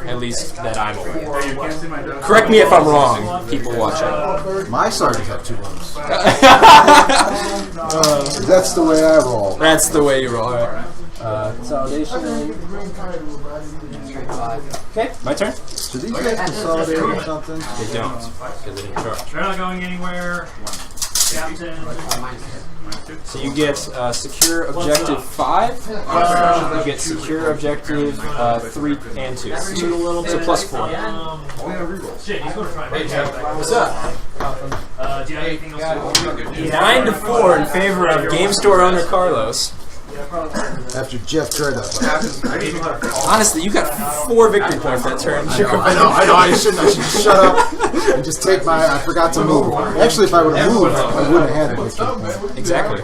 At least that I'm aware. Correct me if I'm wrong, people watching. My sergeants have 2 wounds. That's the way I roll. That's the way you roll. All right. Consolidation. Okay, my turn. Do these guys consolidate or something? They don't, because they didn't charge. They're not going anywhere. Captain. So you get secure objective 5. You get secure objective 3 and 2. So plus 4. Shit, he's going to try and make that. What's up? Do you have anything else to do? 9-4 in favor of game store owner Carlos. After Jeff tried to. Honestly, you got 4 victory points that turn. I know. I should just shut up and just take my. I forgot to move. Actually, if I would have moved, I wouldn't have had it. Exactly.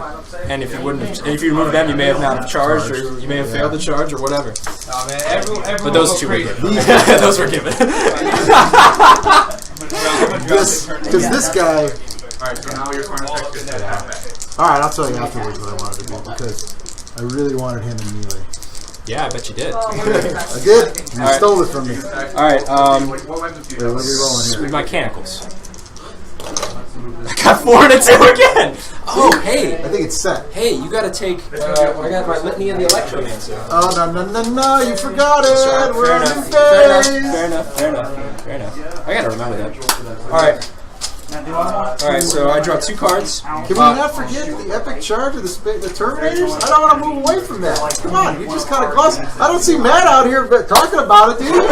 And if you wouldn't, if you removed them, you may have not charged, or you may have failed to charge, or whatever. But those 2 were given. Those were given. Because this guy. Alright, so now your corner section is attack back. All right, I'll tell you afterwards what I wanted to do because I really wanted him in melee. Yeah, I bet you did. I did. You stole it from me. All right. What are we rolling here? Mechanicals. I got 4 and a 2 again. Oh, hey. I think it's set. Hey, you got to take. I got my litany of the Electromancer. Oh no! You forgot it. We're on your Fair enough. I gotta remember that. All right. Alright, so I draw 2 cards. Can we not forget the epic charge of the Terminators? I don't want to move away from that. Come on, you just kind of gloss. I don't see Matt out here talking about it, do you? No,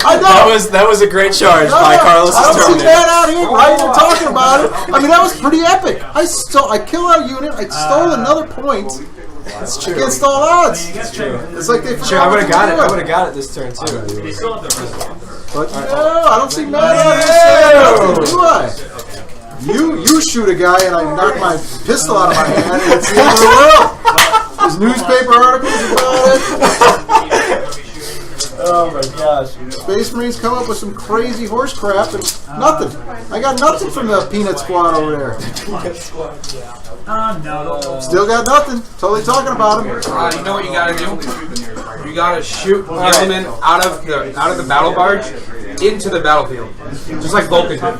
I don't. That was a great charge by Carlos. I don't see Matt out here writing and talking about it. I mean, that was pretty epic. I killed our unit. I stole another point. That's true. Against all odds. That's true. It's like they. Sure, I would have got it. I would have got it this turn too. They still have their wrist. But no, I don't see Matt out here saying nothing, do I? You shoot a guy and I knock my pistol out of my hand and it's the end of the world. There's newspaper articles about it. Oh my gosh. Space Marines come up with some crazy horse crap and nothing. I got nothing from the Peanut Squad over there. No. Still got nothing. Totally talking about them. You know what you gotta do? You gotta shoot Gilman out of the battle barge into the battlefield, just like Vulcan did. How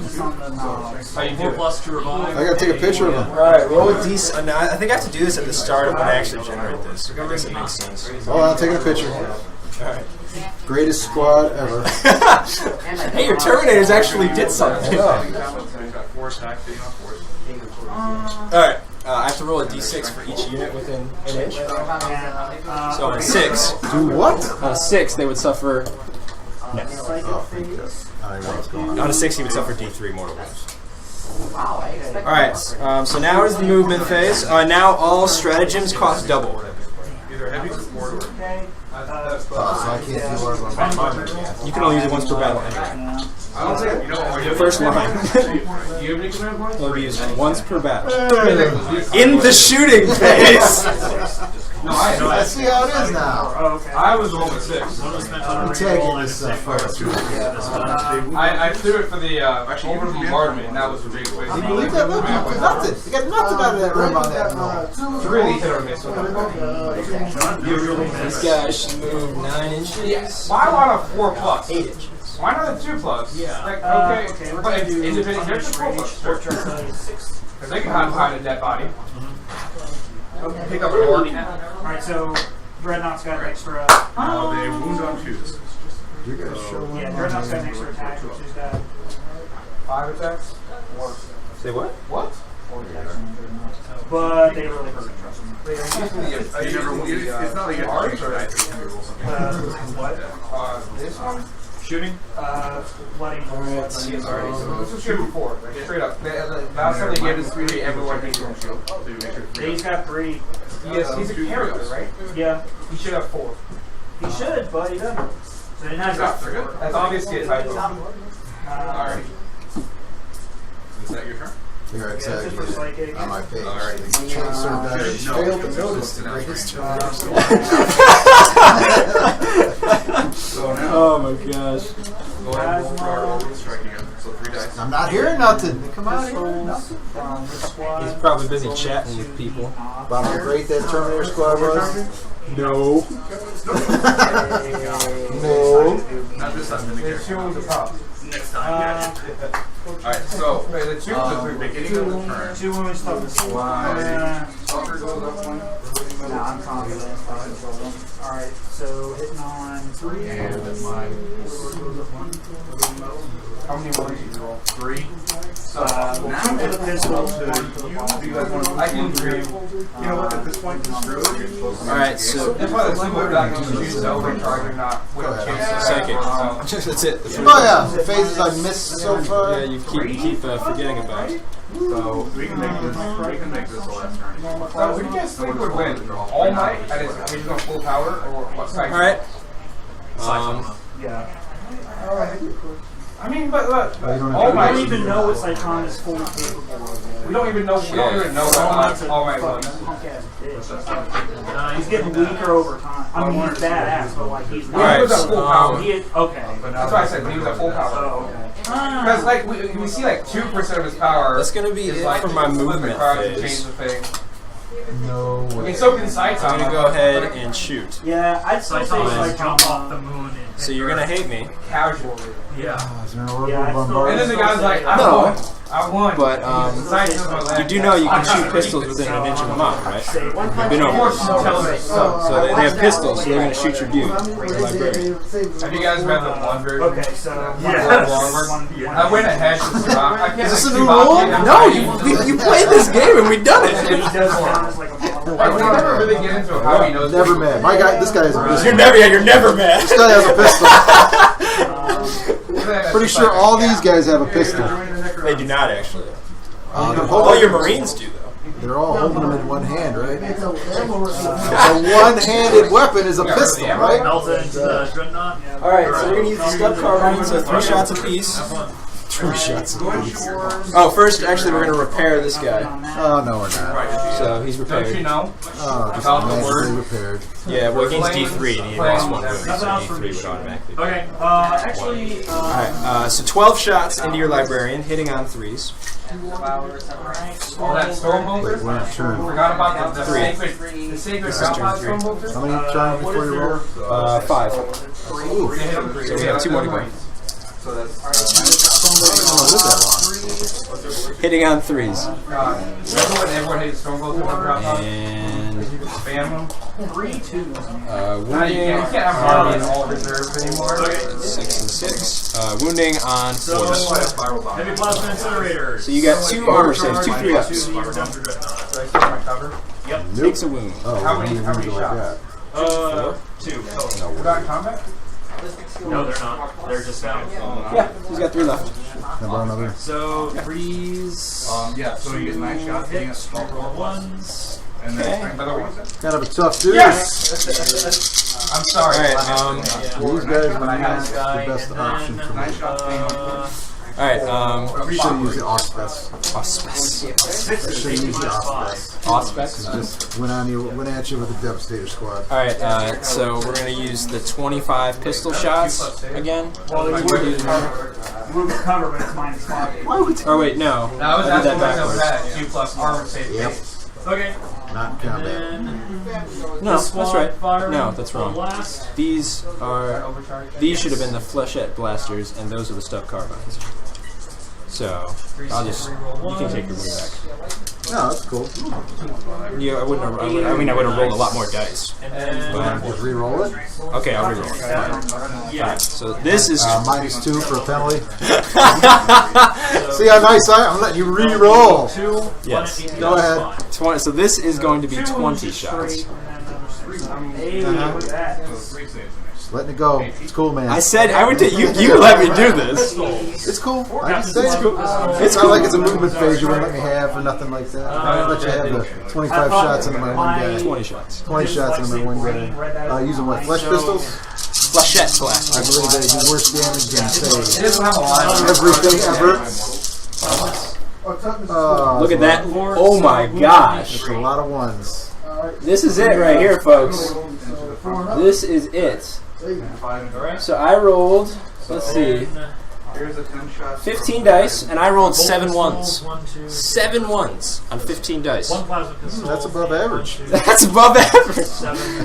you do? 4+2 revolve. I gotta take a picture of him. Alright, roll a D6. Now, I think I have to do this at the start of when I actually generate this. I guess it makes sense. Oh, I'm taking a picture. Alright. Greatest squad ever. Hey, your Terminators actually did something. Alright. I have to roll a d6 for each unit within an inch. So on a 6. Do what? On a 6, they would suffer I know what's going on. On a 6, he would suffer D3 mortal wounds. Wow, I expect Alright, so now is the movement phase. Now all stratagems cost double. Either heavy support or So I can't do whatever. You can only use it once per battle anyway. I don't think you know. First line. Do you have any command points? It'll be used once per battle. In the shooting phase! No, I know. I see how it is now. I was the one with 6. I'm taking this first. I threw it for the over the bombardment, and that was the big way. Can you believe that? Look, nothing. You got nothing out of that rim on that. It's really hit or miss with that. This guy should move 9 inches. Why not a 4+? 8 inches. Why not a 2+? Yeah. Like, okay, but it's independent. There's a 4+. Because they can hide behind a dead body. Pick up an orc. Alright, so Dreadnought's got extra. they wound on 2s. You're gonna show Yeah, Dreadnought's got an extra attack, which is got 5 attacks? Say what? What? but they really hurt me, trust me. It's not like you have to What? This one? Shooting? Letting. Alright, so this is shoot before. Like, straight up. Last time they gave us 3, everyone needs one shield. He's got 3. Yes, he's a carrier, right? Yeah. He should have 4. He should, but he doesn't. So now he's got 3. That's obviously a typo. Alright. Is that your turn? You're Looks exactly like it. on my page. Alright. Chainsword Diaries failed to notice the greatest turn. So now, Oh my gosh. go ahead and roll for our orbital strike again. So 3 dice. I'm not hearing nothing. Come on, hearing nothing. He's probably busy chatting with people. About how great that Terminator squad was. No. No. Not this time, then The 2 was the top. next time. Alright, so The 2 was the 3. beginning of the turn. 2 wounds toughness. Stalker goes up 1. Nah, I'm confident. Alright, so hitting on 3. And then my How many more did you roll? 3. So Now with a pistol. do you guys want to? I can agree. You know what? At this point, just screw it. You're supposed to. Alright, so That's why the 2 would not going to use overcharge or not. With a chance. second. That's it. That's Oh yeah, the phases I missed so far. Yeah, you keep forgetting about it. So we can make this. We can make this the last turn. So who do you guys think would win? All Might at his original full power, or what side? Alright. Yeah. I mean, but look, you don't All We Might. don't even know what Cyclone is fully capable of. We don't even know. We don't even know what All Might was. He's getting weaker over time. I mean, he's badass, but like he's not. He was at full power. He is, okay. That's why I said he was at full power. Oh, okay. Because like we see like 2% of his power. That's gonna be is it like for my flip the movement cards and phase. change the thing. No I way. mean, so can Sights. I'm gonna go ahead and shoot. Yeah, I'd still say Cyclone Cyclone. jump off the moon. And So you're gonna hate me. Casually. Yeah. Is there an orbital Yeah, I still- bombardment? And then the guy's like, I No. won. I won. But Sights is my last you do know you can shoot pistols within an inch of the mount, right? Been Of over. course, she tells us so. So they have pistols, so they're gonna shoot your dude. The librarian. Have you guys read the one version? Okay, so I went ahead to survive. I can't Is this like a new survive rule? it. No, you played this game and we done he it. does sound as like a Like, we never really get into how he knows. Never mad. My guy, this guy has a pistol. You're never mad. This guy has a pistol. Pretty sure all these guys have a pistol. They do not actually. They're All holding- your Marines do though. They're all holding them in one hand, right? A one-handed weapon is a pistol, right? Melted into the Dreadnought. Alright, so we're gonna use the stub carbine, so 3 shots apiece. 3 shots apiece. Oh, first, actually, we're gonna repair this guy. Oh, no, we're not. So he's Don't you repaired. know? Oh, just About the magically word. repaired. Yeah, well, against D3, and he lost 1 wound, so Nothing else for D3 me. would automatically. Okay, actually, Alright, so 12 shots into your librarian, hitting on 3s. All that Stormbolter. We're not turn. Forgot about the Three. sacred This is turn Compound 3. Stormbolter. How many turns before you roll? 5. Ooh. We're gonna hit him 3. So we have 2 more to go. So that's Hitting on 3s. remember when everyone hated Stormbolter when dropped off? And Spam them. 3-2. Now you wounding can't have an army in all reserves anymore. 6 and 6. Wounding on 4s. Heavy plasma incinerators. So you got 2 armor saves, 2 3-ups. We're down to Dreadnought. So I still my cover. Takes a wound. Oh, How many shots? shots? 2. We're not in combat? No, they're not. They're just down. Yeah, he's got 3 left. Another. So 3s. Yeah, so you get 9 shots. Hits, roll 1s. And then strength by the one. Kind of a tough dude. Yes! I'm sorry. Alright, These guys are not the best option for me. 9 shots. alright, We should use the Auspice. Auspice. Should use the Auspice. Auspice? Just went at you with the Devastator squad. Alright, so we're going to use the 25 pistol shots again. Well, it's move cover, but it's -5. Oh wait, no. I was I did that asking backwards. that 2 plus armor save. Yep. Okay. Not in combat. No, that's right. Firing No, that's wrong. Blast. These should have been the flechette blasters, and those are the stub carbines. So I'll just you can take your money back. No, that's cool. Yeah, I would have rolled a lot more dice. Just re-roll it. Okay, I'll reroll. Yeah. So this is -2 for a penalty. See how nice I'm letting you re-roll. yes. Go ahead. 20, so this is going to be 20 shots. Just letting it go. It's cool, man. I said I would take you. You let me do this. It's cool. I can say It's cool. It's not like it's a movement phase you wouldn't let me have or nothing like that. I let you have the 25 shots into my one guy. 20 shots. 20 shots into my one guy. Using what? Flesh pistols? Flechette blasters. I believe they do worse damage than It doesn't have a lot. everything ever. Look at that. Oh my gosh. That's a lot of ones. This is it right here, folks. This is it. So I rolled, let's see, 15 dice, and I rolled 7 ones. 7 ones on 15 dice. That's above average. That's above average.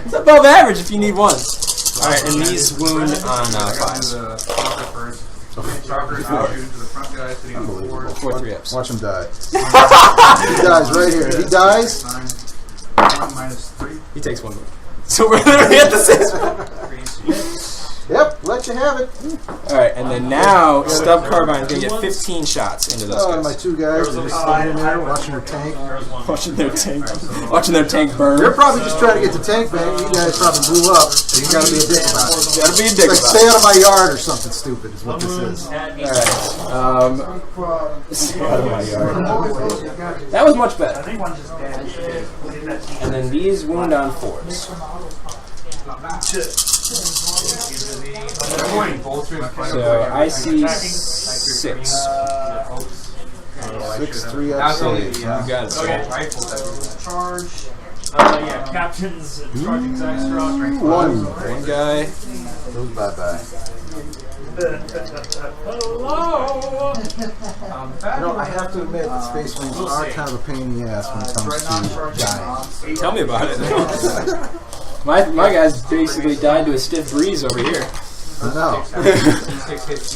It's above average if you need ones. Alright, and these wound on 5s. Unbelievable. 4 3-ups. Watch him die. He dies right here. If he dies, He takes 1 move. So we're literally at the same spot. yep, let you have it. Alright, and then now Stub Carbine is going to get 15 shots into those My guys. 2 guys are just standing there watching their tank. Watching their tank burn. They're probably just trying to get the tank back. You guys probably blew up. So you gotta be a dick about it. Gotta be a dick Like, about stay it. out of my yard or something stupid is what this is. Alright, stay out of my yard. That was much better. And then these wound on 4s. So I see 6. 6, 3 up, 6. You got it. Charge. Yeah, captains charging Zaxxra. 1. One guy. Goes bye-bye. Hello. You know, I have to admit that Space Marines are kind of a pain in the ass when it comes to dying. Tell me about it. My guy's basically died to a stiff breeze over here. I know.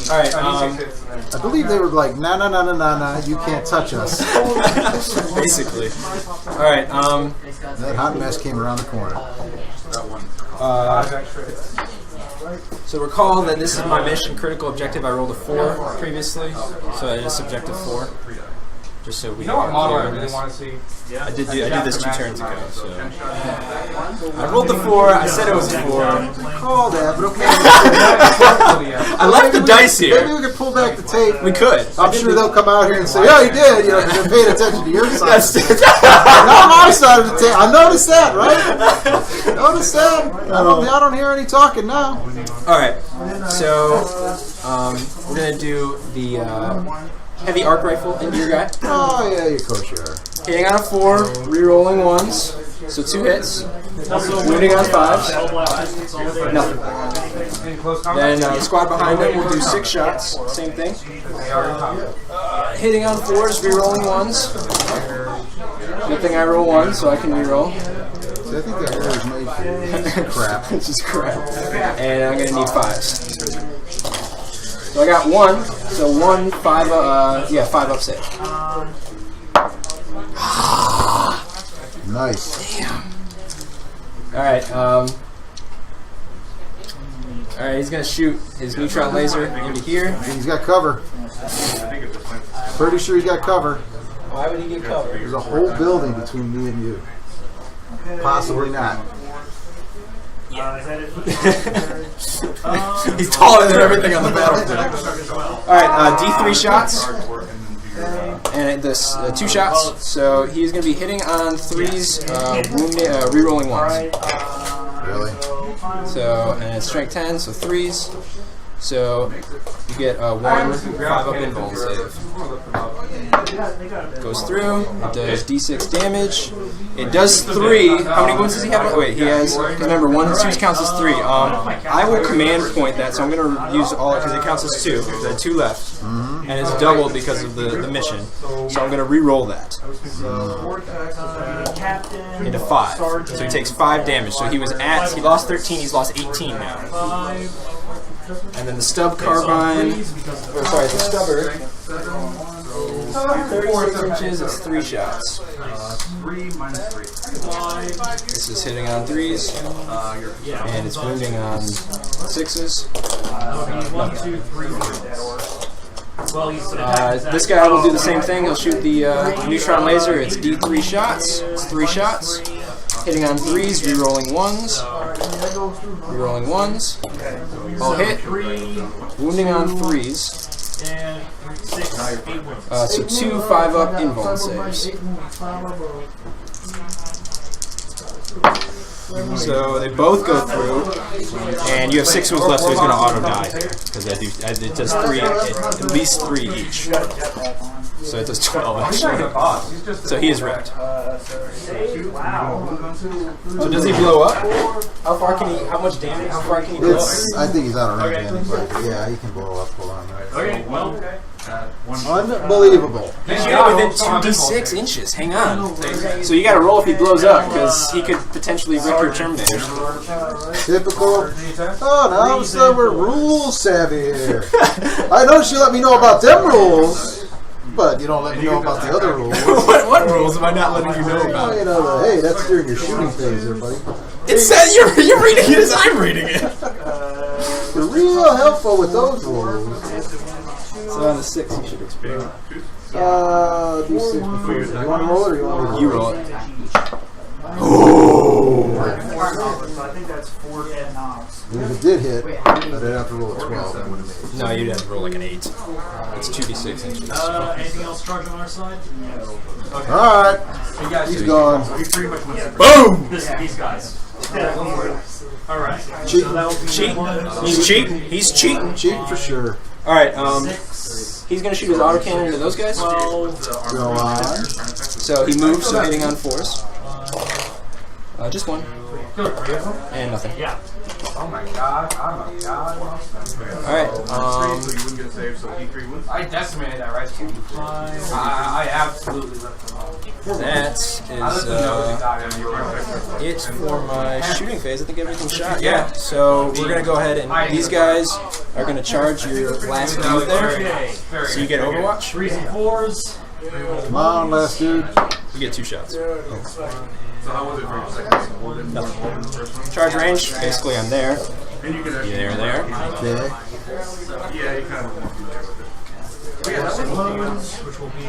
Alright, I believe they were like, nah, you can't touch us. basically. Alright, That hot mess came around the corner. so recall that this is my mission critical objective. I rolled a 4 previously, so it is subjective 4. Just so we You know what model I clear on really this. want to see? I did this 2 turns ago. So I rolled the 4. I said it was a 4. Call that, but okay. I left the dice Maybe here. we could pull back the tape. We could. I'm sure they'll come out here and say, "Yeah, you did." You know, because they're paying attention to your side. That's Not my side of the tape. I noticed that, right? Noticed that. I don't hear any talking now. All right. So we're gonna do the heavy arc rifle into your guy. Oh yeah, of course you are. Hitting on a 4, re-rolling 1s, so 2 hits. Wounding on 5s, nothing. Then the squad behind him will do 6 shots, same thing. Hitting on 4s, re-rolling 1s. Good thing I roll 1, so I can re-roll. See, I think that hair is made for crap. It's just crap. And I'm gonna need 5s. So I got 1, so 1, 5, 5 up save. Nice. Damn. Alright, alright, he's gonna shoot his neutron laser into here. He's got cover. Pretty sure he's got cover. Why would he get cover? There's a whole building between me and you. Possibly not. He's taller than everything on the battlefield. Alright, D3 shots. And this 2 shots. So he's going to be hitting on 3s, re-rolling 1s. Really? So, and it's strength 10, so 3s. So you get 1 5-up invuln save. Goes through, it does d6 damage. It does 3. How many wounds does he have? Oh, wait, he has, because remember, 1 and 2 counts as 3. I will command point that, so I'm going to use all, because it counts as 2. There are 2 left. And it's doubled because of the mission. So I'm going to re-roll that. Into 5. So he takes 5 damage. So he lost 13, he's lost 18 now. And then the stub carbine, the stubber, 36 inches, it's 3 shots. 3 minus 3. This is hitting on 3s, and it's wounding on 6s. 1, 2, 3. This guy will do the same thing, he'll shoot the neutron laser, it's D3 shots, it's 3 shots. Hitting on 3s, re-rolling 1s. Re-rolling 1s. All hit. Wounding on 3s. So 2 5-up invuln saves. So they both go through, and you have 6 wounds left, so he's going to auto die because it does 3, at least 3 each. So it does 12 actually. So he is wrecked. So does he blow up? How far can he? How much damage? How far can he blow up? I think he's out of range anyway. Yeah, he can blow up. Hold on. Okay, well. Unbelievable. He's shooting within 2d6 inches. Hang on. So you got to roll if he blows up because he could potentially rip your Terminator. Typical. Oh, now so we're rule savvy here. I noticed you let me know about them rules. But you don't let me know about the other rules. What rules am I not letting you know about? Well, you know, hey, that's during your shooting phase there, buddy. It says you're reading it as I'm reading it. You're real helpful with those rules. So on the 6 you should experience. D6 before. You want to roll it or you want me to roll it? You roll it. Oh! I think that's 4 dead knobs. And if it did hit, I'd have to roll a 12. No, you'd have to roll like an 8. It's 2d6 inches. Anything else charged on our side? No. Okay. Alright. He's gone. Boom! These guys. Alright. Cheating. So that will be Cheat. 1, He's cheating. He's cheating. Cheating for sure. Alright, he's going to shoot his autocannon into those guys. 12. Go on. So he moves, so hitting on 4s. Just 1. And nothing. Yeah. Oh my god, oh my god. Alright, So you wouldn't get saved, so D3 wounds. I decimated that, right? I absolutely left them all. that is it for my shooting phase. I think everything's shot. Yeah, so we're going to go ahead and these guys are going to charge your last dude there. So you get Overwatch. 3s and 4s. Come on, last dude. You get 2 shots. So how was it for your second? Nothing. Charge range, basically I'm there. And you can actually There. Okay. Yeah, you kind of want to be there with it. Wounds, which will be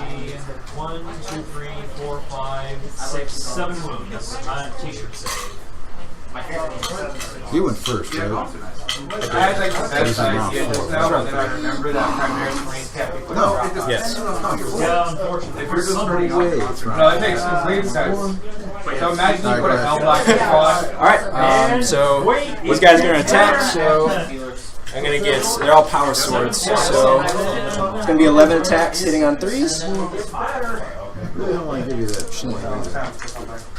1, 2, 3, 4, 5, 6, 7 wounds. T-shirt save. He went first, right? I had like the best idea just now, but then I remember that primarily Marines can't be put on. Yes. Yeah, unfortunately. If you're just pretty Wait. no, it makes complete sense. So imagine you put a hell block in front. Alright, so these guys are going to attack, so I'm going to get, they're all power swords, so it's going to be 11 attacks hitting on 3s. I really don't want to give you that shit.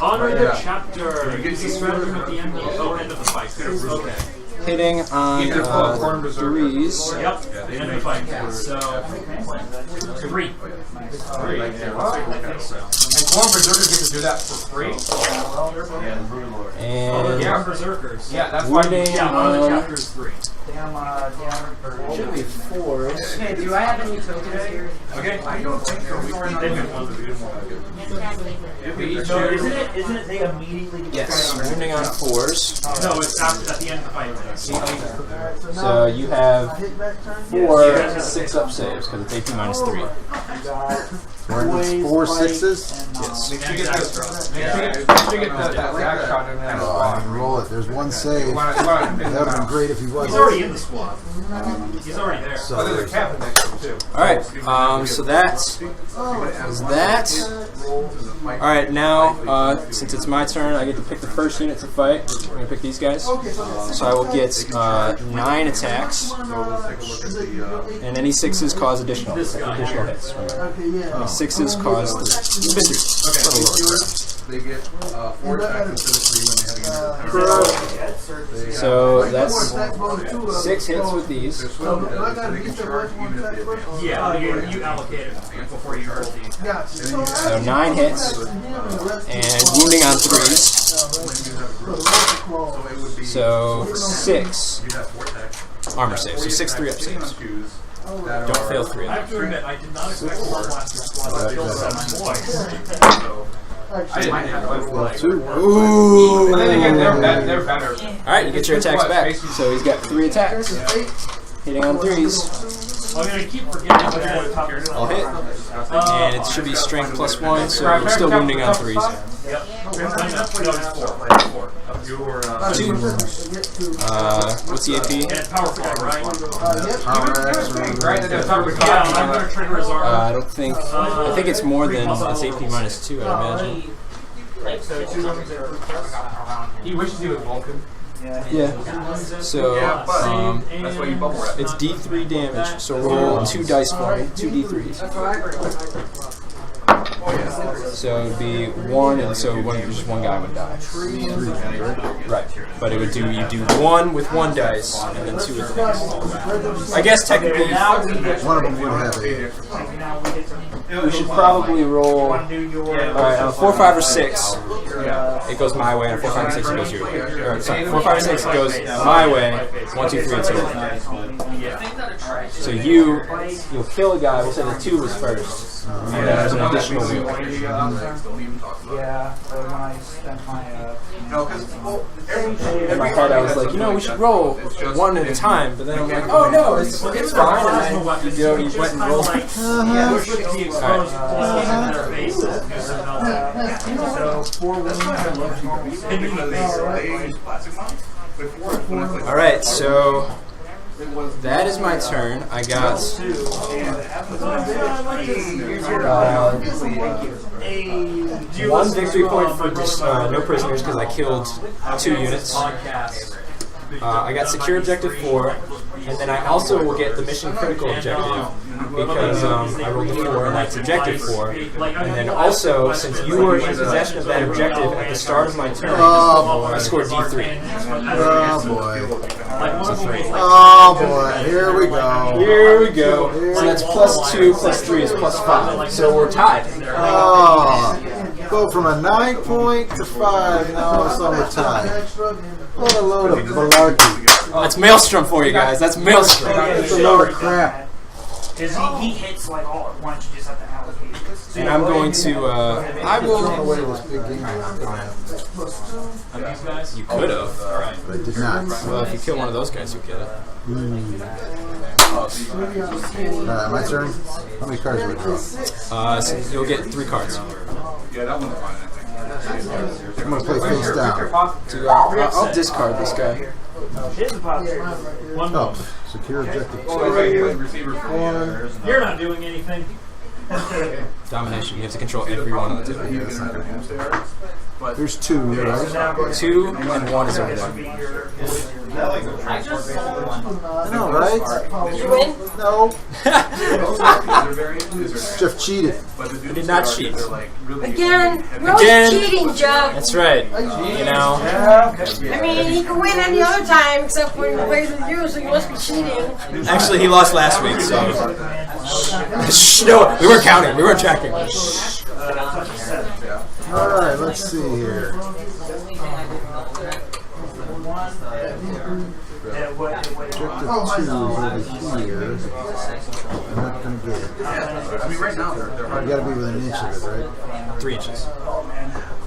Honor the chapter. Use the stratagem at the end of the fight. Okay. Hitting on 3s. Yep, the end of the fight. So, 3. And Gorn Berserkers get to do that for free? And Yeah, Berserkers. Yeah, that's why. Yeah, one of the chapters 3. Should be 4. Okay, do I have any tokens here? Okay. I don't think so. We didn't want to do it. No, isn't it they immediately get yes, wounding on 4s. No, it's at the end of the fight. So you have 4 6-up saves because it's AP minus 3. Four 6s? Yes. Make sure you get that back shot in there. Oh, roll it. There's one save. That That would have been great if he wasn't. He's already already in the squad. He's already there. So There's a captain next to him too. Alright, so that's that. Alright, now, since it's my turn, I get to pick the first unit to fight. I'm going to pick these guys. So I will get 9 attacks, and any 6s cause additional hits. Any 6s cause They get 4 attacks instead of 3 when they have to So that's 6 hits with these. Yeah, you allocate it before you roll these. So 9 hits, and wounding on 3s. So 6 armor saves. So 6 3-up saves. Don't fail 3 I have to admit, I did not expect the Blaster Squad to kill 7 boys. Ooh! They're better. Alright, you get your attacks back. So he's got 3 attacks. Hitting on 3s. I'm going to keep forgetting that. I'll hit. And it should be strength +1, so I'm still wounding on 3s. Yep. No, it's 4. 2. What's the AP? And power 4, right? Right? Yeah, I'm going to trigger his armor. I don't think. I think it's more than it's AP -2, I'd imagine. He wishes he was Vulcan. Yeah. So That's why you bubble wrap. it's D3 damage. So roll 2 dice for me, 2 D3s. So it'd be 1, and so just one guy would die. Right. But it would do 1 with 1 dice, and then 2 with the next. I guess technically One of them would have a. we should probably roll. Alright, on 4, 5, or 6, it goes my way, and 4, 5, or 6 it goes your way. Or, sorry, 4, 5, or 6 goes my way. 1, 2, 3, 2. So you'll kill a guy. We'll say the 2 was first. And then there's an additional wheel. Yeah, when I spent my In my head, I was like, we should roll 1 at a time. But then I'm like, oh no, it's fine. And then you went and rolled. Alright, so that is my turn. I got 1 victory point for just no prisoners because I killed 2 units. I got secure objective 4, and then I also will get the mission critical objective because I rolled a 4 and that's objective 4. And then also, since you were in possession of that objective at the start of my turn, I scored D3. Oh boy. Oh boy. Here we go. Here we go. So that's +2 +3 is +5. So we're tied. Oh. Go from a 9 point to 5. Now it's on the tie. What a load of malarkey. Oh, that's Maelstrom for you guys. That's Maelstrom. It's a load of crap. Because he hits like all at once, you just have to allocate. And I'm going to, I will... Away those big games. You could have. But I did not. Well, if you kill one of those guys, you kill it. Alright, my turn. How many cards do I draw? So you'll get 3 cards. Yeah, that one's fine, I think. I'm going to play face down. I'll discard this guy. Oh, secure objective. You're not doing anything. Domination. You have to control every one on the table. There's 2, right? 2 and 1 is over there. I know, right? Did you win? No. Jeff cheated. You did not cheat. Again? We're always cheating, Jeff. That's right. I mean, he can win any other time except when he plays with you, so you must be cheating. Actually, he lost last week, so... Shh, no, we weren't counting. We weren't tracking. Alright, let's see here. Objective 2 over here. I'm not going to get it. I mean, right now, they're hard. You got to be within an inch of it, right? 3 inches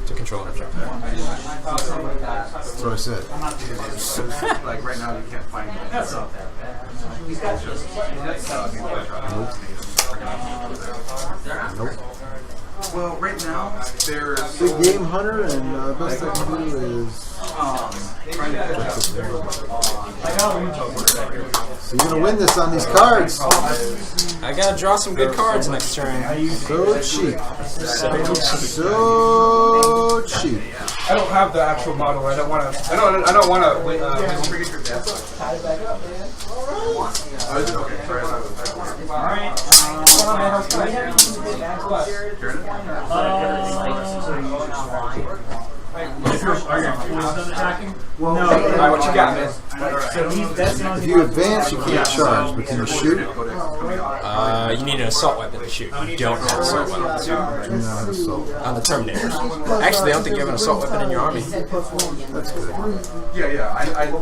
to control an objective. That's what I said. Like, right now, you can't find it. That's not that bad. Nope. Well, right now, there's... Big game hunter, and the best I can do is... trying to So you're gonna win this on these cards. I gotta draw some good cards next turn. So cheap. So cheap. I don't have the actual model. I don't want to. I don't want to. Are your done attacking? No. Alright, what you got, man? So that's not If you advance, you can't charge, but can you shoot? You need an assault weapon to shoot. You don't have assault weapons. Do not have assault. On the Terminator. Actually, I don't think you have an assault weapon in your army.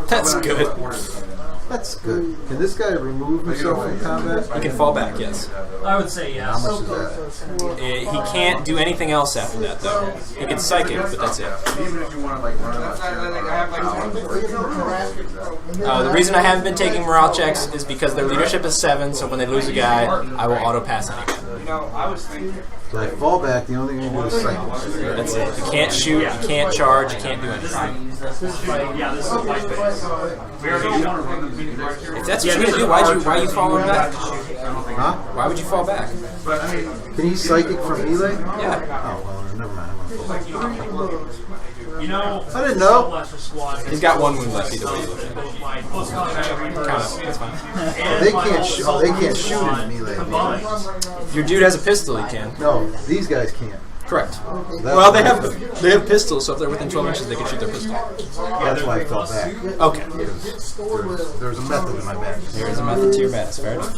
That's good. That's good. That's good. Can this guy remove himself from combat? He can fall back, yes. I would say yes. How much is that? He can't do anything else after that, though. He can psychic, but that's it. The reason I haven't been taking morale checks is because their leadership is 7, so when they lose a guy, I will auto-pass on again. So I fall back, the only thing I can do is psychic. That's it. You can't shoot, you can't charge, you can't do anything. This is white base. If that's what you're gonna do, why are you falling back? Huh? Why would you fall back? Can he psychic from melee? Yeah. Oh, well, never mind. You know, I didn't know. He's got 1 wound left either way you look at it. Count it. That's fine. They can't shoot in melee. Your dude has a pistol, he can. No, these guys can't. Correct. Well, they have pistols, so if they're within 12 inches, they can shoot their pistol. That's why I fell back. Okay. There's a method in my back. There is a method to your madness. Fair enough.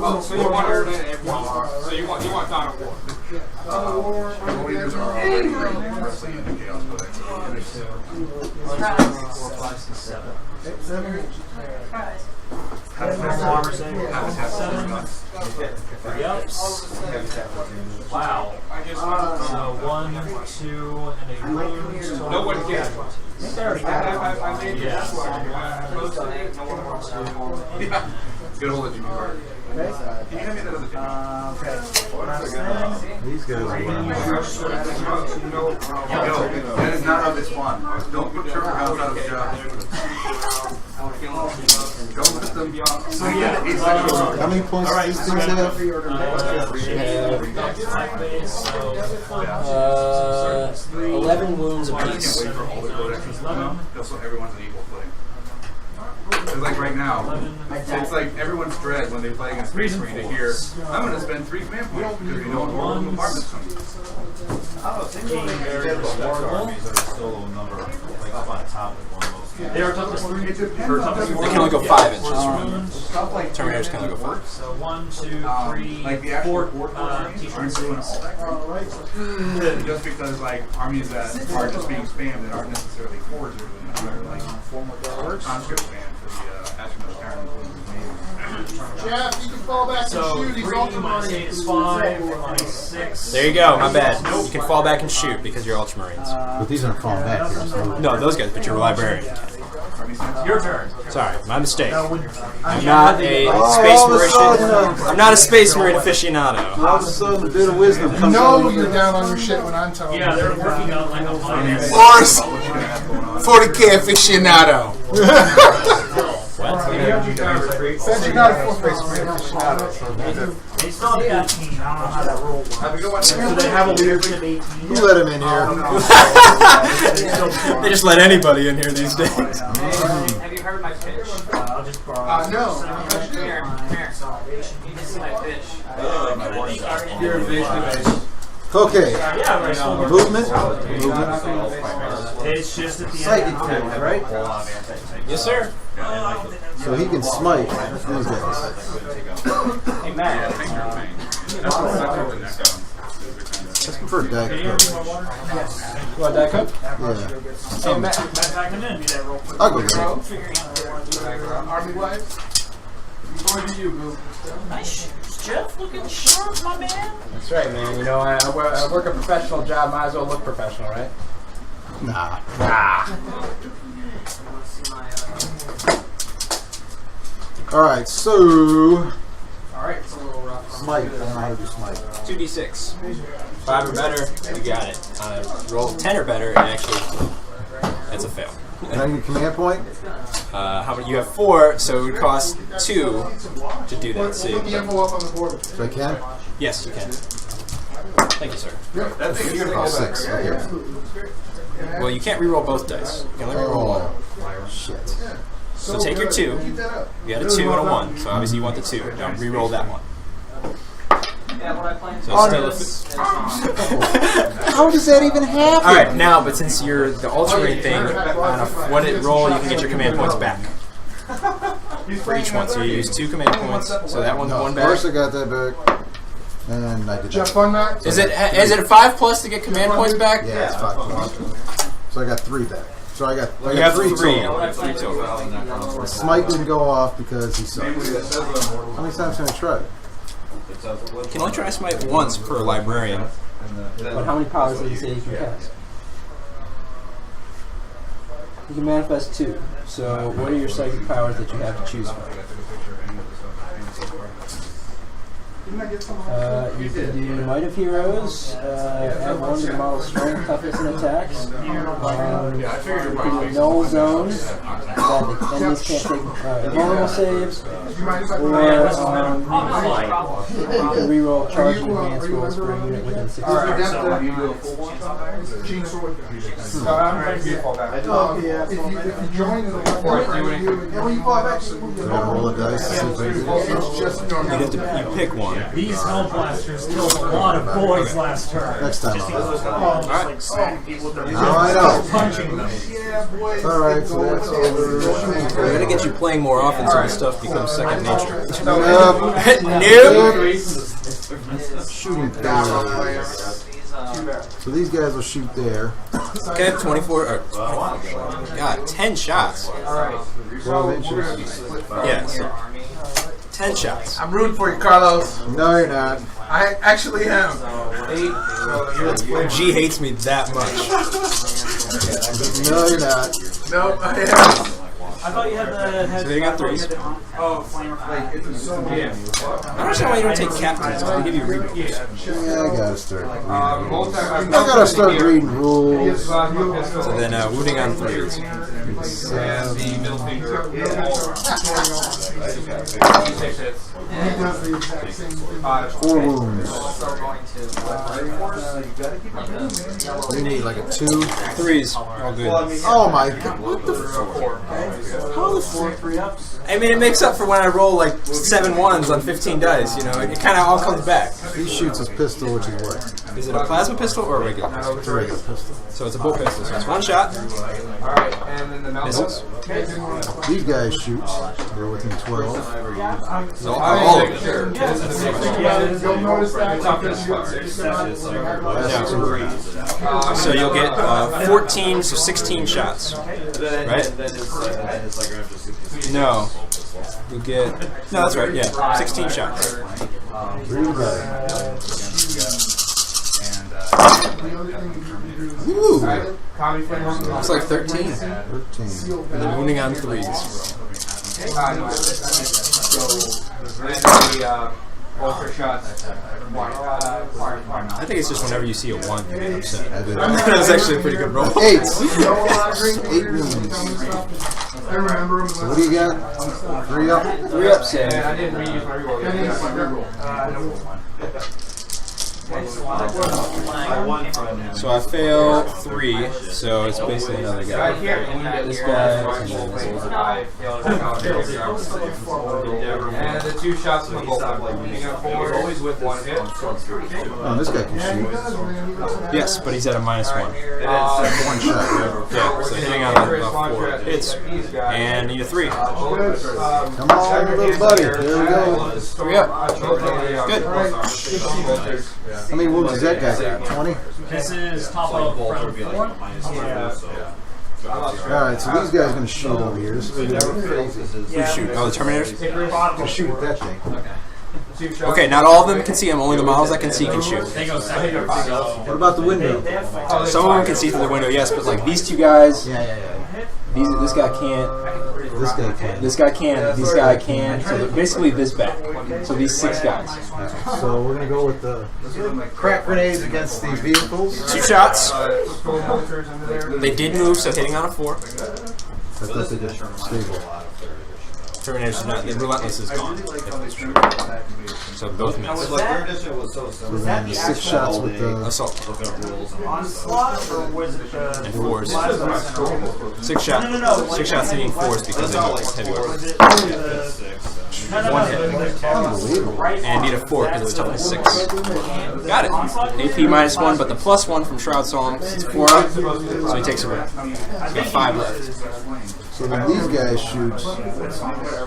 Oh, so you want So you want Dawn of War. Wow. So 1, 2, and a wound. No one can. Yeah. Get a hold of Jimmy Carter. Can you hand me that other These guys are that is not how they spawn. Don't put triple guns out of the job. Don't put them. So how many points do these things have? 11 wounds apiece. So everyone's on equal footing. Because like right now, it's like everyone's dread when they play against Space Marine to hear, I'm going to spend 3 command points because we know what apartment's coming. They are toughness 3. They can only go 5 inches. Terminators can only go 5. So 1, 2, 3, 4 t-shirts. Just because like armies that are just being spammed that aren't necessarily forged or doing that, are like conscript spam for the Ashman Jeff, you can fall back and So shoot. He's 3 minus 8 is 5, minus 6. There you go, my bad. You can fall back and shoot because you're Ultramarines. But these aren't falling back here. So. No, those guys, but you're a librarian. Your turn. Sorry, my mistake. I'm not a space marine. I'm not a space marine aficionado. All of a sudden, a bit of wisdom comes No, out. you're down on your shit when I'm telling Yeah, you. they're working on like a finance. Force 40K aficionado. Said you're not a space marine aficionado. They still have 18. I don't know how that roll works. So they have a leadership 18. Who let him in here? They just let anybody in here these days. Have you heard my pitch? I'll just borrow. No. Come here. You can see my pitch. You're invasive. Okay. Yeah, right. Movement. It's just at the Psychic end. damage, right? Yes, sir. So he can smite these guys. Hey, Matt. Let's go for a die cut. You want that cup? Yeah. Hey, Matt. Back him in. Do that real quick. I'll go there. Army wife? Before you, boo. Nice shoes, Jeff. Looking sharp, my man. That's right, man. You know, I work a professional job. Might as well look professional, right? Nah. See my All right, so Alright, it's a little rough. Smite. I don't know how to do smite. 2d6. 5 or better, you got it. Roll 10 or better, and actually, that's a fail. Can I get a command point? How many? You have 4, so it would cost 2 to do that. See? Put the envelope on the board. So I can? Yes, you can. Thank you, sir. That thing you're gonna 6. Okay. Well, you can't reroll both dice. You can only reroll one. Shit. So take your 2. You got a 2 and a 1, so obviously you want the 2. Now reroll that one. So still How does that even happen? Alright, now, but since you're the Ultramarine thing, on a one-hit roll, you can get your command points back. For each one. So you use 2 command points, so that one's 1 back. First I got that back. And I did Jeff, that. fun that? Is it 5 plus to get command points back? Yeah, it's 5 plus. So I got 3 back. So I got You have 3 total. 3 total. Smite didn't go off because he sucks. How many times can I try it? You can only try Smite once per librarian. But how many powers did you say you can cast? You can manifest 2. So what are your psychic powers that you have to choose from? You can do Might of Heroes, add 1 to the model's strength, toughness, and attacks. You can do Null Zone, that the enemies can't take invulnerable saves. Or you can reroll charge and advance rolls for a unit within 6 seconds. Chainsword Diaries. If you join the and when you fall back, So I roll a dice to see if I can do it. it's just You have to pick one. These Hellblasters killed a lot of boys last turn. Next time I'll do it. Like smacking people with their Now I know. punching them. Alright, so that's over. We're gonna get you playing more often so this stuff becomes second nature. Nope. Nope. Shooting there. So these guys will shoot there. Okay, 24. God, 10 shots. 12 inches. Yeah, so 10 shots. I'm rooting for you, Carlos. No, you're not. I actually am. 8. G hates me that much. No, you're not. No, I am. I thought you had the. So they got 3s. Oh, flamer. I don't understand why you don't take captains. They give you reboots. Yeah, I gotta start reading. I gotta start reading rules. So then wounding on 3s. Four wounds. You need like a 2. 3s. All good. Oh my god. What the fuck? How the 4 3-ups? I mean, it makes up for when I roll like 7 1s on 15 dice, you know, it kind of all comes back. He shoots his pistol, which is what? Is it a plasma pistol or a regular pistol? It's a regular pistol. So it's a bolt pistol, so it's 1 shot. Misses. These guys shoot. They're within 12. So all of them. You'll notice that. So you'll get 14, so 16 shots. Right? No. You'll get... No, that's right, yeah. 16 shots. Ooh! Looks like 13. 13. And then wounding on 3s. Ultra shots. I think it's just whenever you see a 1, you get upset. I did. That's actually a pretty good roll. 8. 8 wounds. I remember him. So what do you got? 3 up? 3 up save. I didn't reuse my reroll. So I fail 3, so it's basically another guy. This guy, and then this one. And the 2 shots from the bolt. Always with 1 hit. Oh, this guy can shoot. Yes, but he's at a -1. 1 shot. Yeah, so hitting on 4 hits, and need a 3. Come on, little buddy. There we go. 3 up. Good. How many wounds does that guy got? 20? This is top of round 4. Yeah. Alright, so these guys are going to shoot over here. This is Who shoot? Oh, the Terminators? going to shoot at that thing. Okay, not all of them can see him, only the models that can see can shoot. They go second. What about the window? Some of them can see through the window, yes, but like these 2 guys, Yeah. this guy can't. This guy can. This guy can. This guy can. So basically this back. So these 6 guys. So we're gonna go with the crack grenades against these vehicles. 2 shots. They did move, so hitting on a 4. I thought they did stable. Termination, not the relentless is gone. So both miss. So then 6 shots with the Assault. Onslaught, or was it the And 4s. 6 shots. No. 6 shots needing 4s because they moved heavy Was weapons. it the 1 hit. And need a 4 because it's toughness 6. Got it. AP -1, but the +1 from Shroud Song. It's 4 up, so he takes a round. He's got 5 left. So then these guys shoot.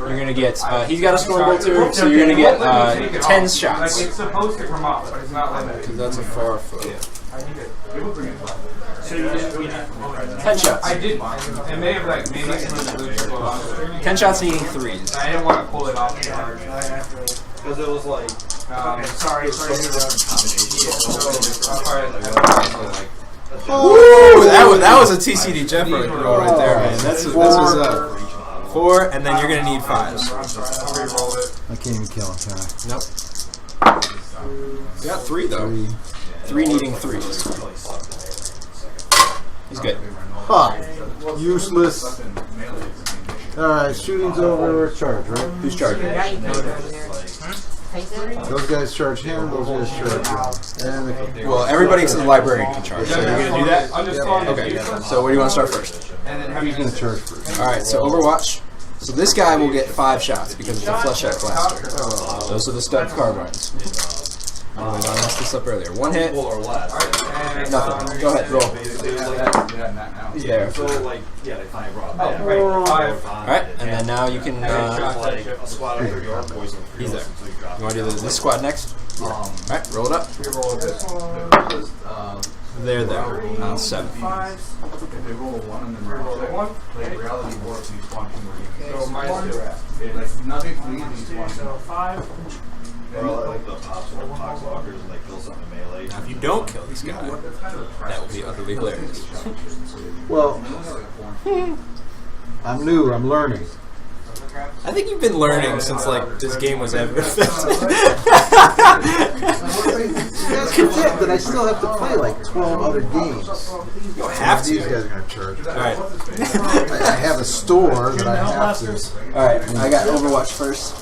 You're gonna get. He's got a storm bolter, so you're gonna get 10 shots. It's supposed to come off, but it's not limited. Because that's a far foot. So you just 10 shots. I did. It may have like maybe 10 shots needing 3s. I didn't want to pull it off. Because it was like. sorry. Woo! That was a TCD Jeff right there, man. This was 4, and then you're gonna need 5s. I can't even kill him, can I? Nope. You got 3 though. 3 needing 3s. He's good. Ha! Useless. Alright, shooting's over. Charge, right? Who's charging? Those guys charge him, those guys charge him. And the, Well, everybody except the librarian can charge. So you're gonna do that? Okay. So where do you want to start first? he's going to charge first. All right. So Overwatch. So this guy will get 5 shots because it's a fleshlight blaster. Those are the stud carbines. I messed this up earlier. 1 hit. Nothing. Go ahead. Roll. He's there. Alright, and then now you can. He's there. You want to do this squad next? Alright, roll it up. They're there. On 7. If they roll a 1 and then roll a 1, like reality warp these quantum so minus 2. Like nothing leaves these So 5. Or like the possible Poxwalkers and like kill something melee. Now, if you don't kill this guy, that will be utterly hilarious. Well, I'm new. I'm learning. I think you've been learning since like this game was ever. You guys forget that I still have to play like 12 other games. You don't have to. These guys are going to charge. Alright. I have a store that I have to. Alright, I got Overwatch first.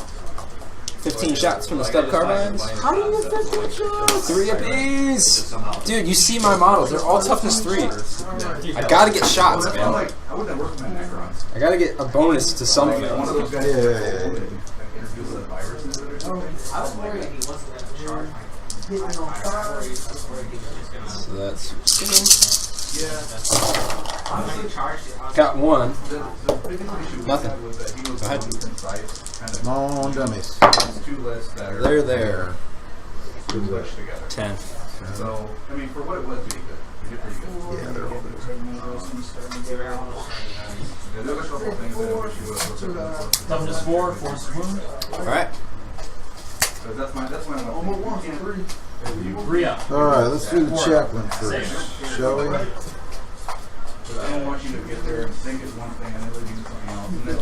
15 shots from the stub carbines. How do you get 15 shots? 3 apiece! Dude, you see my models. They're all toughness 3. I gotta get shots, man. I gotta get a bonus to something. Yeah. So that's... Got 1. Nothing. Go ahead. No dummies. They're there. 10. So, I mean, for what it was, we did pretty good. Yeah, they're all good. There's a couple things that I wish you would have looked at. Toughness 4, force wound. Alright. So that's my almost 1, 3. 3 up. Alright, let's do the chaplain first, shall we? I don't want you to get there and think it's one thing and then really do something else. And then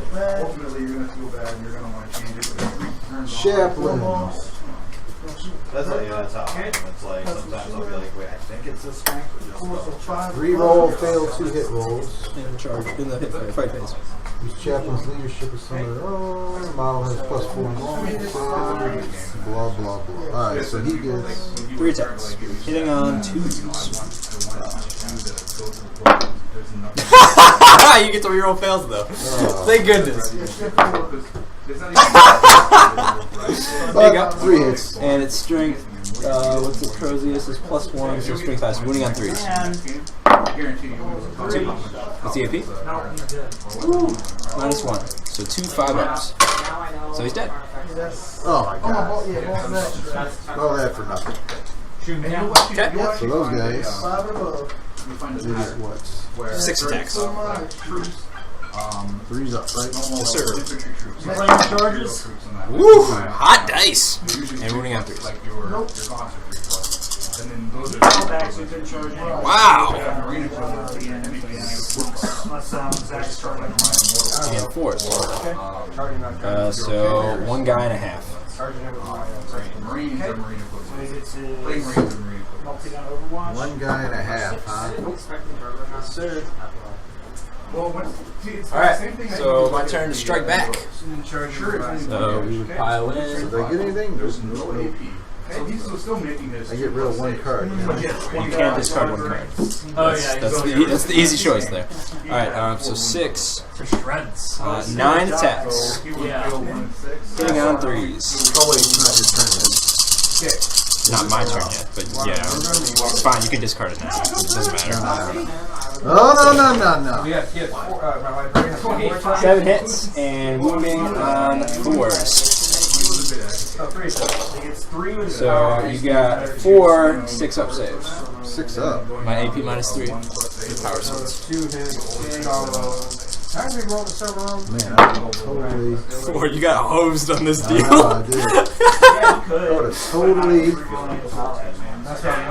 ultimately you're going to feel bad and you're going to want to change it. But it turns Chaplain. That's like, yeah, that's how it's like sometimes I'll be like, wait, I think it's this rank, but just 3-roll, failed 2 hit rolls. In charge. In the hit fight phase. Use chaplain's leadership is some of their own. The model has +4 normal. Blah, blah, blah. Alright, so he gets 3 attacks. Hitting on 2s. You get to reroll fails though. Thank goodness. There you go. 3 hits. And its strength, what's the Crozius is +1, so strength 5, so wounding on 3s. 2. What's the AP? -1. So 2 5-ups. So he's dead. Oh my god. All that for nothing. Okay. So those guys, they get what? 6 attacks. 3's up, right? Yes, sir. Playing charges. Woo! Hot dice! And wounding on 3s. And then those are Back, so you couldn't charge anyway. Wow. Unless Zach's charging. And force. So 1 guy and a half. Marines or Marine equivalent. It's Plague Marines or Marine equivalent. multi-gun Overwatch. 1 guy and a half, huh? Yes, sir. Well, it's All right, the same thing so my turn to strike back. Sure, So we would pile in. Did I get anything? There's no AP. And he's still making his. I get rid of 1 card. You can't discard 1 card. Oh yeah, That's the easy choice there. All right, so 6, for shreds. 9 attacks, Yeah. hitting on 3s. Oh, wait, it's not your turn yet. Not my turn yet, but yeah, it's fine. You can discard it now. It doesn't matter. No. Yeah, 7 hits and wounding on 4s. So you got 4 6-up saves. 6 up. My AP -3. Power swords. Man, I'm totally. 4. You got hosed on this deal. I did. I would have totally.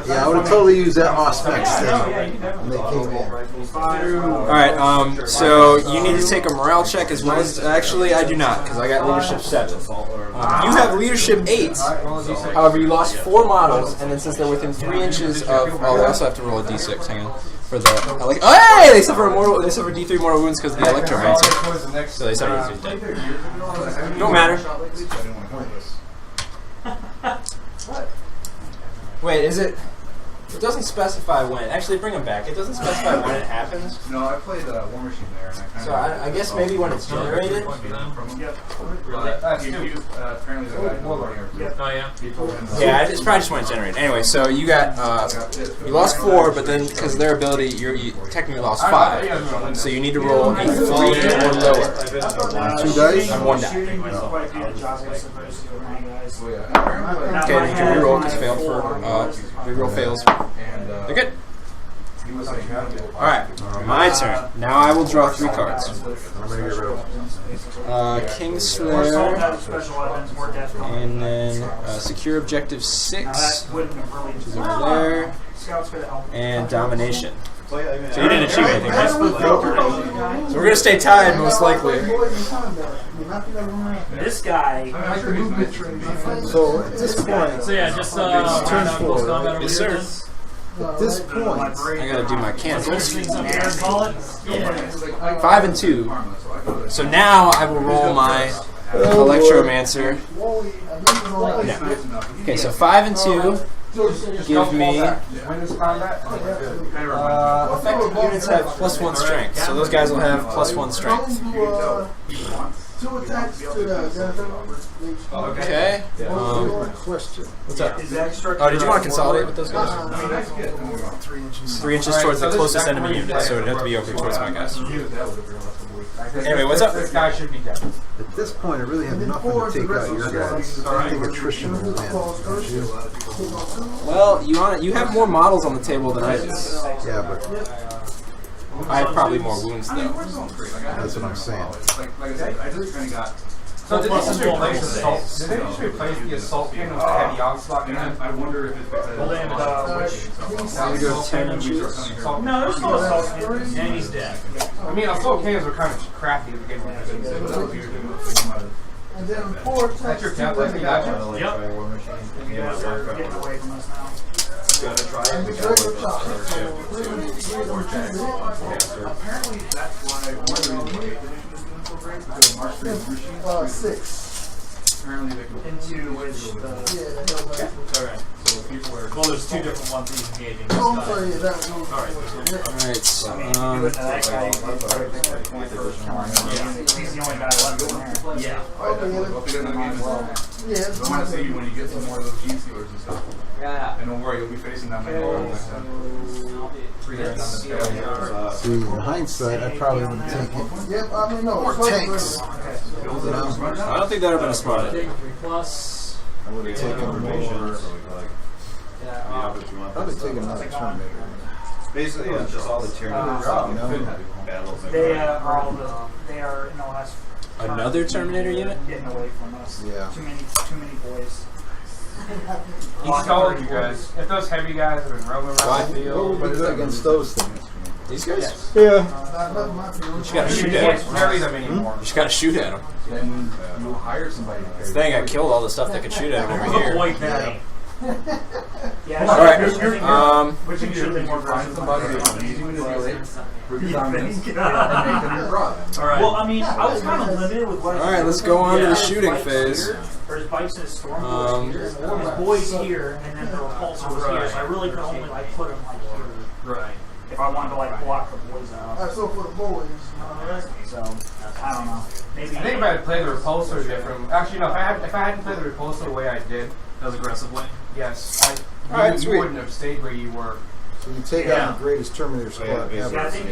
Yeah, I would have totally used that Auspex thing when they came in. Alright, so you need to take a morale check as well as... Actually, I do not, because I got leadership 7. You have leadership 8. However, you lost 4 models, and then since they're within 3 inches of... Oh, they also have to roll a d6, hang on. For the... Oh, hey! They suffer D3 mortal wounds because of the Electromancer. So they suffer D3 dead. Don't matter. Wait, is it... It doesn't specify when. Actually, bring them back. It doesn't specify when it happens. No, I played War Machine there. And I So I guess maybe when it's generated. apparently the guy Oh yeah. Yeah, it's probably just when it's generated. Anyway, so you got you lost 4, but then because of their ability, you technically lost 5. So you need to roll a 3 or lower. 2 dice? On 1 die. Okay, you can reroll because failed for reroll fails. They're good. Alright, my turn. Now I will draw 3 cards. Kingslayer, and then Secure Objective 6, which is over there, and Domination. So you didn't achieve anything, right? So we're going to stay tied, most likely. This guy. So at this point, So yeah, just turn 4. Yes, sir. At this point, I got to do my cancels. call it. 5 and 2. So now I will roll my Electromancer. No. Okay, so 5 and 2 give me effective units have +1 strength. So those guys will have +1 strength. Okay. question. What's up? Oh, did you want to consolidate with those guys? 3 inches towards the closest enemy unit, so it'd have to be over towards my guys. Anyway, what's up? This guy should be dead. At this point, I really have nothing to take out your guys. I think attrition will win. Don't you? Well, you have more models on the table than I do. Yeah, but I have probably more wounds though. that's what I'm saying. Like I said, I just kind of got. So did they just replace assault? Did they just replace the assault being with the heavy onslaught? And I wonder if it's because. Now we go 10 inches. No, there's still assault, and he's dead. I mean, assault cannons are kind of crafty to begin with. And then That's your template, you got you? Yep. Yeah, they're getting away from us now. apparently that's why one of the reasons why the mission is doing so great because Mark 6. apparently they can Into which Alright. so people are Well, there's 2 different ones he's engaging. Oh, I'm sorry, that was Alright, so, that guy, he's the only guy left in there. Yeah. yeah. I want to see you when you get some more of those Gene Stealers and stuff. Yeah. And don't worry, you'll be facing them in See, in hindsight, I probably would take it. Yep, I mean, no. More tanks. I don't think that would have been a smart idea. Plus. I would have taken information. Probably take another turn. Basically, it's just all the Tyranid battles. They are in the last Another Terminator unit? getting away from us. Yeah. Too many boys. He told you guys. If those heavy guys have been roaming around the field, What is it against those things? These guys? Yeah. You just gotta shoot you at can't them. carry them anymore. You just gotta shoot at them. Then you hire somebody to carry This thing, I killed all the stuff that could shoot at them over here. Avoid that. Yeah, Alright, which you should be more find somebody that can easy manipulate, redesign this, and make them your brother. Alright. Well, I mean, I was kind of limited with what I Alright, let's go on to the shooting phase. Or his bikes and his storm his boys here, and then the repulsor was here, so I really could only like put him like here. Right. If I wanted to like block the boys out. That's so for the boys. So I don't know. Maybe I think if I had played the repulsor different, actually no, if I hadn't played the repulsor the way I did, As aggressively. yes, Alright, you wouldn't have stayed where you were. So you take out the greatest Terminator squad ever. Yeah,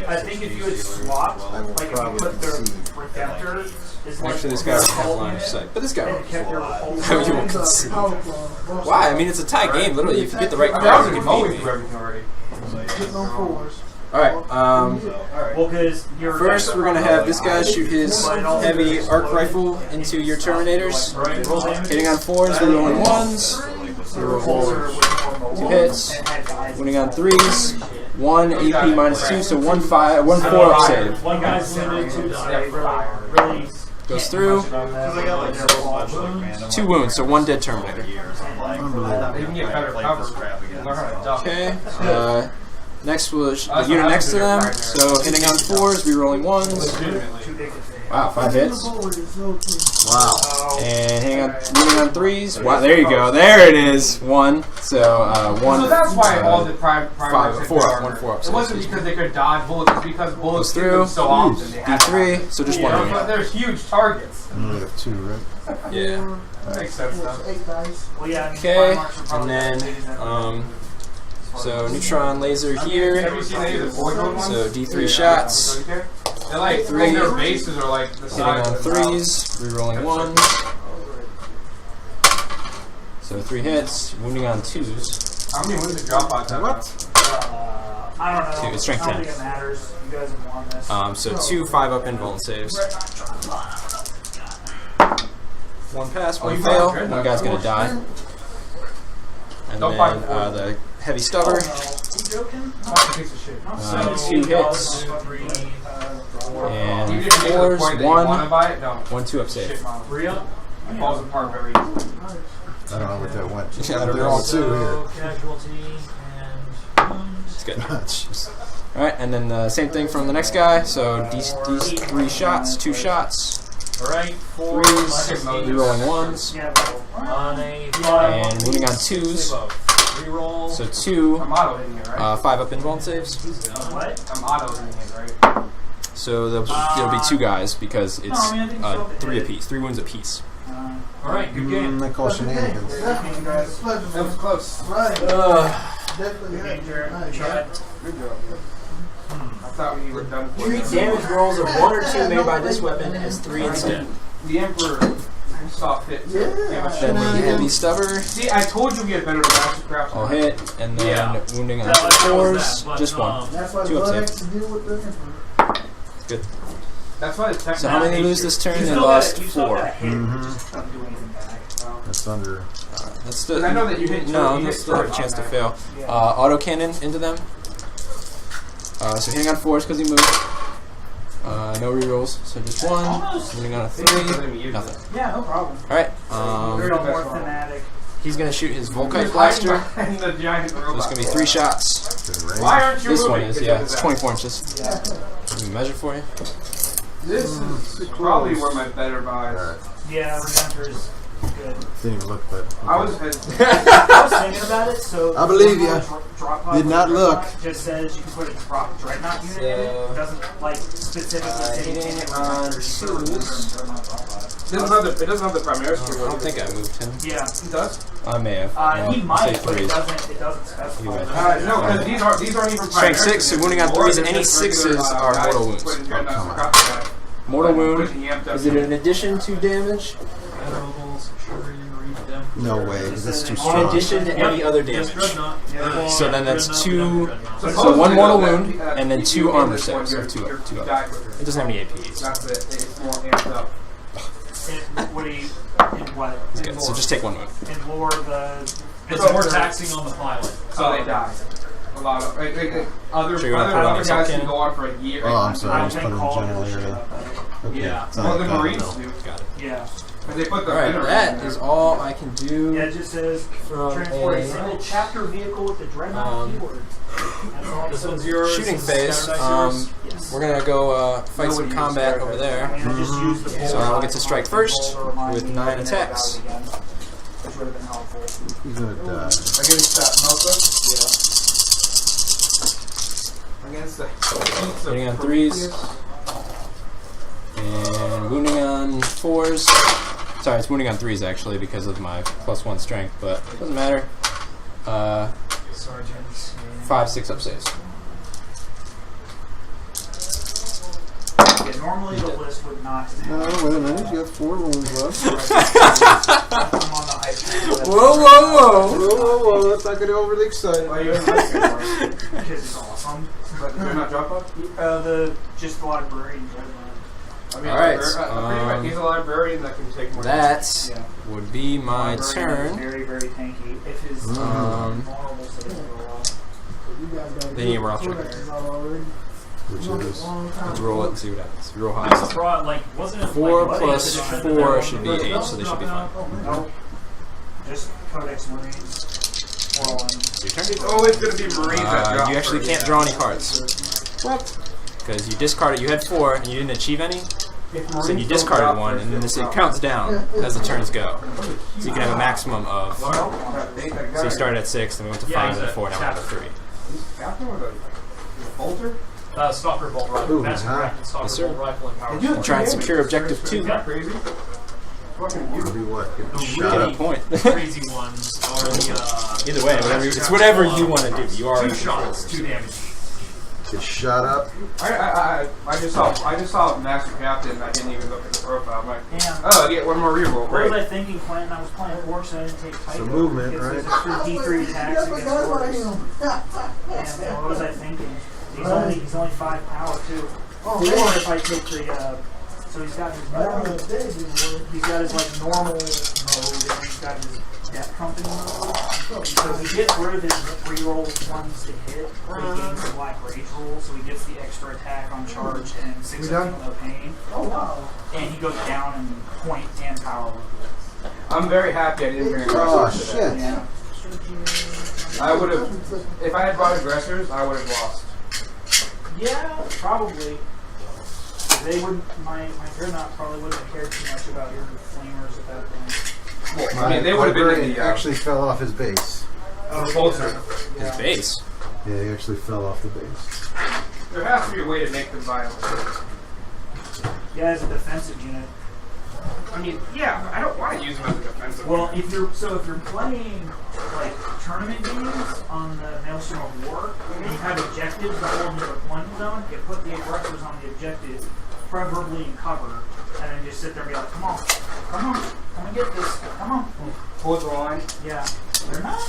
I think if you had swapped, I will like if you probably put the concede. Redemptor, is Actually, this guy doesn't have line of sight, but this guy and kept your will. You won't concede. Why? I mean, it's a tie game. Literally, if you get the right I mean, I was cards, you can always beat me. through everything already. Alright, well, because you're first we're gonna have this guy shoot his heavy arc rifle into your Terminators. Hitting on 4s, we're rolling 1s. Two hits. Winning on 3s. 1 AP minus 2, so 1 4 up save. One guy's limited to really Goes through. 2 wounds, so 1 dead Terminator. You can get better cover. Learn how to duck. Okay. Next was the unit next to them. So hitting on 4s, re-rolling 1s. Wow, 5 hits. Wow. And hitting on 3s. Wow, there you go. There it is. 1. So 1. So that's why all the primary 4 up. 1 4 up. It wasn't because they could dodge bullets. It's because bullets hit them so often. They had D3. So just 1 But unit. they're huge targets. And we have 2, right? Yeah. That makes sense though. Okay. And then so neutron laser here. Have you seen any of the Void ones? So D3 shots. They're like, 3. their bases are like the Hitting size on of the 3s, re-rolling 1s. So 3 hits, wounding on 2s. How many wounds did Dropbox have? What? I don't know. It's strength I don't 10. think it matters. You guys have won this. So 2 5-up invuln saves. 1 pass, 1 fail. 1 guy's gonna die. And then the heavy stubber. 2 hits. And 4s, 1 2 up save. Falls apart very easily. I don't know what that went. Yeah, I don't They're know. all 2 here. Casualty and It's good. Jeez. Alright, and then the same thing from the next guy. So these 3 shots, 2 shots. Alright, 3s, re-rolling 1s. on a And wounding on 2s. reroll. So 2 I'm auto hitting it, right? 5-up invuln saves. What? I'm auto hitting it, right? So there'll be 2 guys because it's 3 apiece, 3 wounds apiece. Alright, good game. I call shenanigans. That was close. I thought we were done for Treat damage rolls of 1 or 2 made by this weapon as 3 instead. The Emperor saw fit. Then the heavy stubber. See, I told you we had better master crafts. I'll hit, and then Yeah. wounding on That was 4s, that, just but, 1. 2 up save. Good. That's why the tech. So how many lose this turn? They lost 4. That's under. That's still, I know that you hit no, you they hit still have a first chance to on fail. Autocannon into them. So hitting on 4s because he moved. No rerolls, so just 1. Wounding on a 3. Nothing. Yeah, no problem. Alright. More thematic. He's gonna shoot his Volkite He's blaster. hiding behind the giant So robot. it's gonna be 3 shots. Why aren't you This moving? one is, yeah, it's 24 inches. Let me measure for you. This is probably one of my better buys. Yeah, Redemptor is good. Didn't even look, but. I was I was thinking about it, so I believe ya. Drop pod Did not look. Just says you can put a drop dreadnought unit in it. It doesn't like specifically say Hitting on 2s. It doesn't have the primary skill. I don't think I moved him. Yeah, He does? I may have. he Say might, but 3s. it doesn't specify. You bet. No, because these aren't even primary. Strength 6, so wounding on 3s, any 6s are mortal wounds. Mortal wound. Is it in addition to damage? No way, because that's too In strong. addition to any other damage. Dreadnought. So then that's 2. So 1 mortal wound, and then 2 armor saves. So 2 up. It doesn't have any APs. That's it. It's more amped up. What do you? what? He's good. So just take 1 wound. And lore it's more taxing on the pilot. So they die. A lot of other Sure, you wanna put it on guys yourself, can Ken? go on for a year. Oh, I'm sorry. I just think put it in Call general of Duty area. Okay. Yeah. It's not Well, the like that, Marines no. do. Got it. Yeah. They put the Alright, veterans that in there. is all I can do. Yeah, it just says From transport a- a single chapter vehicle with the dreadnought keyword. That's all. This one's yours. Shooting This phase. is yours. Yes. We're gonna go fight some combat over there. I mean, I just used the So I'll get to bullseye strike first to remind with me 9 to never attacks. die again, which would have been helpful. He's gonna die. Against that Maelstrom? Yeah. Against the Hitting on 3s. And wounding on 4s. Sorry, it's wounding on 3s actually because of my +1 strength, but it doesn't matter. 5, 6 up saves. Yeah, normally the list would not. No, wait a minute. You got 4 wounds left. I'm on the high school. Whoa, whoa, whoa! Whoa. Let's not get overly excited. Why are you in high school for? Because it's awesome. But they're not drop off? Just the librarians, right? I mean, Alright, he's a librarian that can take more. That Yeah. would be my Librarian is turn. very, very tanky. If his vulnerable saves go well. Then you roll strike. Which is Let's roll it and see what happens. You roll I'm high. surprised, like, wasn't it 4 like, plus edition 4 should be 8, so they should be fine. Nope. Just Codex Marines. Or on. It's your turn. It's always going to be Marines that drop You actually first. can't draw any cards. what? Because you discarded, you had 4 and you didn't achieve any. If So you Marines discarded don't 1 drop and then first, it counts down as the turns go. So you can have a maximum of. So you started at 6, then we went to 5, then 4, now we're at 3. Bolter? Stalker Bolt Rifle. Ooh, Master huh. Craft and Stalker Yes, sir. Bolt Rifle and Power. And try and secure objective 2. Isn't that crazy? Fucking you. Do what? Get The shot Get up. a point. crazy ones are the Either way, it's whatever you want to do. You are 2 shots, 2 damage. Get shot up. I just saw Master Captain. I didn't even look at the profile. I'm like, Damn. oh, I get 1 more reroll. What Great. was I thinking, Quentin? I was playing Orcs, so I didn't take Tycho. Some movement, It's right? extra D3 attacks against Orcs. And what was I thinking? He's only 5 power too. Or if I take the so he's got his normal, he's got his like normal mode, and he's got his death company mode. So he gets rid of his reroll ones to hit, but he gains the black rage roll, so he gets the extra attack on charge and 6 no pain. Oh wow! And he goes down in point and power. I'm very happy I didn't bring Oh, aggressors. shit. Yeah. I would have, if I had brought aggressors, I would have lost. Yeah, probably. They would. My dreadnought probably wouldn't have cared too much about your flamers at that point. Well, I mean, they would have been in Librarian the actually fell off his base. bolter. His base. Yeah, he actually fell off the base. There has to be a way to make them violent. Yeah, as a defensive unit. I mean, yeah, but I don't want to use them as a defensive. Well, if you're playing like tournament games on the Maelstrom of War, and you have objectives that hold in the deployment zone, you put the aggressors on the objective, preferably in cover, and then just sit there and be like, come on, come and get this, come on. Hold the line. Yeah, they're not.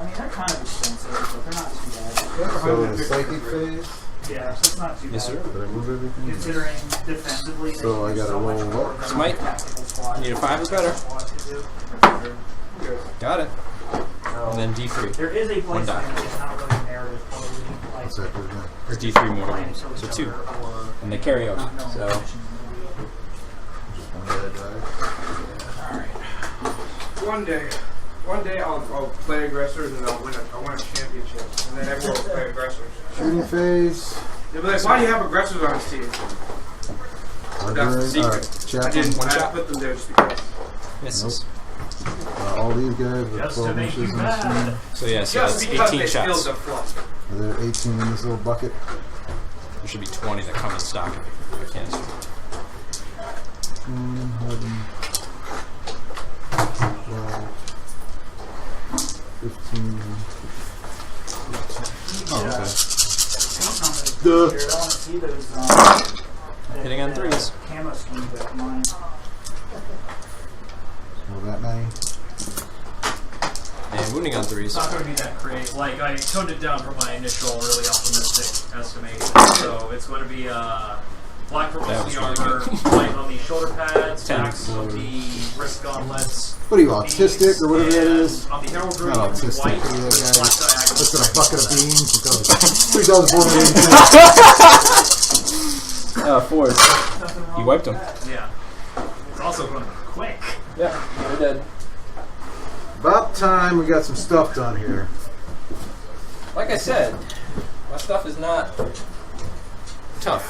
I mean, they're kind of expensive, but they're not too bad. So in the psychic phase, Yeah, so it's not too Yes, bad. sir. did I move everything? Considering defensively, So I gotta so much roll more what? than Smite. a tactical squad. You need a 5 or better. Squad could do. Got it. And then D3. There is a place One die. in it, it's not really narrative, probably like What's that do again? Or D3 more playing wounds. to So each 2. other or And they carry over. not knowing So. what missions Just one dead die. One day I'll play aggressors and I'll win a championship. And then everyone will play aggressors. Shooting phase. They'll be like, why do you have aggressors on this team? That's the Librarian. secret. Alright, I chaplain. didn't One I shot. put them there just because. Misses. All these guys with Just 12 to make inches you in this mad. one. So yeah, so Just that's because 18 they shots. filled the fluff. Are there 18 in this little bucket? There should be 20 that come in stock if you canister. 11, 12, 15. Oh, okay. I don't Duh. want to see those Hitting on 3s. camo schemes that mine. Well, that many. And wounding on 3s. It's not going to be that creative. Like, I toned it down from my initial really optimistic estimation. So it's going to be Black propulsing That was armor, light on the shoulder pads, Ten. backs on the wrist gauntlets. What are you, autistic or whatever that is? On the herald group, Not autistic. white, What are you, that guy? black diagonal. Looks at a bucket of beans and goes, 3,480. Force. You wiped them. Yeah. It's also running quick. Yeah, we're dead. About time we got some stuff done here. Like I said, my stuff is not tough.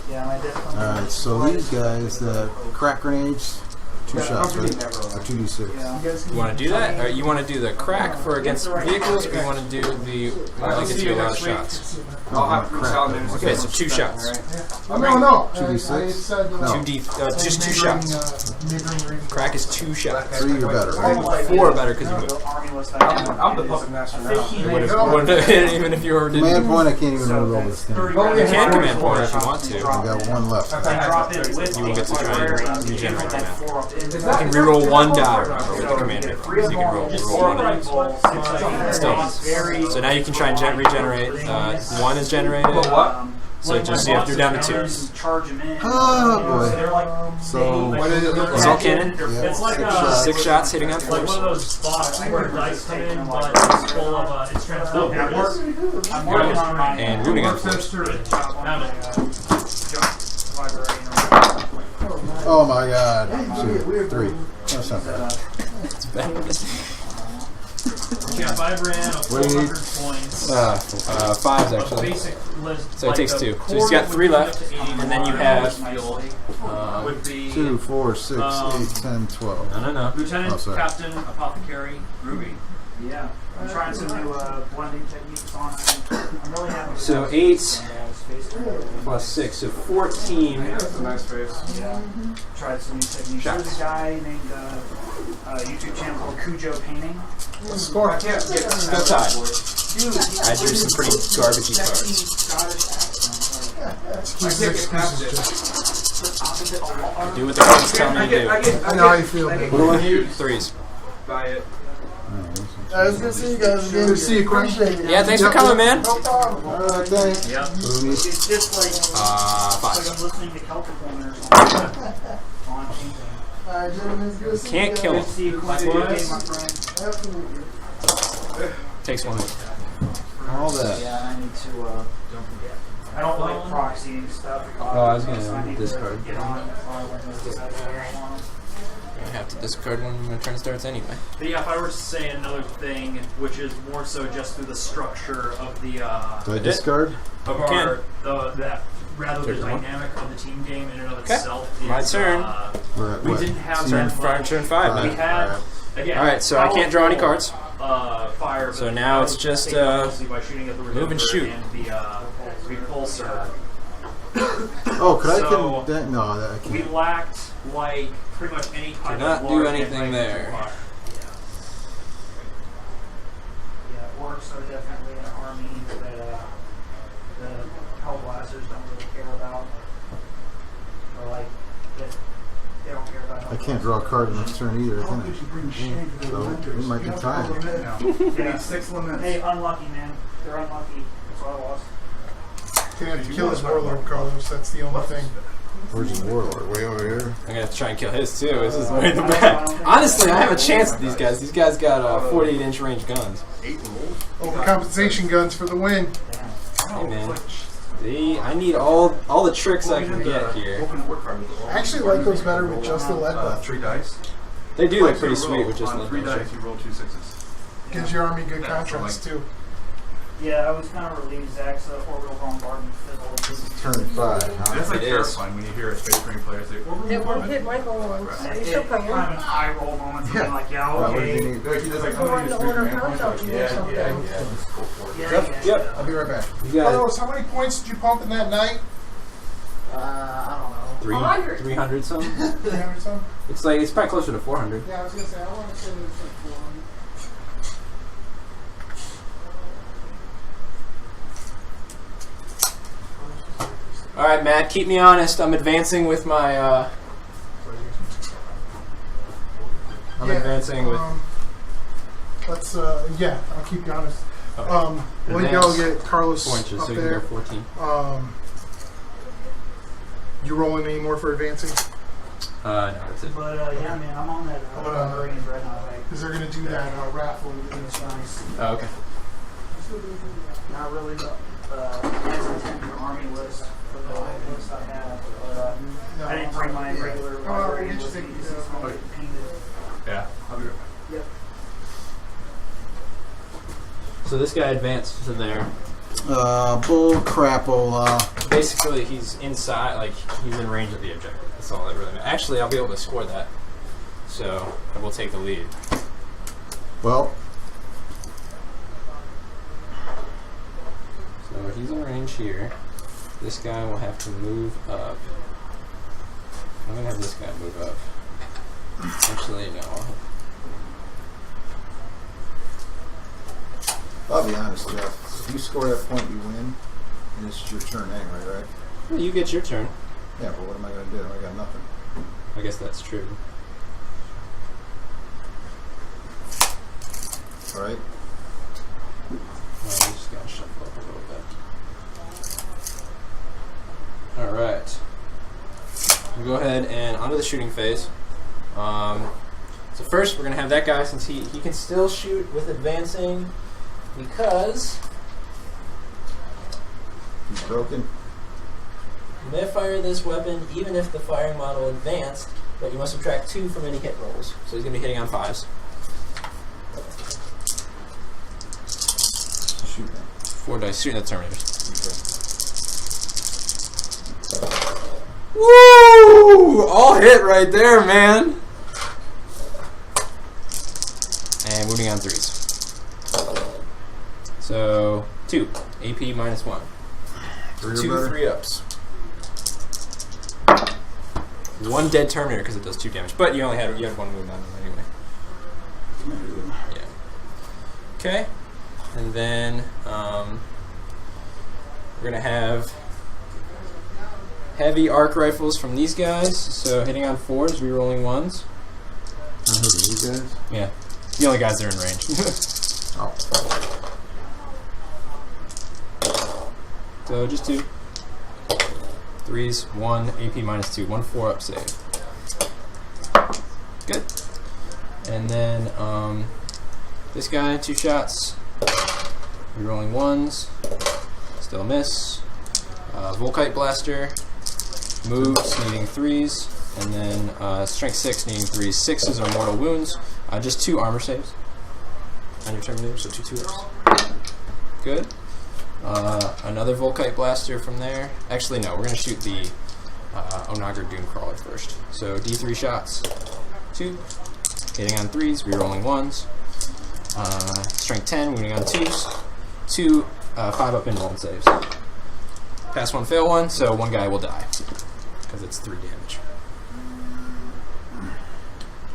Yeah, my definitely. Alright, so these guys, the crack grenades, 2 shots, right? Or 2d6. You want to do that? Or you want to do the crack for against vehicles, or you want to do the one that gets you a lot of shots? I'll have crack. Okay, so 2 shots. No. 2d6? I said, No. 2D, just 2 shots. Crack is 2 shots. 3 or better, right? 4 or better because you would. I'm the puppet master now. Even if you were didn't. Command point, I can't even roll this thing. You can command point if you want to. I got 1 left. You will get to try and regenerate that. You can reroll 1 die with the commander. So you can roll 1 of these. Still. So now you can try and regenerate. 1 is generated. So just you have to do down to 2. Oh boy. So, What is it? Is all cannon? yeah, It's like 6 shots hitting on Like one of force. those spots where dice come in, but it's full of it's transferred. I'm working on my. And rooting on force. oh my god. 2, 3. That's not bad. It's bad. Yeah, 5 ran, What do you need? 400 points. 5s actually. Basic list. So it takes 2. So he's got 3 left, and then you have. Would be 2, 4, 6, 8, 10, 12. No. Lieutenant, Oh, sorry. Captain, Apothecary, Ruby. Yeah, I'm trying some new blending techniques on it. I'm really happy. So 8 plus 6, so 14. That's a nice face. Yeah, tried some new techniques. Shots. There's a guy named YouTube channel called Cujo Painting. Score. I can't get Go tie. Dude, I drew some pretty garbagey cards. I can't get past it. Do what the cards tell me to do. I know how you feel, man. What do I need? 3s. Buy it. I was gonna see you guys again. Good to see you, Chris. Yeah, thanks for coming, man. Alright, thanks. Yep. What do we need? It's just like, it's like 5. I'm listening to Celtic Woman or something. On painting. Alright, gentlemen, it's good to see Can't you kill guys. him. See you, Quincy, my friend. Absolutely. Takes 1 week. All that. Yeah, I need to, don't forget. I don't like proxying stuff. Oh, I was gonna discard. Get on it. I have to discard when my turn starts anyway. But yeah, if I were to say another thing, which is more so just through the structure of the Do I discard? of our that rather the dynamic of the team game in and of itself. My is, turn. We're at we what? didn't have Turn that much. 5 now. We had again. Alright, so I can't draw any cards. Fire. So but now that it's was just, taken mostly by shooting at the move and revolver shoot. And the repulsor. Oh, could I So, can that? No, that I We can't. lacked like pretty much any kind Cannot of do large anything anti-tank there. fire. Yeah, orcs are definitely an army that the Hellblasters don't really care about. Or like, that they don't care about. I can't draw a card next turn either, can I? So we might be tied. Yeah. 6 limits. Hey, unlucky, man. They're unlucky. That's what I lost. Gonna have to kill his warlord, Carlos. That's the only thing. Where's the warlord? Way over here. I'm gonna have to try and kill his too. This is way in the back. Honestly, I have a chance with these guys. These guys got 48-inch range guns. Overcompensation guns for the win. Hey man, I need all the tricks I can get here. I actually like those better with just the lead buff. 3 dice. They do look pretty sweet with just on the 3 dice. You roll 2 6s. Gives your army good contrast too. Yeah, I was kind of relieved Zach's orbital bombardment fizzled. This is turn 5, huh? That's like It is. terrifying when you hear a Space Marine player say, It won't hit my goal once. Are you still playing? Kind of an eye roll moment to be like, yeah, What do okay. you need? like, he does like, Go on to order house out and do something. Yep. I'll be right back. You guys, Carlos, how many points did you pump in that night? I don't know. 300 something. 300 some? It's like it's probably closer to 400. Yeah, I was gonna say I want to say it was like 400. All right, Matt, keep me honest. I'm advancing with my. I'm advancing with. Let's yeah, I'll keep you honest. Let me go Advance. get Carlos 4 inches, up so you can there. go 14. You rolling any more for advancing? No, that's it. But yeah, man, I'm on that Marines right now. Because they're going to do that raffle. It's nice. Oh, okay. Not really the as intended army list for the list I have. But, I didn't bring my regular army list. Yeah. I'll be right back. Yep. So this guy advanced to there. Bull crapola. Basically, he's inside, like, he's in range of the objective. That's all that really matters. Actually, I'll be able to score that. So, I will take the lead. Well, so he's in range here. This guy will have to move up. I'm going to have this guy move up. Actually, no. I'll be honest, Jeff. If you score that point, you win. And this is your turn anyway, right? Well, you get your turn. Yeah, but what am I going to do? I got nothing. I guess that's true. All right. We just got to shuffle up a little bit. Alright. We'll go ahead and onto the shooting phase. So first we're going to have that guy, since he can still shoot with advancing, because he's broken. You may fire this weapon even if the firing model advanced, but you must subtract 2 from any hit rolls. So he's going to be hitting on 5s. Shoot them. 4 dice, shooting at the Terminators. Okay. Woo! All hit right there, man. And moving on 3s. So 2 AP -1. 2 3-ups. 1 dead Terminator because it does 2 damage, but you had 1 wound on him anyway. Yeah. Okay, and then we're gonna have heavy arc rifles from these guys. So hitting on 4s, rerolling 1s. These guys? Yeah, the only guys that are in range. Oh. So just 2. 3s, 1, AP -2, 1 4-up save. Good. And then this guy, 2 shots. Rerolling 1s. Still miss. Volkite Blaster. Moves, needing 3s. And then Strength 6, needing 3s. 6s are mortal wounds. Just 2 armor saves on your Terminator, so 2 2-ups. Good. Another Volkite Blaster from there. Actually, no, we're going to shoot the Onager Doomcrawler first. So D3 shots. 2. Hitting on 3s, rerolling 1s. Strength 10, wounding on 2s. 2 5-up invuln saves. Pass 1, fail 1, so 1 guy will die. Because it's 3 damage.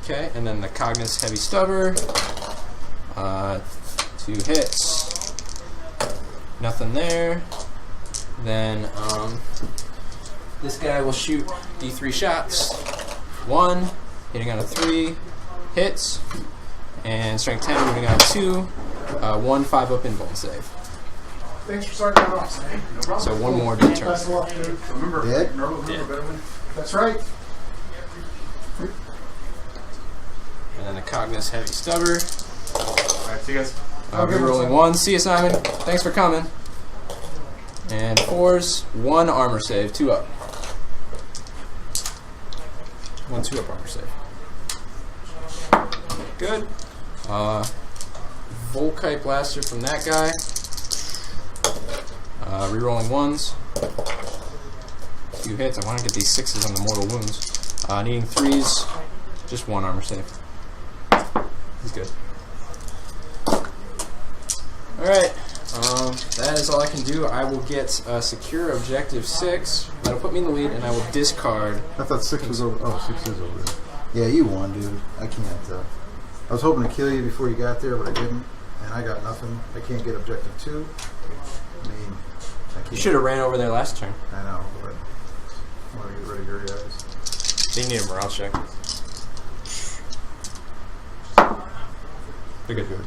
Okay, and then the Cognis Heavy Stubber. 2 hits. Nothing there. Then this guy will shoot D3 shots. 1, hitting on a 3, hits, and strength 10, moving on 2, 1 5-up invuln save. Thanks for starting that off, Sam. No problem. So 1 more dead turn. Best of luck, dude. Remember, Dead? better win. That's right. And then the Cognis Heavy Stubber. Alright, see you guys. Rerolling 1. See you, Simon. Thanks for coming. And 4s, 1 armor save, 2-up. 1 2-up armor save. Good. Volkite Blaster from that guy. Rerolling 1s. 2 hits. I want to get these 6s on the mortal wounds. Needing 3s, just 1 armor save. He's good. Alright, that is all I can do. I will get secure objective 6. That'll put me in the lead, and I will discard. I thought 6 was over. Oh, 6 is over there. Yeah, you won, dude. I can't. I was hoping to kill you before you got there, but I didn't. And I got nothing. I can't get objective 2. I mean, I can't. You should have ran over there last turn. I know, but I want to get rid of your guys. They need a morale check. They're good.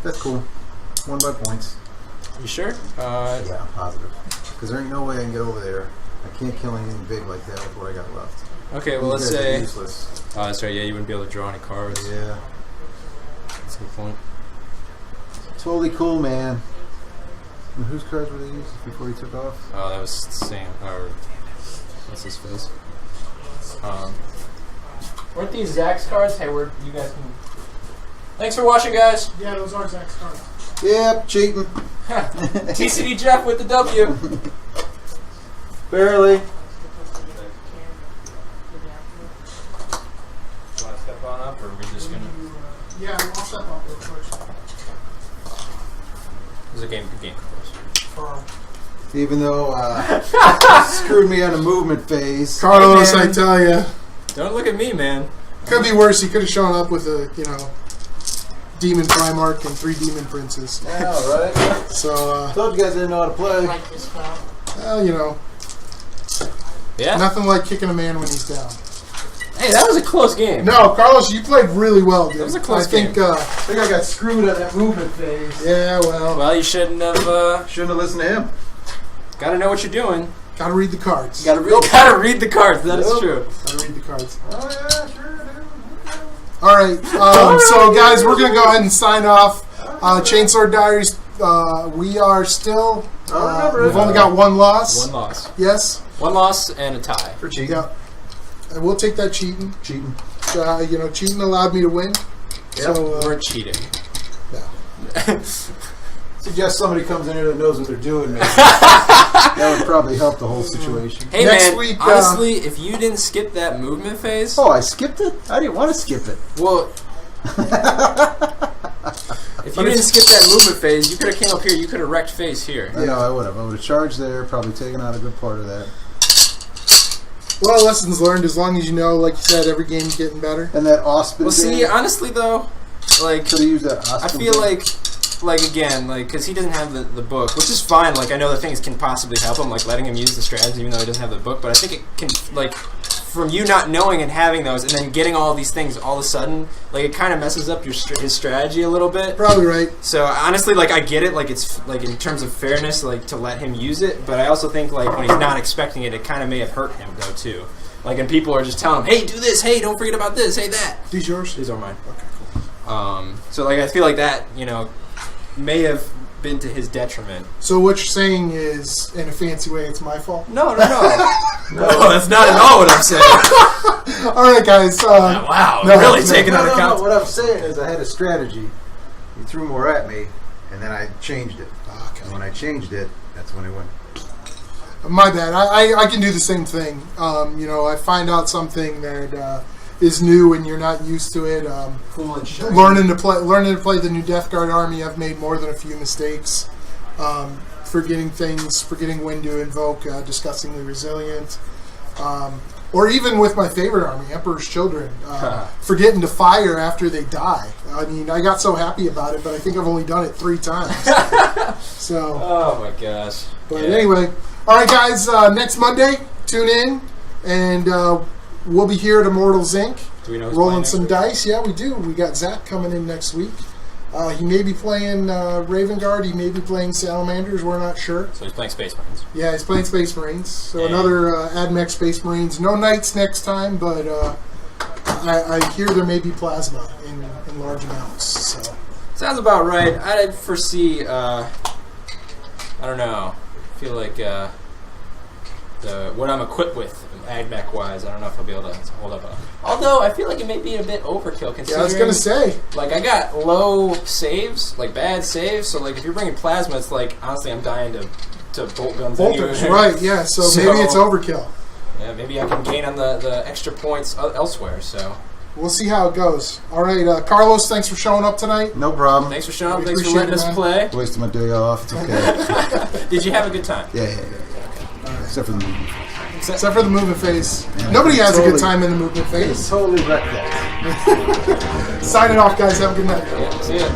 That's cool. 1 by points. You sure? Yeah, I'm positive. Because there ain't no way I can get over there. I can't kill anything big like that with what I got left. Okay, well, let's These guys are say. useless. Oh, that's right. Yeah, you wouldn't be able to draw any cards. Yeah. That's a good point. Totally cool, man. And whose cards were they used before he took off? Oh, that was Sam. Or what's his face? Weren't these Zach's cards? Hey, you guys can. Thanks for watching, guys. Yeah, those are Zach's cards. Yep, cheating. TCD Jeff with the W. Barely. Want to step on up, or are we just gonna? Yeah, I'll step up real quick. There's a game close. Even though screwed me on the movement phase. Carlos, Hey, man. I tell you. Don't look at me, man. Could be worse. He could have shown up with a, Demon Primarch and 3 Demon Princes. Yeah, right. So, Told you guys didn't know how to play. well, Yeah. nothing like kicking a man when he's down. Hey, that was a close game. No, Carlos, you played really well, dude. That was a close I think game. I think I got screwed on that movement phase. Yeah, well, Well, you shouldn't have. Shouldn't have listened to him. Got to know what you're doing. gotta read the cards. Gotta read the cards. That is true. Gotta read the cards. Oh yeah, sure. All right, so guys, we're gonna go ahead and sign off. Chainsword Diaries. We are still. We've only got one loss. One loss. Yes. One loss and a tie. For cheating. Yeah. And we'll take that cheating. Cheating. Cheating allowed me to win. Yep. So We're cheating. Suggest somebody comes in here that knows what they're doing, man. That would probably help the whole situation. Hey, Next man, week, honestly, if you didn't skip that movement phase... Oh, I skipped it? I didn't want to skip it. Well... if you didn't skip that movement phase, you could have came up here, you could have wrecked face here. I know, I would have. I would have charged there, probably taken out a good part of that. well, lessons learned. As long as you know, like you said, every game's getting better. And that Austin Well, see, honestly, though, like... could have used that Austin I feel again, because he doesn't have the book, which is fine. Like, I know the things can possibly help him, like letting him use the strategy even though he doesn't have the book. But I think it can, like, from you not knowing and having those, and then getting all these things all of a sudden, like, it kind of messes up his strategy a little bit. Probably right. So honestly, like, I get it. Like, it's like in terms of fairness, like to let him use it. But I also think like when he's not expecting it, it kind of may have hurt him though too. Like, and people are just telling him, "Hey, do this. Hey, don't forget about this. Hey, that." These yours? These are mine. Okay, cool. So like I feel like that, may have been to his detriment. So what you're saying is, in a fancy way, it's my fault? No. No, that's not at all what I'm saying. All right, guys. Wow, no, really no, taking No, on no, account. no. What I'm saying is I had a strategy. He threw more at me, and then I changed it. Okay. And when I changed it, that's when it went. My bad. I can do the same thing. I find out something that is new and you're not used to it. Cool and shiny. Learning to play the new Death Guard army, I've made more than a few mistakes. Forgetting when to invoke Disgustingly Resilient. Or even with my favorite army, Emperor's Children, forgetting to fire after they die. I mean, I got so happy about it, but I think I've only done it 3 times. So. Oh my gosh. But anyway, all right, guys. Next Monday, tune in, and we'll be here at Immortals Inc. Do we know who's rolling playing some next dice. Yeah, we do. We got Zach coming in next week. He may be playing Raven Guard. He may be playing Salamanders. We're not sure. So he's playing Space Marines. Yeah, he's playing Space Marines. So another AdMech Space Marines. No Knights next time, but I hear there may be plasma in large amounts. So Sounds about right. I'd foresee. I don't know. I feel like what I'm equipped with, AdMech wise, I don't know if I'll be able to hold up. Although I feel like it may be a bit overkill considering. yeah, I was gonna say. Like, I got low saves, like bad saves. So like if you're bringing plasma, it's like honestly I'm dying to bolt guns. Bolters, anyway. right? Yeah. So maybe it's overkill. Yeah, maybe I can gain on the extra points elsewhere. So We'll see how it goes. All right, Carlos, thanks for showing up tonight. No problem. thanks for showing up. We Thanks for appreciate letting it, us man. play. Wasted my day off. It's okay. Did you have a good time? Yeah. Except for the movie. Except for the movement phase. Yeah, Nobody has a totally- good time in the movement phase. Totally wrecked that. Signing off, guys. Have a good night. Yeah, see ya.